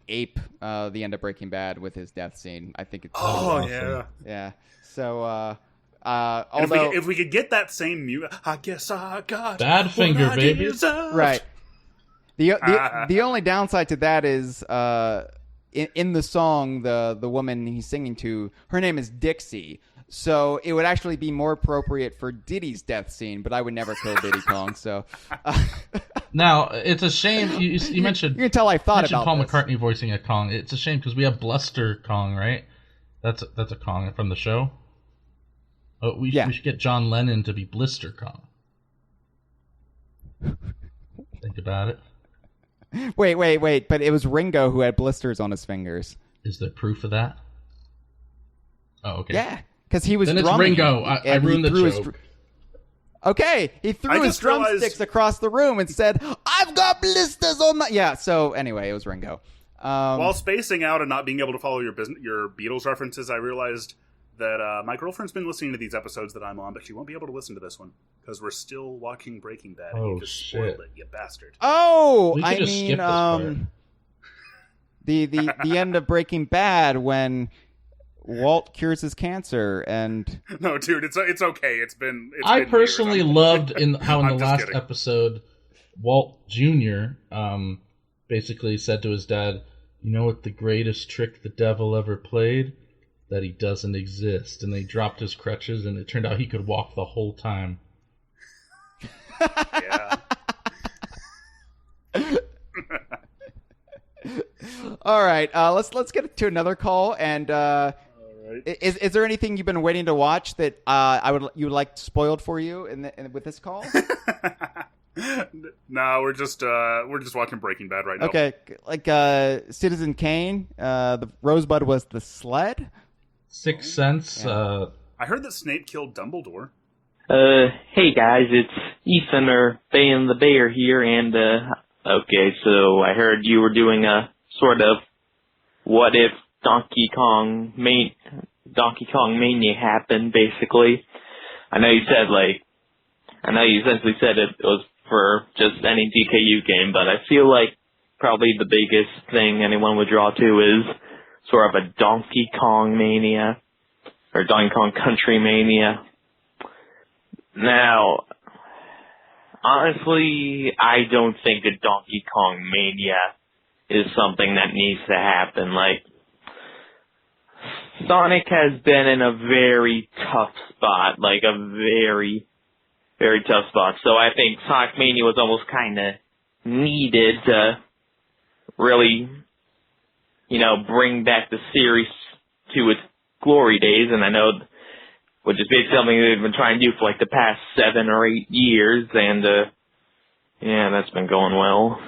ape the end of Breaking Bad with his death scene. I think it's awesome. Yeah. So although if we could get that same music, I guess I got Badfinger, baby. Right. The only downside to that is in the song the woman he's singing to, her name is Dixie. So it would actually be more appropriate for Diddy's death scene, but I would never kill Diddy Kong. So now it's a shame you mentioned. You can tell I thought about Paul this. McCartney voicing a Kong. It's a shame because we have Bluster Kong, right? That's a Kong from the show. Oh, we should get John Lennon to be Blister Kong. Think about it. Wait! But it was Ringo who had blisters on his fingers. Is there proof of that? Oh, okay. Yeah. Because he was then drumming. It's Ringo. I ruined the joke. Okay, he threw his drumsticks across the room and said, "I've got blisters on my..." Yeah, so anyway, it was Ringo. While spacing out and not being able to follow your Beatles references, I realized that my girlfriend's been listening to these episodes that I'm on, but she won't be able to listen to this one because we're still watching Breaking Bad. And you just spoiled it, you bastard. Oh, I mean, the end of Breaking Bad when Walt cures his cancer and... No, dude, it's okay. I personally loved how in the last episode, Walt Jr. Basically said to his dad, "You know what the greatest trick the devil ever played? That he doesn't exist." And they dropped his crutches, and it turned out he could walk the whole time. Yeah. All right, let's get to another call. And is there anything you've been waiting to watch that you would like spoiled for you with this call? No, we're just watching Breaking Bad right now. Okay, like Citizen Kane, the Rosebud was the sled. Sixth Sense. Yeah. I heard that Snape killed Dumbledore. Hey guys, it's Ethan or Bayan the Bear here, and okay, so I heard you were doing a sort of what if Donkey Kong Mania happened, basically. I know you essentially said it was for just any DKU game, but I feel like probably the biggest thing anyone would draw to is sort of a Donkey Kong Mania, or Donkey Kong Country Mania. Now, honestly, I don't think a Donkey Kong Mania is something that needs to happen. Like, Sonic has been in a very tough spot, like a very, very tough spot. So I think Sonic Mania was almost kind of needed to really, bring back the series to its glory days. And I know, which is basically something they've been trying to do for like the past 7 or 8 years. And, that's been going well.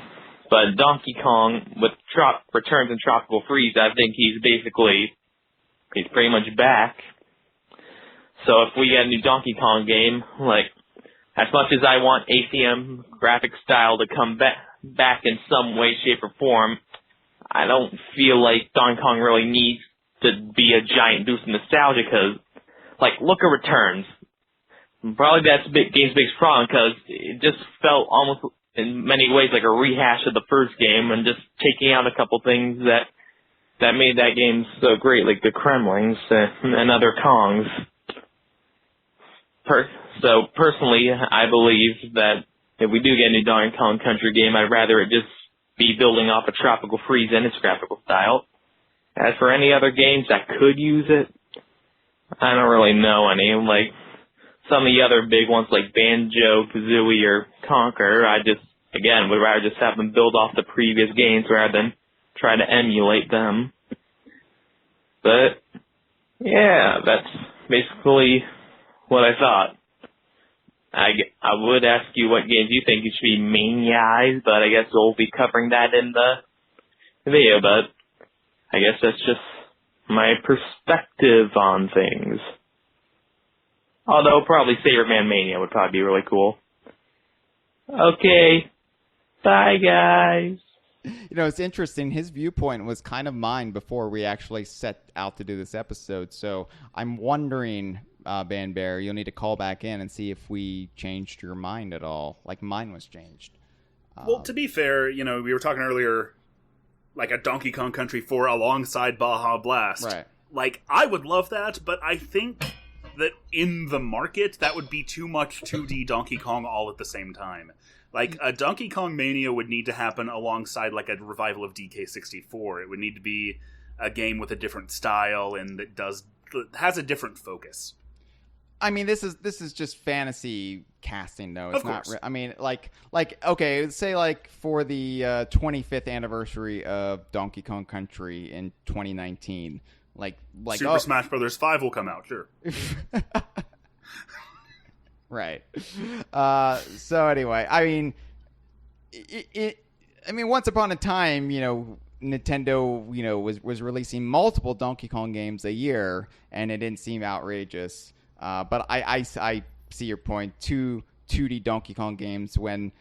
But Donkey Kong, with Returns in Tropical Freeze, I think he's pretty much back. So if we get a new Donkey Kong game, like, as much as I want ACM graphic style to come back in some way, shape, or form, I don't feel like Donkey Kong really needs to be a giant boost in nostalgia, because, like, look at Returns. Probably that's game's biggest problem, because it just felt almost in many ways like a rehash of the first game, and just taking out a couple things that made that game so great, like the Kremlings and other Kongs. So personally, I believe that if we do get a new Donkey Kong Country game, I'd rather it just be building off a Tropical Freeze and its graphical style. As for any other games that could use it, I don't really know any. Like, some of the other big ones like Banjo-Kazooie or Conker, I would rather just have them build off the previous games rather than try to emulate them. But, yeah, that's basically what I thought. I would ask you what games you think you should be maniaized, but I guess we'll be covering that in the video, but I guess that's just my perspective on things. Although probably Saberman Mania would probably be really cool. Okay, bye guys. It's interesting. His viewpoint was kind of mine before we actually set out to do this episode. So I'm wondering, Ban Bear, you'll need to call back in and see if we changed your mind at all, like mine was changed. Well, to be fair, we were talking earlier, like a Donkey Kong Country 4 alongside Baja Blast. Right. Like, I would love that, but I think that in the market, that would be too much 2D Donkey Kong all at the same time. Like, a Donkey Kong Mania would need to happen alongside, like, a revival of DK64. It would need to be a game with a different style and that has a different focus. I mean, this is just fantasy casting, though. It's of course. Not. I mean, like, okay, say like for the 25th anniversary of Donkey Kong Country in 2019, like Super Smash Bros. 5 will come out, sure. Right. So anyway, I mean, once upon a time, Nintendo, was releasing multiple Donkey Kong games a year, and it didn't seem outrageous. But I see your point. 2D Donkey Kong games when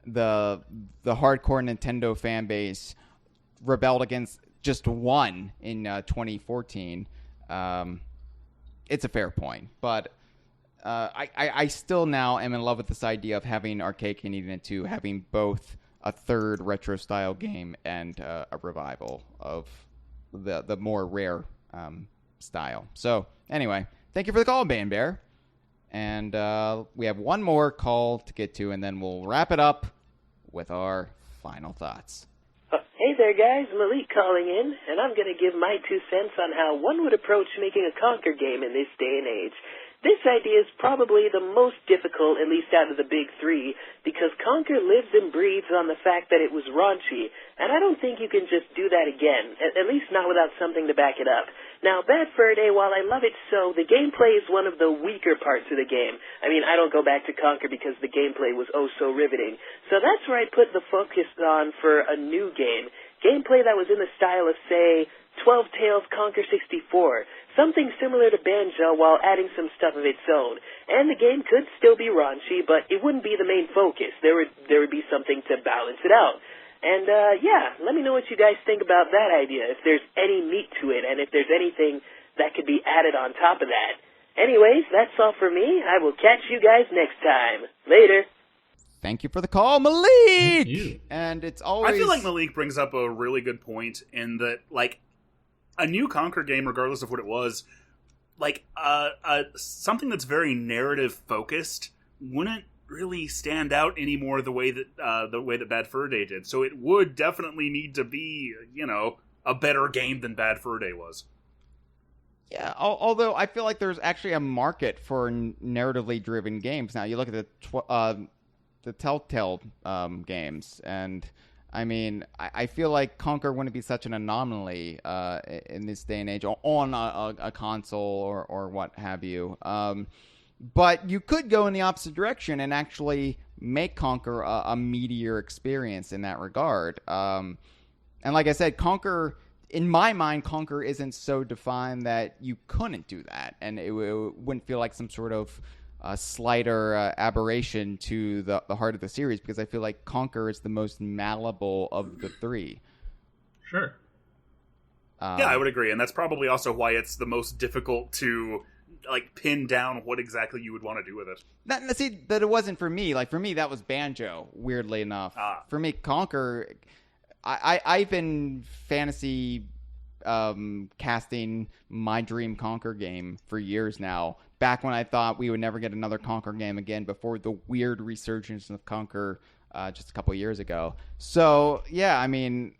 the hardcore Nintendo fan base rebelled against just one in 2014. It's a fair point, but I still now am in love with this idea of having Arcade Canadian 2 having both a third retro style game and a revival of the more rare style. So anyway, thank you for the call, Ban Bear. And we have one more call to get to, and then we'll wrap it up with our final thoughts. Hey there, guys. Malik calling in, and I'm going to give my 2 cents on how one would approach making a Conker game in this day and age. This idea is probably the most difficult, at least out of the big three, because Conker lives and breathes on the fact that it was raunchy, and I don't think you can just do that again, at least not without something to back it up. Now, Bad Fur Day, while I love it so, the gameplay is one of the weaker parts of the game. I mean, I don't go back to Conker because the gameplay was oh so riveting. So that's where I put the focus on for a new game. Gameplay that was in the style of, say, 12 Tales Conker 64. Something similar to Banjo while adding some stuff of its own. And the game could still be raunchy, but it wouldn't be the main focus. There would be something to balance it out. And, yeah, let me know what you guys think about that idea, if there's any meat to it, and if there's anything that could be added on top of that. Anyways, that's all for me. I will catch you guys next time. Later. Thank you for the call, Malik! And it's always... I feel like Malik brings up a really good point in that, like, a new Conker game, regardless of what it was, like, something that's very narrative-focused wouldn't really stand out anymore the way that Bad Fur Day did. So it would definitely need to be, you know, a better game than Bad Fur Day was. Yeah, although I feel like there's actually a market for narratively driven games now. You look at the Telltale games, and I mean, I feel like Conker wouldn't be such an anomaly in this day and age on a console or what have you. But you could go in the opposite direction and actually make Conker a meatier experience in that regard. And like I said, Conker, in my mind, Conker isn't so defined that you couldn't do that, and it wouldn't feel like some sort of slight or aberration to the heart of the series, because I feel like Conker is the most malleable of the three. Sure. Yeah, I would agree, and that's probably also why it's the most difficult to like pin down what exactly you would want to do with it. See, that it wasn't for me. Like for me, that was Banjo. Weirdly enough, for me, Conker. I've been fantasy casting my dream Conker game for years now. Back when I thought we would never get another Conker game again, before the weird resurgence of Conker just a couple of years ago. So yeah, I mean,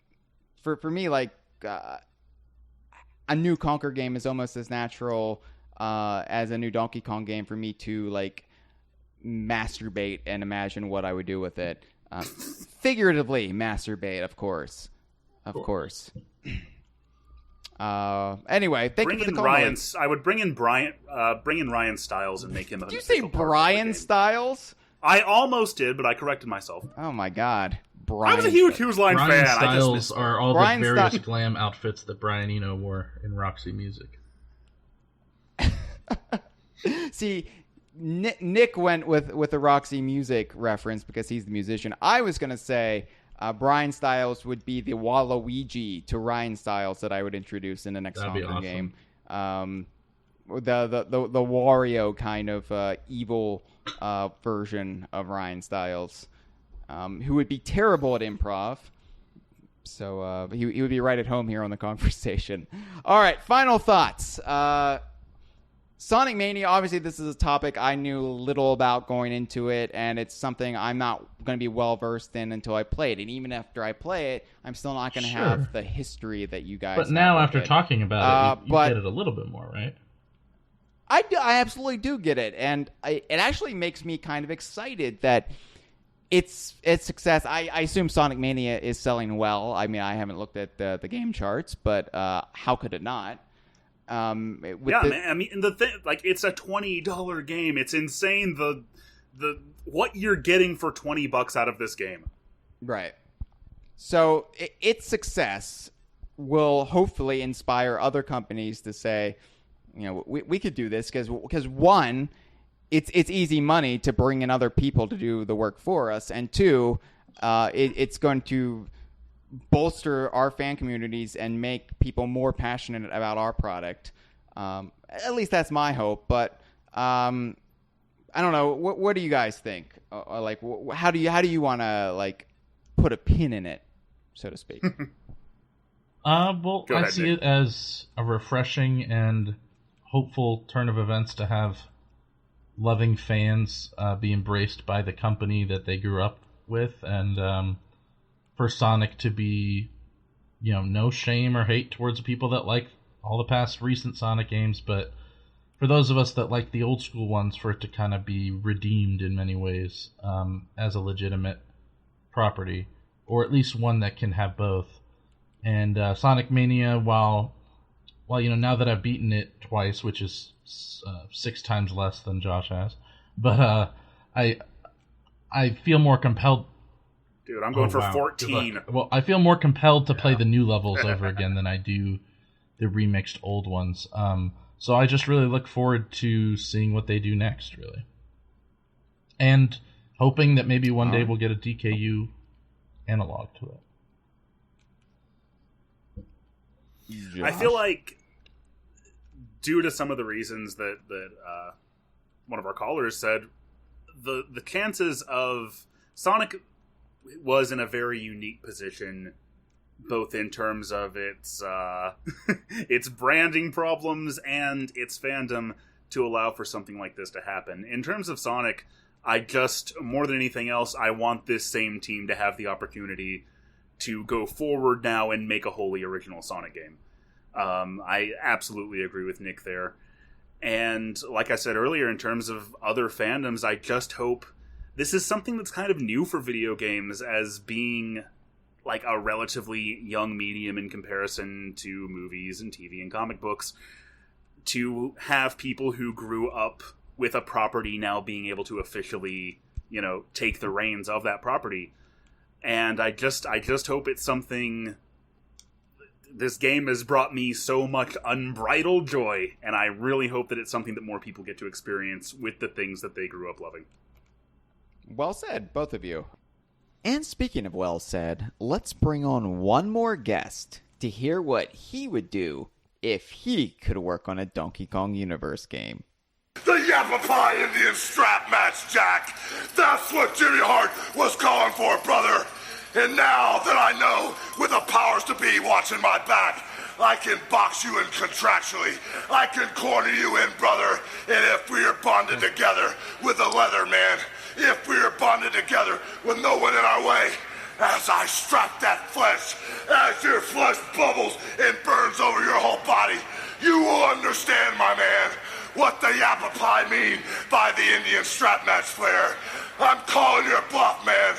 for me, like a new Conker game is almost as natural as a new Donkey Kong game for me to like masturbate and imagine what I would do with it. Figuratively masturbate, of course. Anyway, thank you for the call. I would bring in Ryan Stiles and make him. Did you say Brian Stiles? I almost did, but I corrected myself. Oh my god, Brian! I was a huge Who's Line fan. Stiles are all the various glam outfits that Brian Eno wore in Roxy Music. See, Nick went with the Roxy Music reference because he's the musician. I was going to say Brian Stiles would be the Waluigi to Ryan Stiles that I would introduce in the next Conker awesome. game. The Wario kind of evil version of Ryan Stiles, who would be terrible at improv. So he would be right at home here on the Kongversation. All right, final thoughts. Sonic Mania, obviously this is a topic I knew little about going into it, and it's something I'm not going to be well-versed in until I play it. And even after I play it, I'm still not going to have the history that you guys have. But now, after talking about it, you get it a little bit more, right? I absolutely do get it, and it actually makes me kind of excited that it's success. I assume Sonic Mania is selling well. I mean, I haven't looked at the game charts, but how could it not? Man, I mean, the thing, like, it's a $20 game. It's insane the what you're getting for $20 out of this game. Right. So its success will hopefully inspire other companies to say, you know, we could do this because one, it's easy money to bring in other people to do the work for us, and two, it's going to bolster our fan communities and make people more passionate about our product. At least that's my hope. But I don't know. What do you guys think? Like, how do you want to like put a pin in it, so to speak? Well, I see it as a refreshing and hopeful turn of events to have loving fans be embraced by the company that they grew up with, and for Sonic to be, you know, no shame or hate towards the people that like all the past recent Sonic games, but for those of us that like the old school ones, for it to kind of be redeemed in many ways as a legitimate property, or at least one that can have both. And Sonic Mania, while now that I've beaten it twice, which is 6 times less than Josh has, but I feel more compelled. Dude, I'm going for 14. Well, I feel more compelled to play the new levels over again than I do the remixed old ones. So I just really look forward to seeing what they do next, really. And hoping that maybe one day we'll get a DKU analog to it. Josh? I feel like, due to some of the reasons that one of our callers said, the chances of Sonic was in a very unique position, both in terms of its its branding problems and its fandom, to allow for something like this to happen. In terms of Sonic, I just, more than anything else, I want this same team to have the opportunity to go forward now and make a wholly original Sonic game. I absolutely agree with Nick there. And like I said earlier, in terms of other fandoms, I just hope this is something that's kind of new for video games, as being like a relatively young medium in comparison to movies and TV and comic books, to have people who grew up with a property now being able to officially, take the reins of that property. And I just hope it's something. This game has brought me so much unbridled joy, and I really hope that it's something that more people get to experience with the things that they grew up loving. Well said, both of you. And speaking of well said, let's bring on one more guest to hear what he would do if he could work on a Donkey Kong Universe game. The Yappa Indian strap match, Jack. That's what Jimmy Hart was calling for, brother. And now that I know, with the powers to be watching my back, I can box you in contractually. I can corner you in, brother. And if we are bonded together with the leather man, if we are bonded together with no one in our way, as I strap that flesh, as your flesh bubbles and burns over your whole body, you will understand, my man, what the Yappa Pie mean by the Indian strap match flair. I'm calling your bluff, man.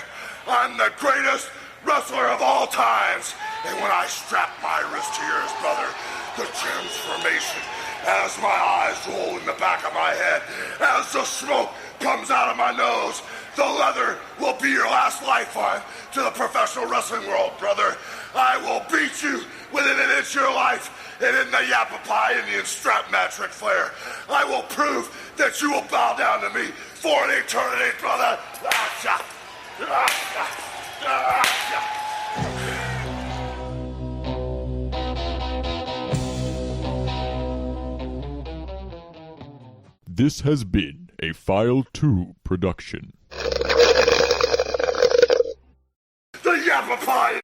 I'm the greatest wrestler of all times. And when I strap my wrist to yours, brother, the transformation, as my eyes roll in the back of my head, as the smoke comes out of my nose, the leather will be your last lifeline to the professional wrestling world, brother. I will beat you within an inch of your life, and in the Yappa Pie Indian strap match, Ric Flair, I will prove that you will bow down to me for an eternity, brother. This has been a File 2 production. The Yappa Pie